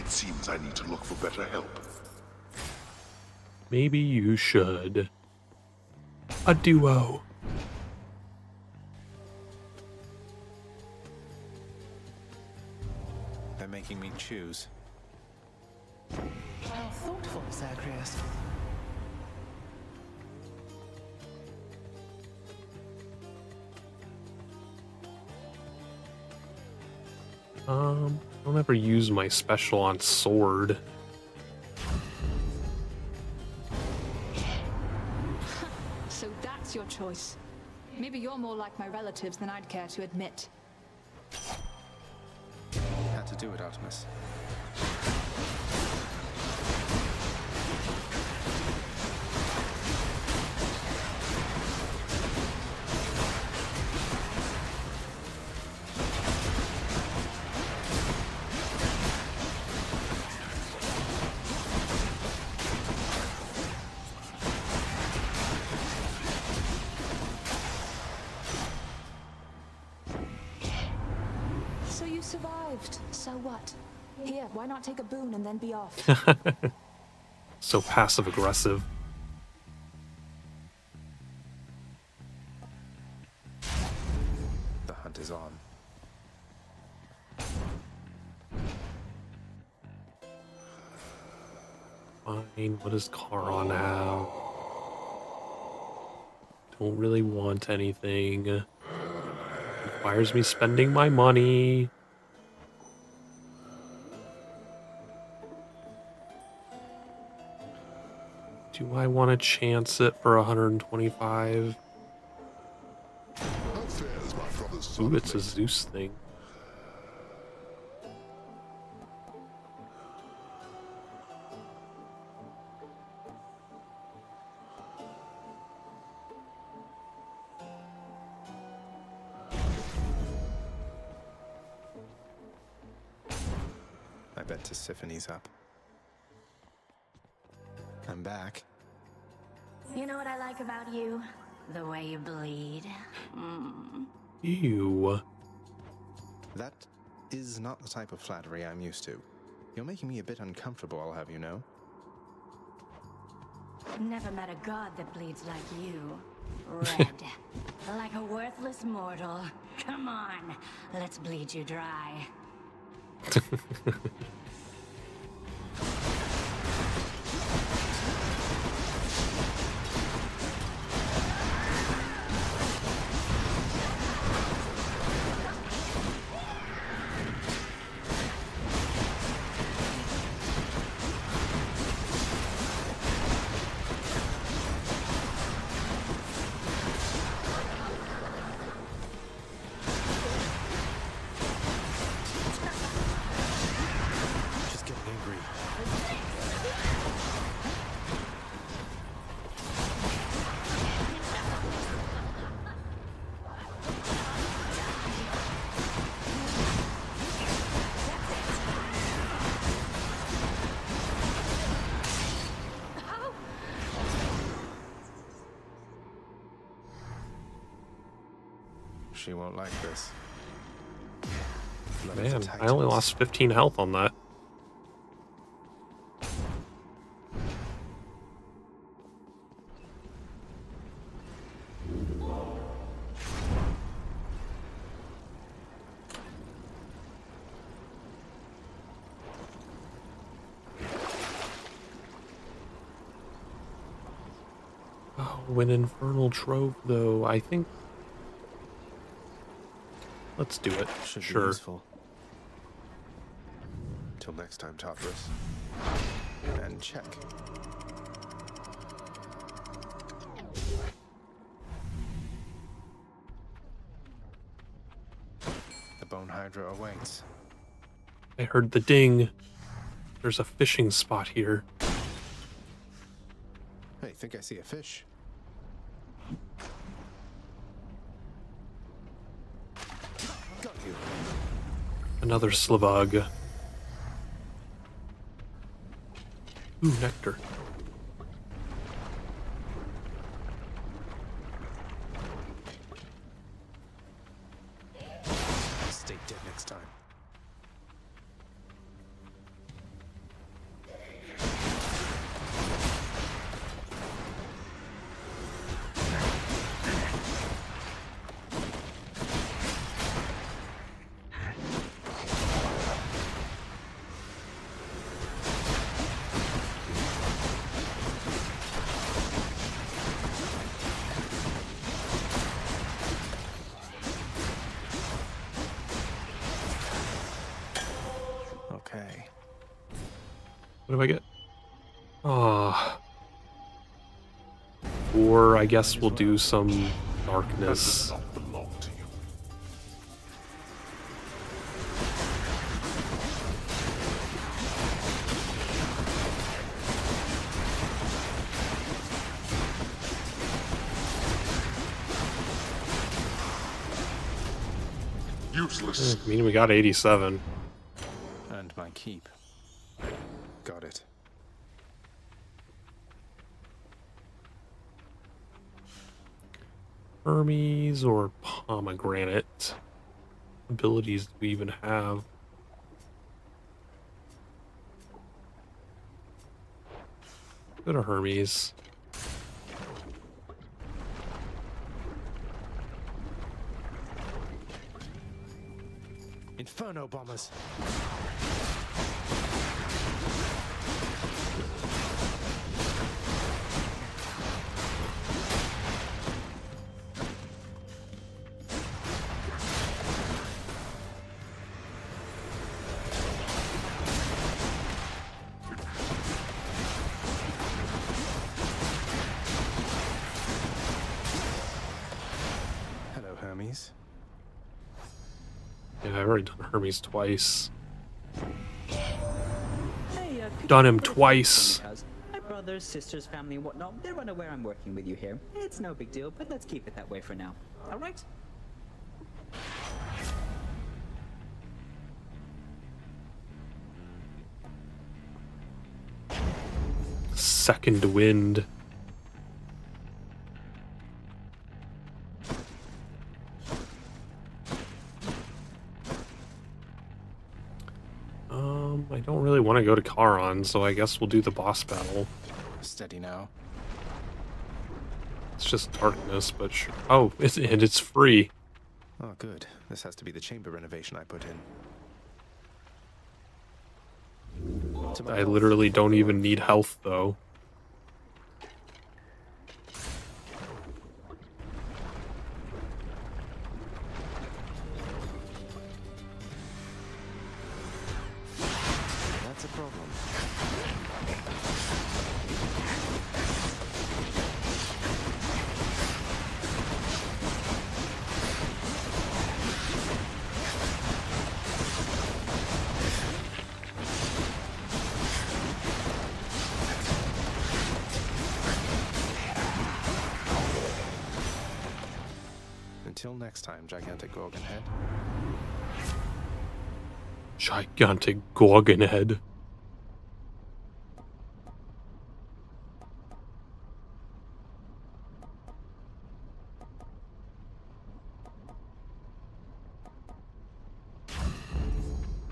Seems I need to look for better help. Maybe you should. A duo. They're making me choose. How thoughtful, Zagreus. I don't ever use my special on sword. So that's your choice. Maybe you're more like my relatives than I'd care to admit. Had to do it, Artemis. So you survived. So what? Here, why not take a boon and then be off? So passive aggressive. The hunt is on. Fine, what does Charon have? Don't really want anything. requires me spending my money. Do I want to chance it for 125? Ooh, it's a Zeus thing. I bet Tissiphane's up. I'm back. You know what I like about you? The way you bleed. Ew. That is not the type of flattery I'm used to. You're making me a bit uncomfortable, I'll have you know. Never met a god that bleeds like you. Red. Like a worthless mortal. Come on, let's bleed you dry. She won't like this. Man, I only lost 15 health on that. Oh, an Infernal Trove, though, I think. Let's do it. Should be Sure. useful. Till next time, Tartarus. And check. The Bone Hydra awaits. I heard the ding. There's a fishing spot here. Hey, think I see a fish. Got you. Another Slavog. Ooh, nectar. Stay dead next time. Okay. What do I get? Ah. Or I guess we'll do some darkness. Useless. I mean, we got 87. And my keep. Got it. Hermes or Pomegranate. Abilities do we even have? Go to Hermes. Inferno bombers. Hermes. Yeah, I've already done Hermes twice. Hey, Done him twice. My brothers, sisters, family, and whatnot, they're unaware I'm working with you here. It's no big deal, but let's keep it that way for now. All right? Second wind. I don't really want to go to Charon, so I guess we'll do the boss battle. Steady now. It's just darkness, but sure. Oh, it's free. Oh, good. This has to be the chamber renovation I put in. I literally don't even need health, though. That's a problem. Until next time, Gigantic Gorgon Head. Gigantic Gorgon Head.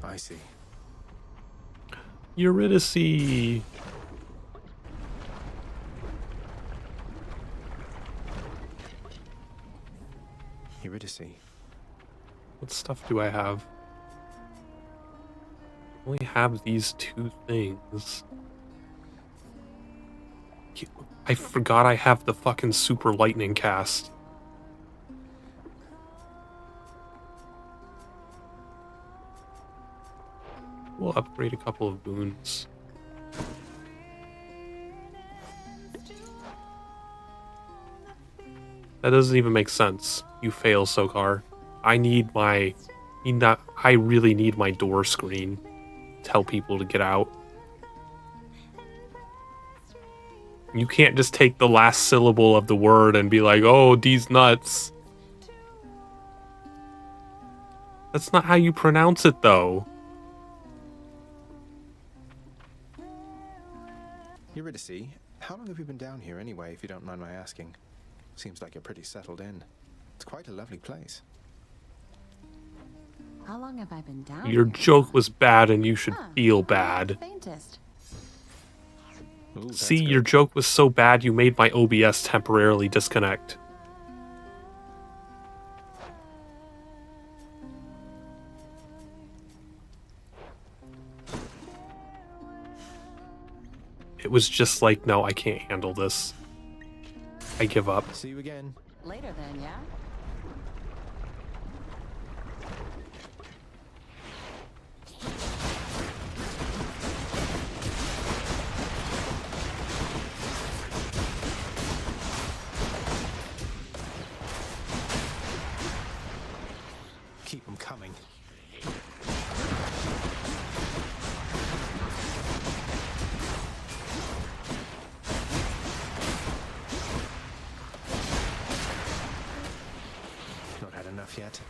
I see. Eurydice. Eurydice. What stuff do I have? I only have these two things. I forgot I have the fucking super lightning cast. We'll upgrade a couple of boons. That doesn't even make sense. You fail, Sokar. I really need my door screen. Tell people to get out. You can't just take the last syllable of the word and be like, oh, these nuts. That's not how you pronounce it, though. Eurydice, how long have you been down here anyway, if you don't mind my asking? Seems like you're pretty settled in. It's quite a lovely place. How long have I been down? Your joke was bad and you should feel bad. Faintest. Ooh, See, your joke was so bad you made my OBS temporarily disconnect. It was just like, no, I can't handle this. I give up. See you again. Later then, yeah? Keep them coming. Not had enough yet.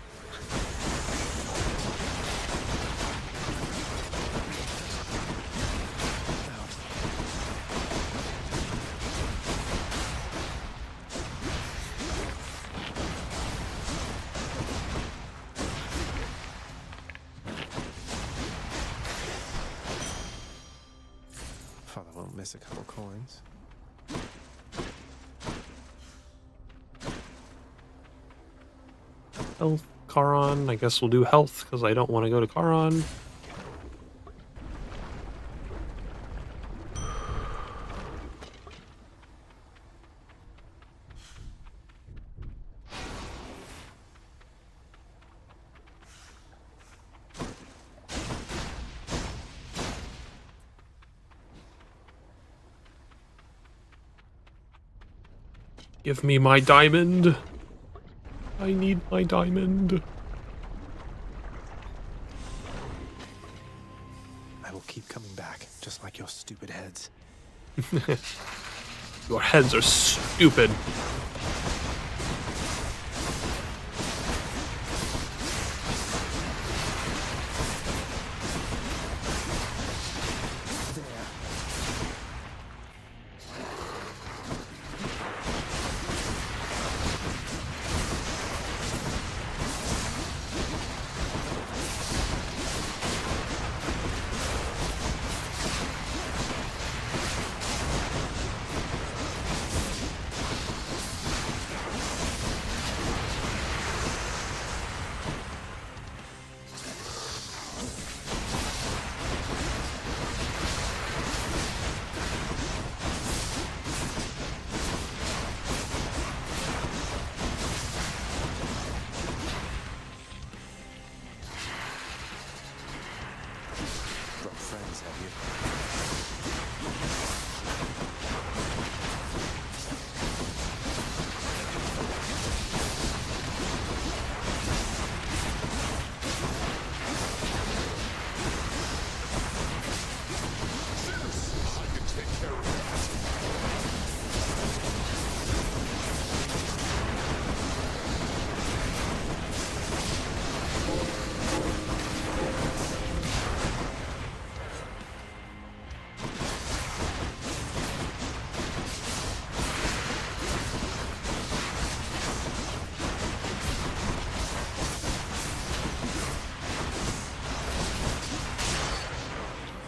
Father won't miss a couple coins. Health, Charon. I guess we'll do health because I don't want to go to Charon. Give me my diamond. I need my diamond. I will keep coming back, just like your stupid heads. Your heads are stupid.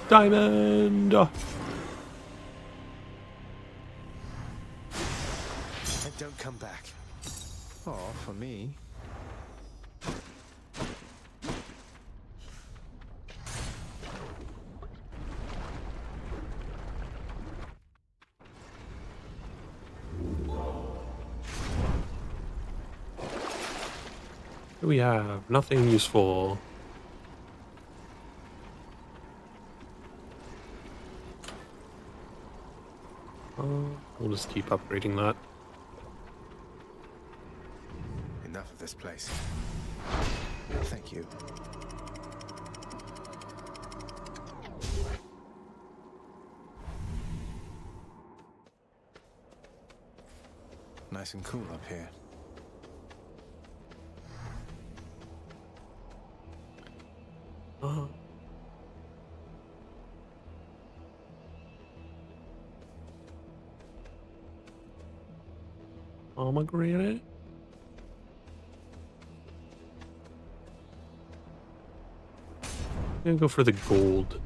Diamond! And don't come back. Oh, for me. We have nothing useful. We'll just keep upgrading that. Enough of this place. Thank you. Nice and cool up here. Pomegranate? I'm gonna go for the gold.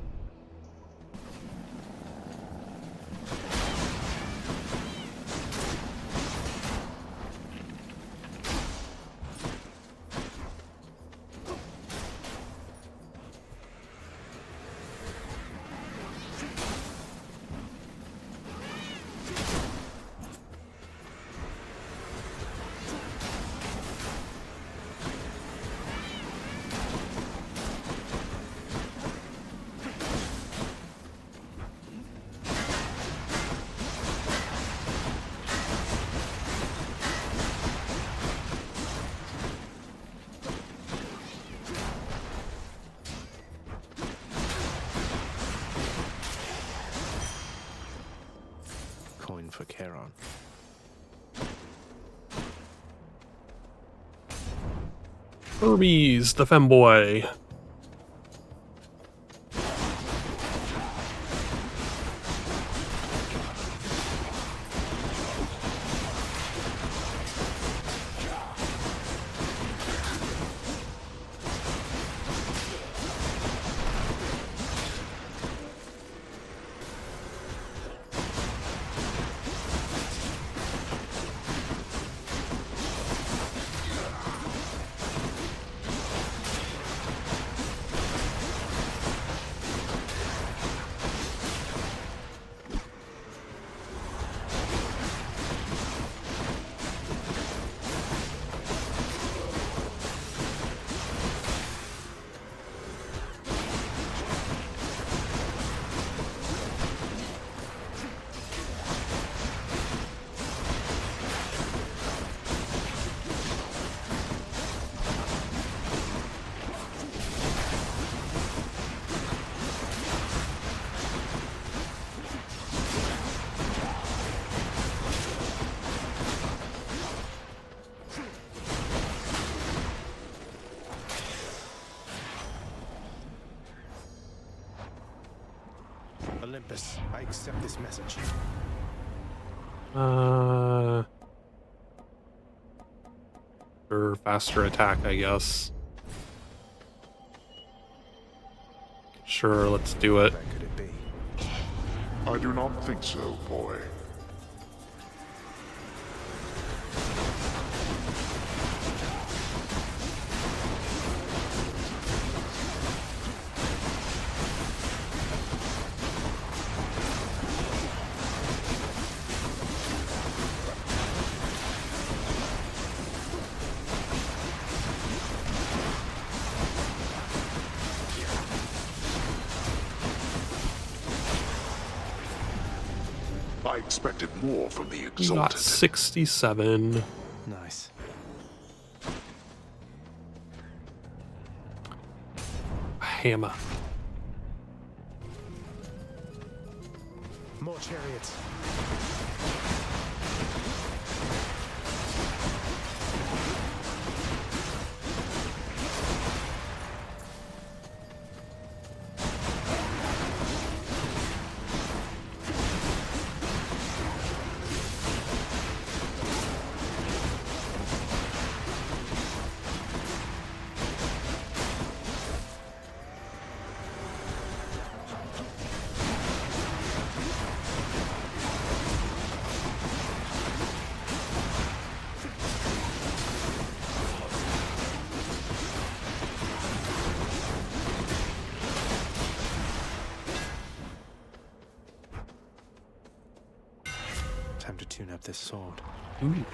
For Charon. Hermes, the femboy. purpose. I accept this message. Or faster attack, I guess. Sure, let's do it. Where could it be? I do not think so, boy. I expected more from the We got Exalted. 67. Nice. Hammer. More chariots. Time to tune up this sword. Ooh.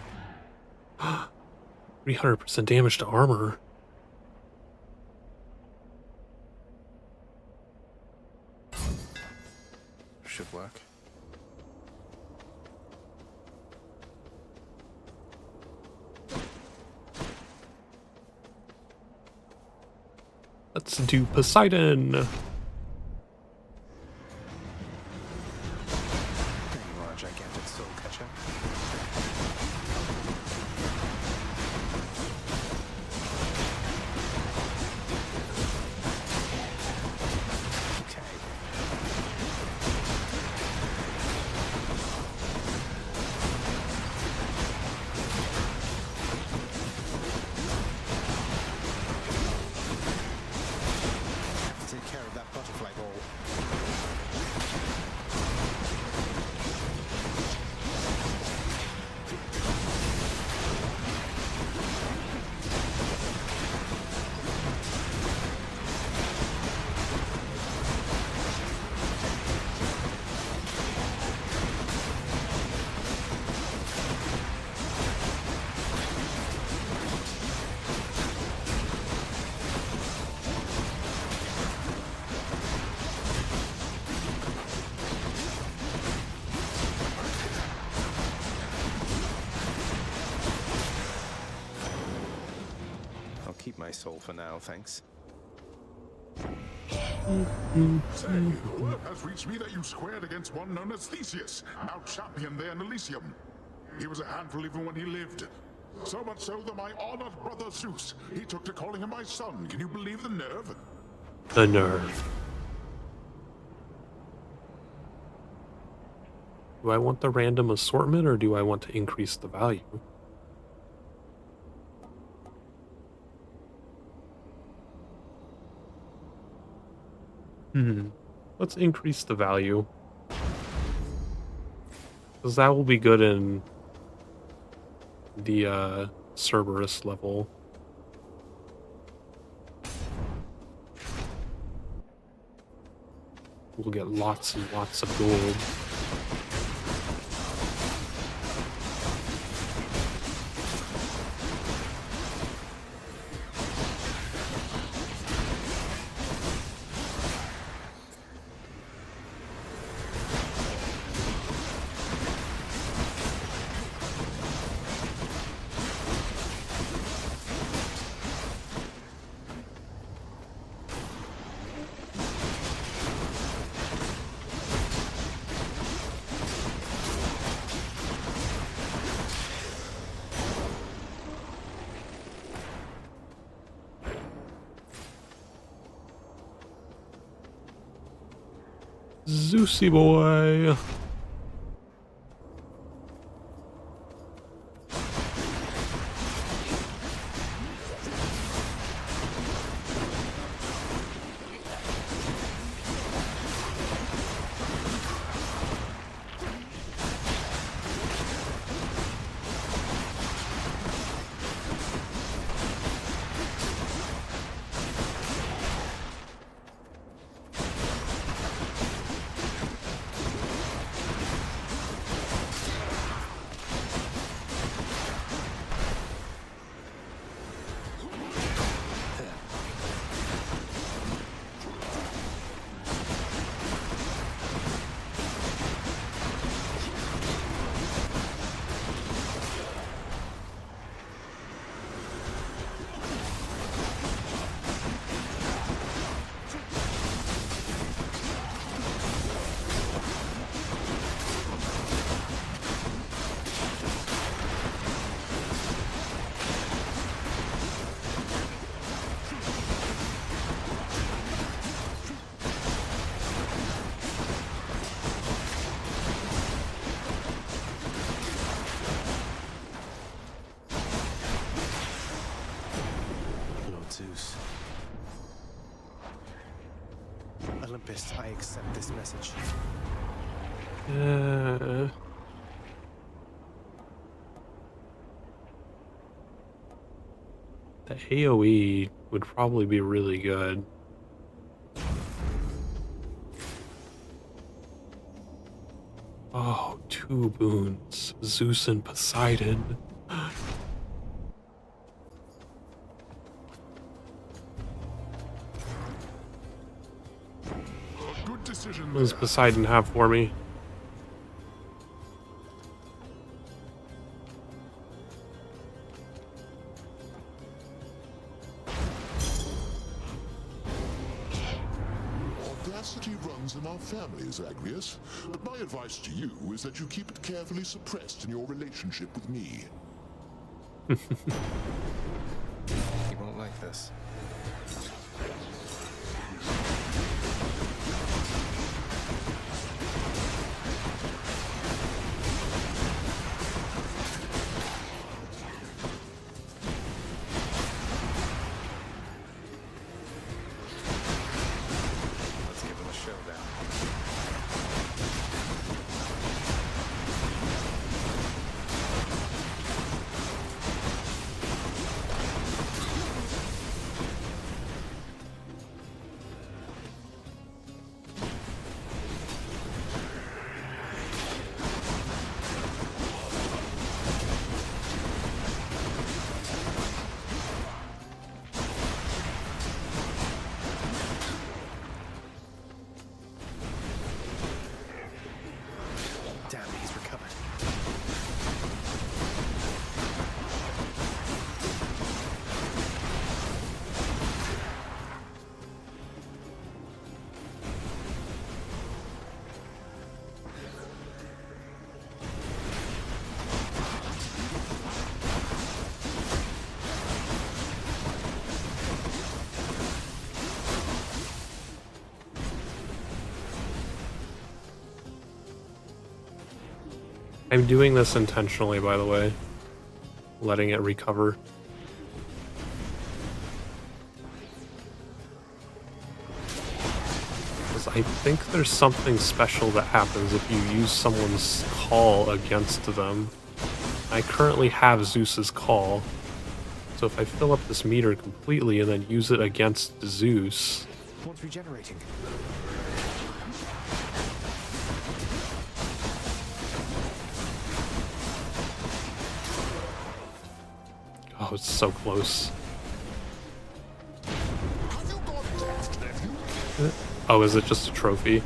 300% damage to armor. Should work. Let's do Poseidon. There you are, gigantic soul catcher. Take care of that butterfly ball. I'll keep my soul for now, thanks. Say, word has reached me that you squared against one known as Theseus, our champion there in Elysium. He was a handful even when he lived. So much so that my honored brother Zeus, he took to calling him my son. Can you believe the nerve? The nerve. Do I want the random assortment or do I want to increase the value? Let's increase the value. Because that will be good in the Cerberus level. We'll get lots and lots of gold. Zeusy boy. Zeus. Olympus, I accept this message. The AoE would probably be really good. Oh, 2 boons. Zeus and Poseidon. Good decision. What does Poseidon have for me? Audacity runs in our families, Agrius. But my advice to you is that you keep it carefully suppressed in your relationship with me. He won't like this. Let's give him a showdown. Damn, he's recovered. I'm doing this intentionally, by the way. Letting it recover. Because I think there's something special that happens if you use someone's call against them. I currently have Zeus's call. So if I fill up this meter completely and then use it against Zeus... One's regenerating. Oh, it's so close. Oh, is it just a trophy?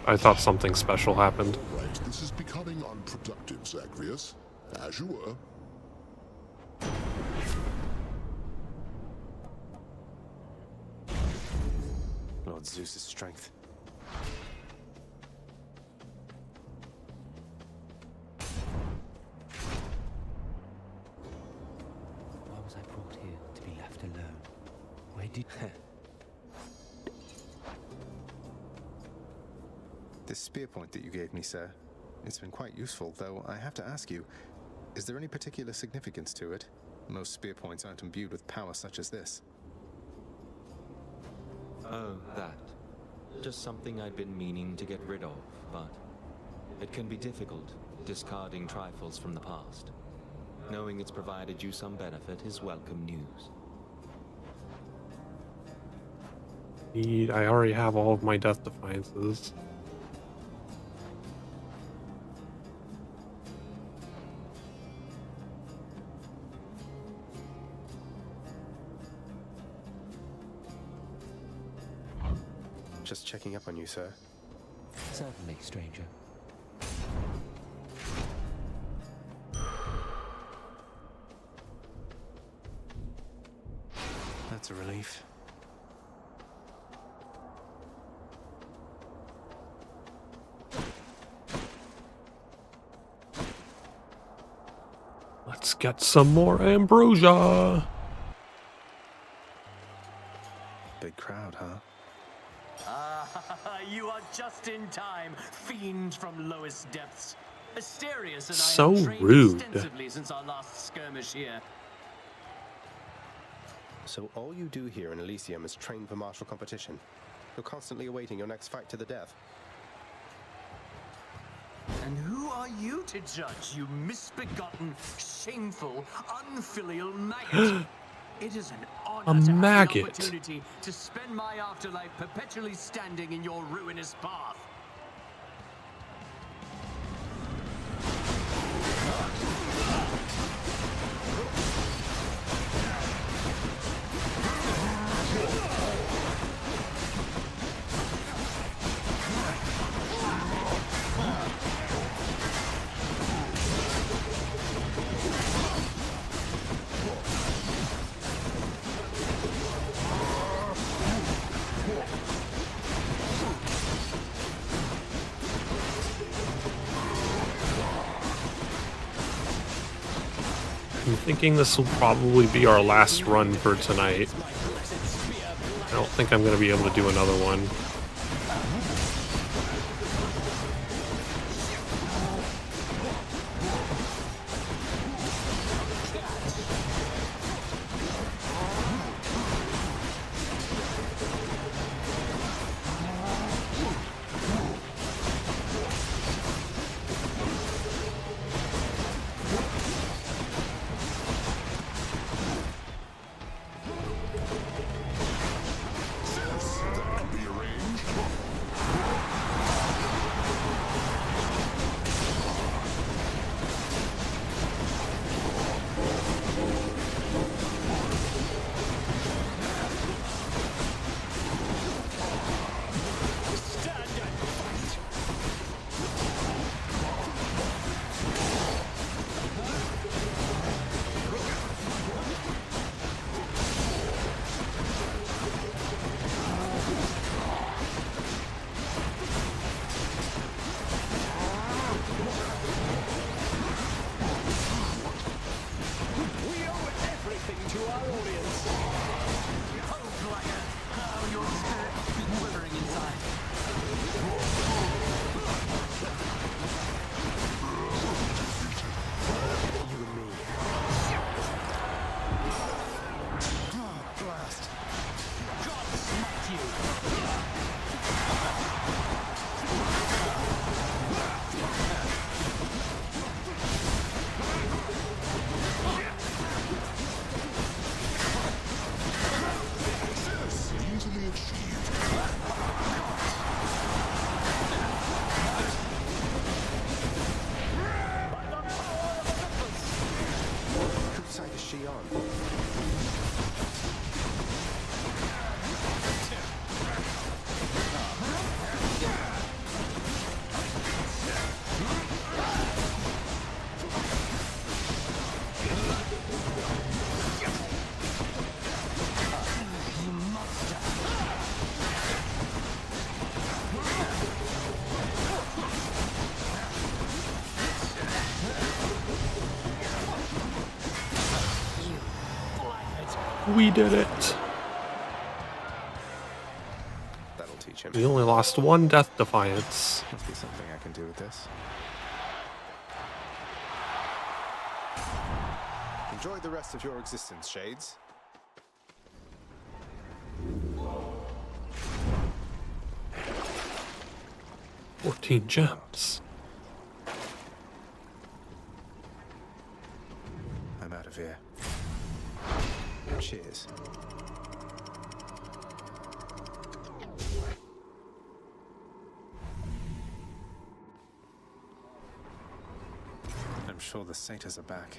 I thought something special happened. Right, this is becoming unproductive, Zagreus. As you were. Lord Zeus's strength. Why was I brought here to be left alone? This spear point that you gave me, sir, it's been quite useful, though I have to ask you, is there any particular significance to it? Most spear points aren't imbued with power such as this. Oh, that. Just something I'd been meaning to get rid of, but it can be difficult, discarding trifles from the past. Knowing it's provided you some benefit is welcome news. I already have all of my Death Defiances. Just checking up on you, sir. Certainly, stranger. That's a relief. Let's get some more ambrosia. Big crowd, huh? You are just in time, fiend from lowest depths. Asterius and So I have trained rude. extensively since our last skirmish here. So all you do here in Elysium is train for martial competition. You're constantly awaiting your next fight to the death. And who are you to judge, you misbegotten, shameful, unfilial maggot? It is an honor to have maggot. the opportunity to spend my afterlife perpetually standing in your ruinous path. I'm thinking this will probably be our last run for tonight. I don't think I'm going to be able to do another one. We did it. That'll teach him. We only lost one Death Defiance. Must be something I can do with this. Enjoy the rest of your existence, Shades. $14 gems. I'm out of here. Cheers. I'm sure the satyrs are back.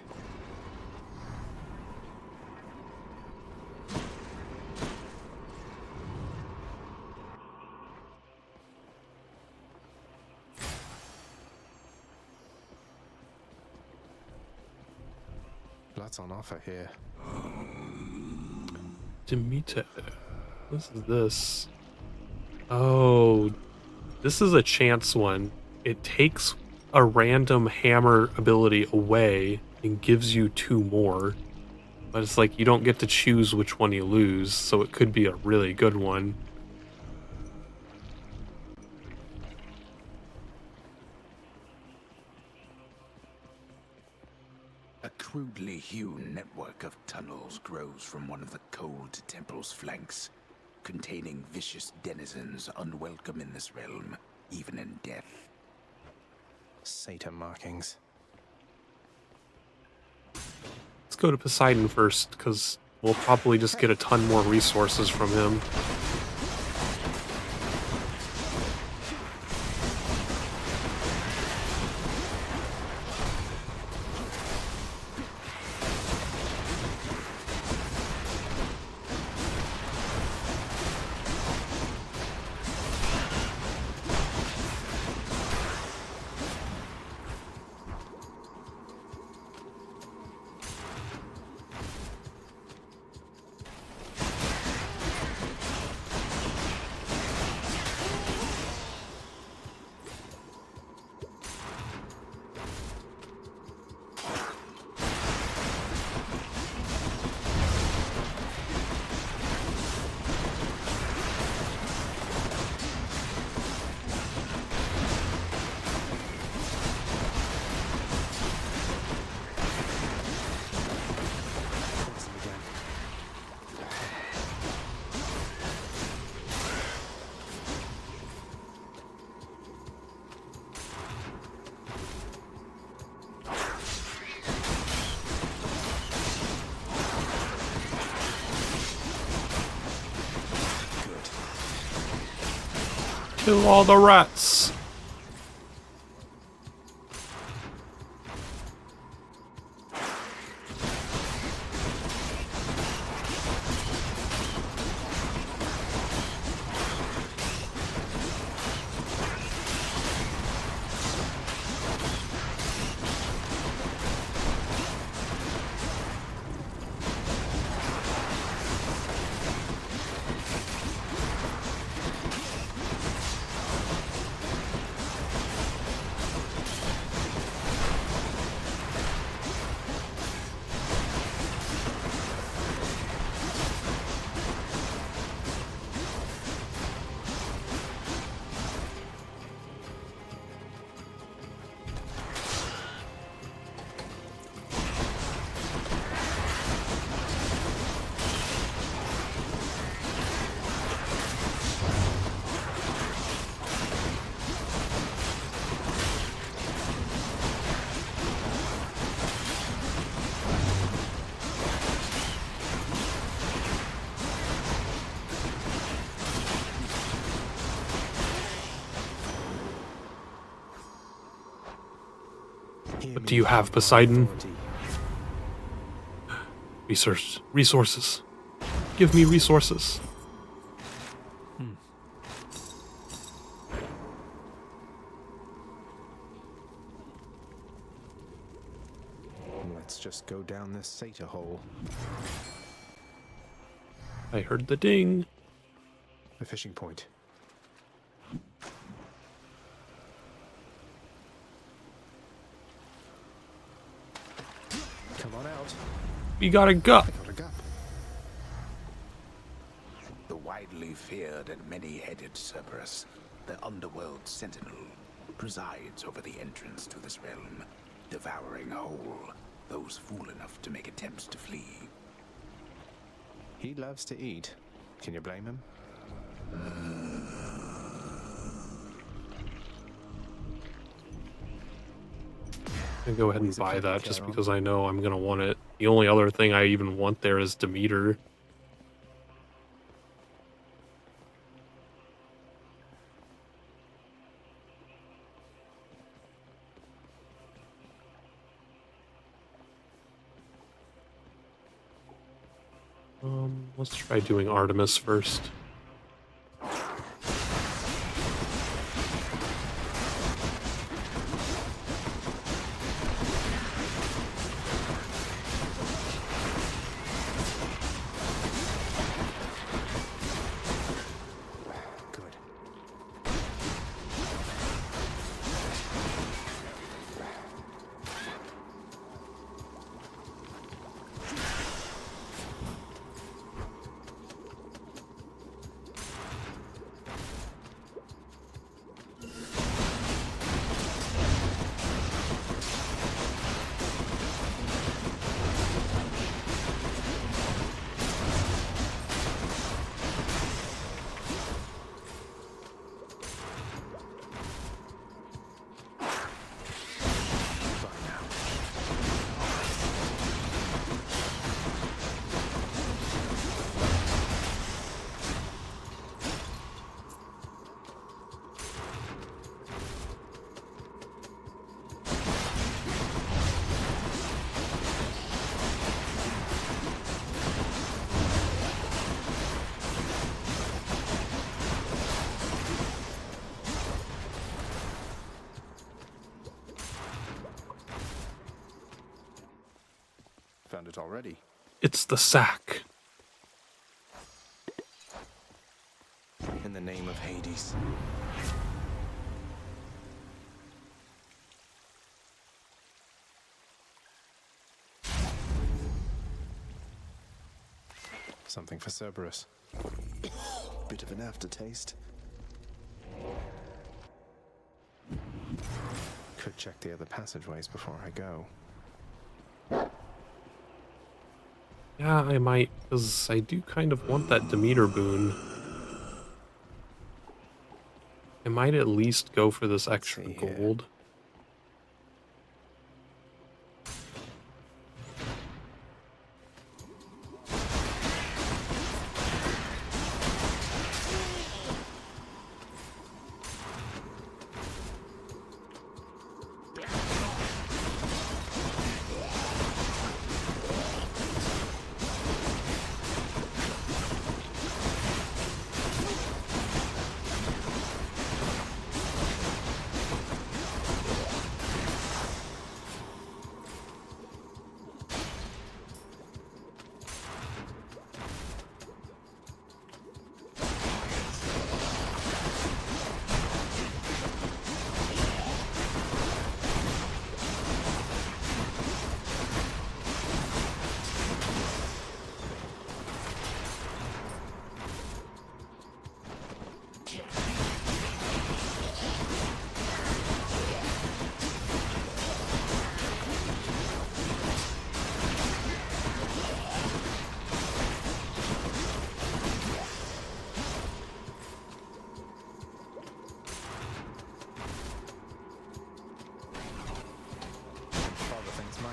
Lots on offer here. Demeter. What is this? Oh, this is a chance one. It takes a random hammer ability away and gives you 2 more. But it's like you don't get to choose which one you lose, so it could be a really good one. A crudely hewn network of tunnels grows from one of the cold temple's flanks, containing vicious denizens unwelcome in this realm, even in death. Satyr markings. Let's go to Poseidon first, because we'll probably just get a ton more resources from him. Kill all the rats. What do you have, Poseidon? Resources. Give me resources. Let's just go down this satyr hole. I heard the ding. A fishing point. Come on out. We got a gut. The wide widely feared and many-headed Cerberus, the underworld sentinel, presides over the entrance to this realm, devouring whole those fool enough to make attempts to flee. He loves to eat. Can you blame him? I'm gonna go ahead and buy that just because I know I'm gonna want it. The only other thing I even want there is Demeter. Let's try doing Artemis first. Found it already. It's the sack. In the name of Hades. Something for Cerberus. Bit of an aftertaste. Could check the other passageways before I go. Yeah, I might, because I do kind of want that Demeter boon. I might at least go for this extra gold.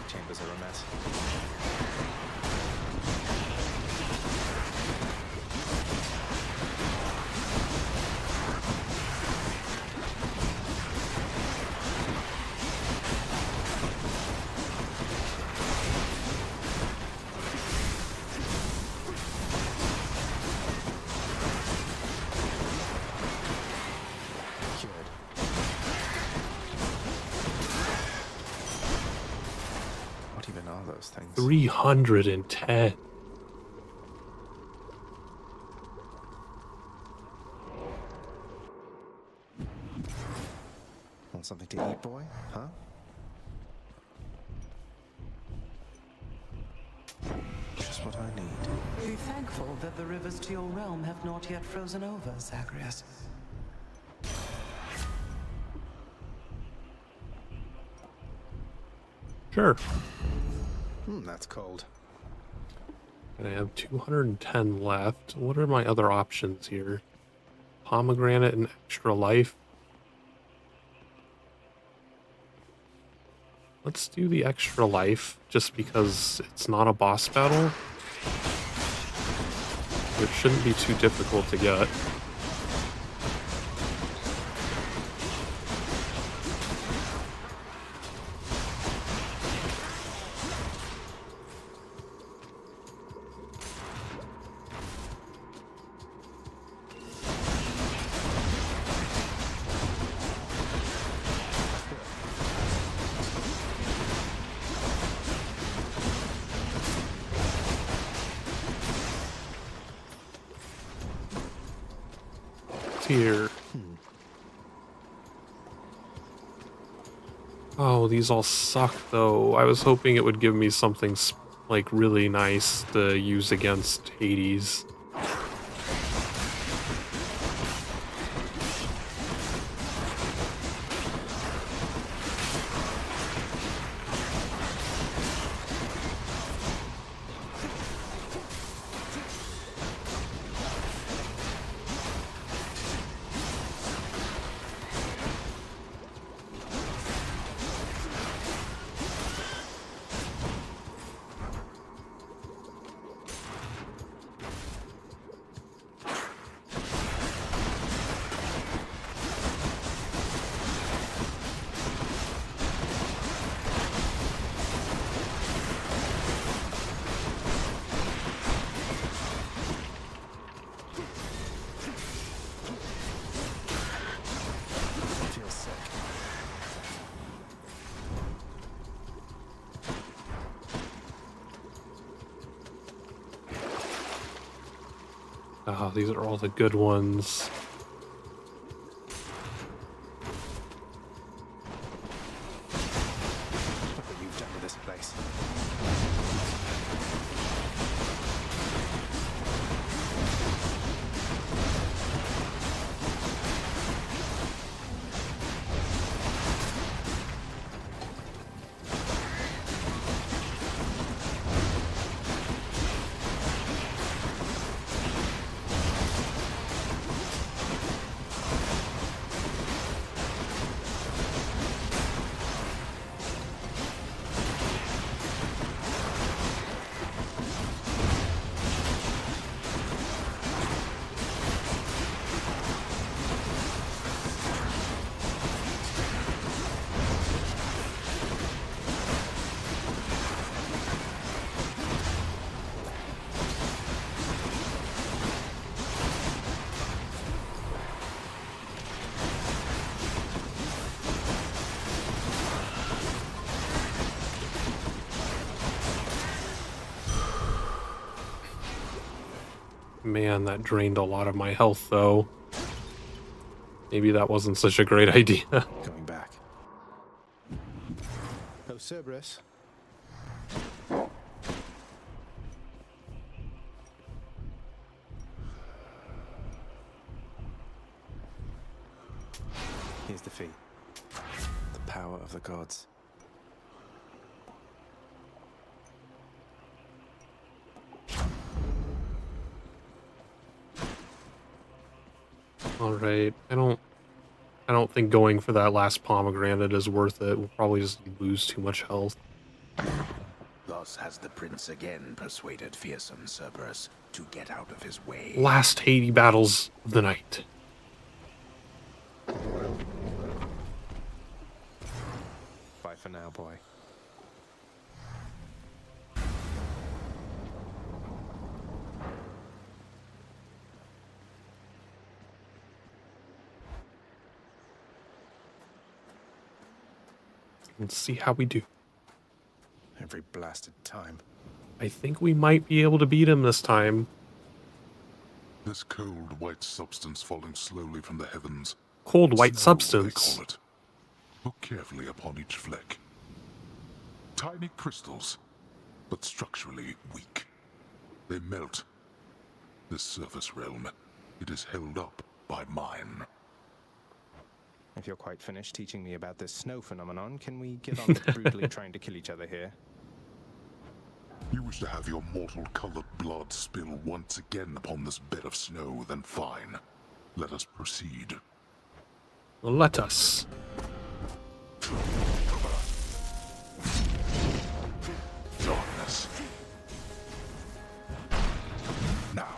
Chambers are a mess. Those things. 310. Want something to eat, boy? Huh? Just what I need. Be thankful that the rivers to your realm have not yet frozen over, Zagreus. Sure. That's cold. And I have 210 left. What are my other options here? Pomegranate and extra life. Let's do the extra life, just because it's not a boss battle. It shouldn't be too difficult to get. Here. Oh, these all suck though. I was hoping it would give me something like really nice to use against Hades. Oh, these are all the good ones. Look what you've done to this place. Man, that drained a lot of my health, though. Maybe that wasn't such a great idea. Going back. Oh, Cerberus. Here's the fee. The power of the gods. All right, I don't think going for that last pomegranate is worth it. We'll probably just lose too much health. Thus has the prince again persuaded fearsome Cerberus to get out of his way. Last Hades battles of the night. Bye for now, boy. Let's see how we do. Every blasted time. I think we might be able to beat him this time. This cold, white substance falling slowly from the heavens. Cold, white Snow, substance? they call it. Look carefully upon each fleck. Tiny crystals, but structurally weak. They melt This surface realm, it is held up by mine. If you're quite finished teaching me about this snow phenomenon, can we get on with brutally trying to kill each other here? You wish to have your mortal-colored blood spill once again upon this bed of snow, then fine. Let us proceed. Let us. Darkness. Now.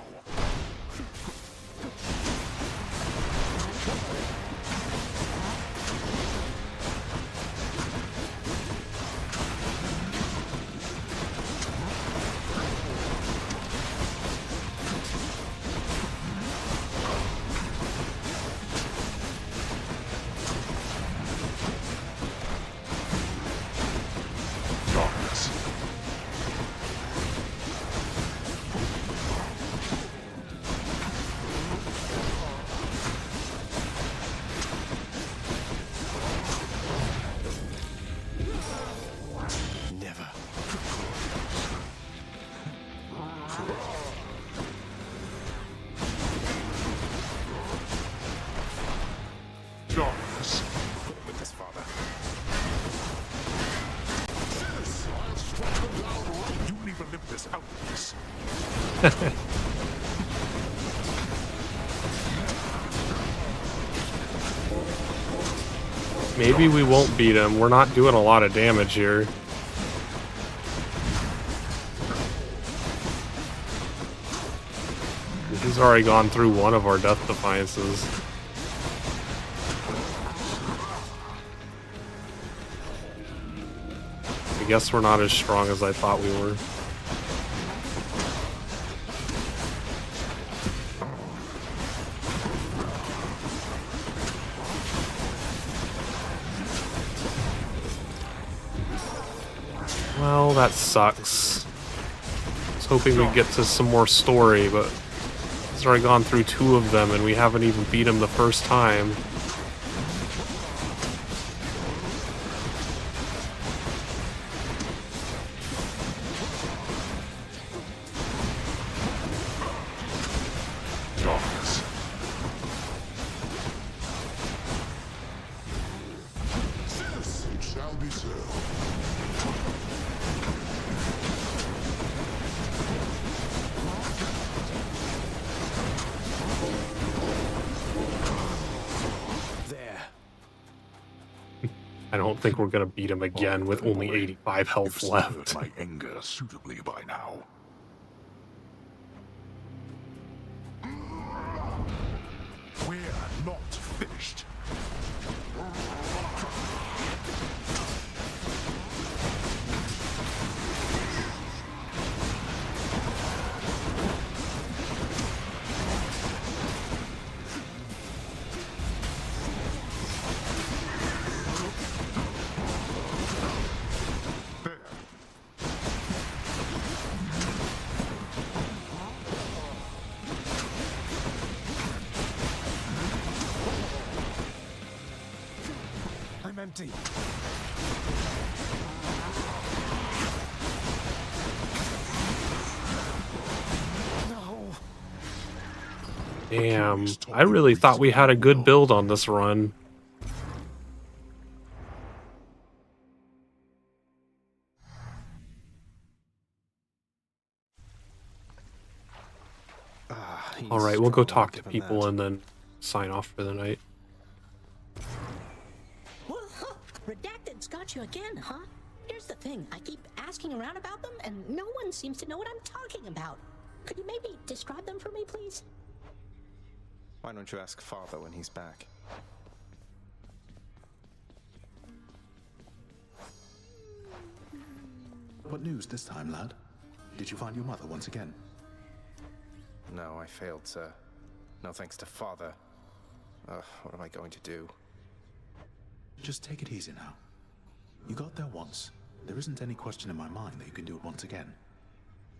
Maybe we won't beat him. We're not doing a lot of damage here. He's already gone through one of our Death Defiances. I guess we're not as strong as I thought we were. Well, that sucks. I was hoping we'd get to some more story, but he's already gone through 2 of them and we haven't even beat him the first time. I don't think we're gonna beat him again with only 85 health left. My anger suitably by now. We're not finished. Empty. No. Damn, I really thought we had a good build on this run. Alright, we'll go talk to people and then sign off for the night. Redacted's got you again, huh? Here's the thing, I keep asking around about them, and no one seems to know what I'm talking about. Could you maybe describe them for me, please? Why don't you ask Father when he's back? What news this time, lad? Did you find your mother once again? No, I failed, sir. No thanks to Father. What am I going to do? Just take it easy now. You got there once. There isn't any question in my mind that you can do it once again.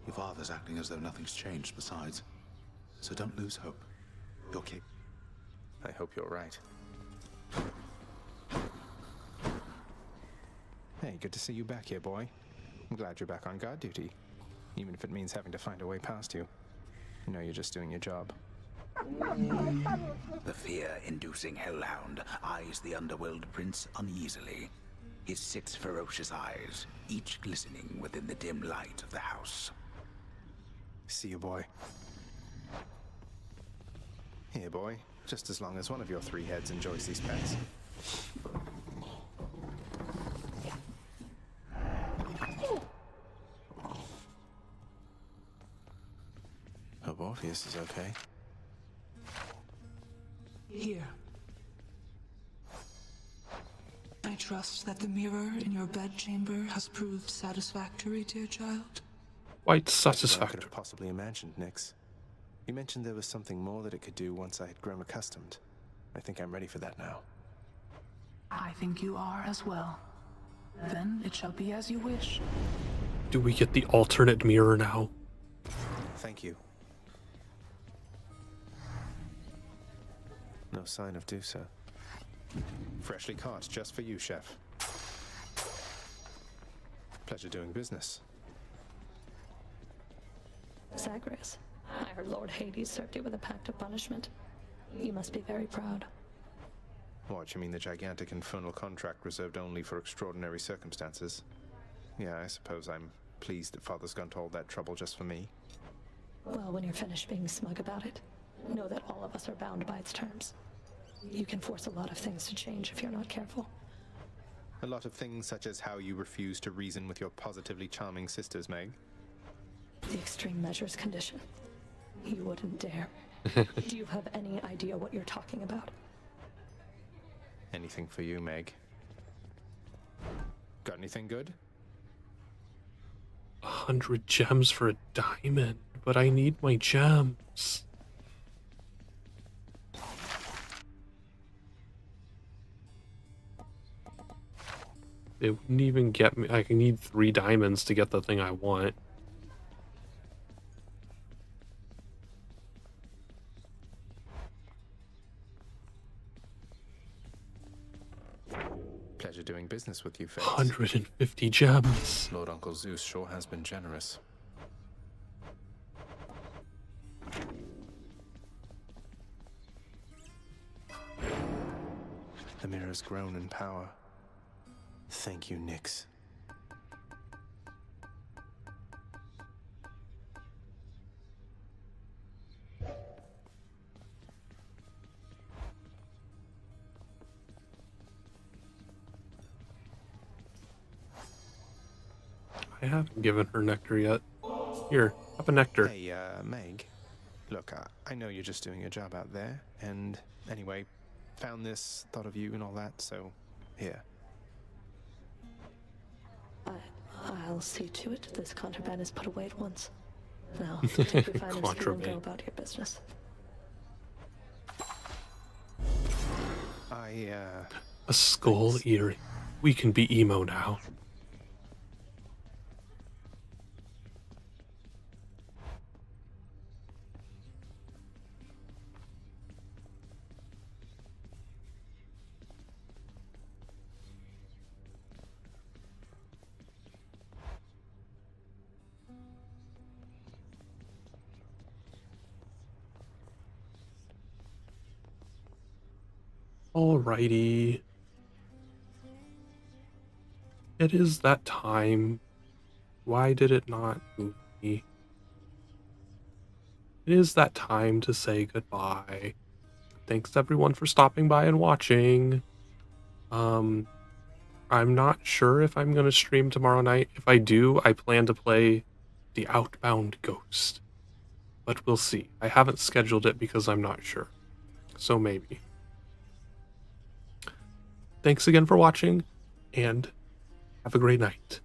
Your father's acting as though nothing's changed besides. So don't lose hope. You're capable. I hope you're right. Hey, good to see you back here, boy. I'm glad you're back on guard duty. Even if it means having to find a way past you. You know you're just doing your job. The fear-inducing hellhound eyes the underworld prince uneasily, his 6 ferocious eyes, each glistening within the dim light of the house. See you, boy. Here, boy. Just as long as one of your 3 heads enjoys these pets. Hope Orpheus is okay. Here. I trust that the mirror in your bedchamber has proved satisfactory, dear child. Quite That's what I satisfactory. could have possibly imagined, Nyx. You mentioned there was something more that it could do once I had grown accustomed. I think I'm ready for that now. I think you are as well. Then it shall be as you wish. Do we get the alternate mirror now? Thank you. No sign of Dusa. Freshly caught just for you, Chef. Pleasure doing business. Zagreus, I heard Lord Hades served you with a pact of punishment. You must be very proud. What, you mean the gigantic infernal contract reserved only for extraordinary circumstances? Yeah, I suppose I'm pleased that Father's gone to all that trouble just for me. Well, when you're finished being smug about it, know that all of us are bound by its terms. You can force a lot of things to change if you're not careful. A lot of things such as how you refuse to reason with your positively charming sisters, Meg. The extreme measures condition. You wouldn't dare. Do you have any idea what you're talking about? Anything for you, Meg. Got anything good? 100 gems for a diamond, but I need my gems. It wouldn't even get me. I need 3 diamonds to get the thing I want. Pleasure doing business with you, Faith. 150 gems. Lord Uncle Zeus sure has been generous. The mirror's grown in power. Thank you, Nyx. I haven't given her nectar yet. Here, have a nectar. Hey, Meg. Look, I know you're just doing your job out there, and anyway, found this, thought of you and all that, so here. I'll see to it this contraband is put away at once. Now, take your finest view and go Contraband. about your business. A skull earring. We can be emo now. Alrighty. It is that time. Why did it not move me? It is that time to say goodbye. Thanks everyone for stopping by and watching. I'm not sure if I'm going to stream tomorrow night. If I do, I plan to play the Outbound Ghost. But we'll see. I haven't scheduled it because I'm not sure. So maybe. Thanks again for watching, and have a great night.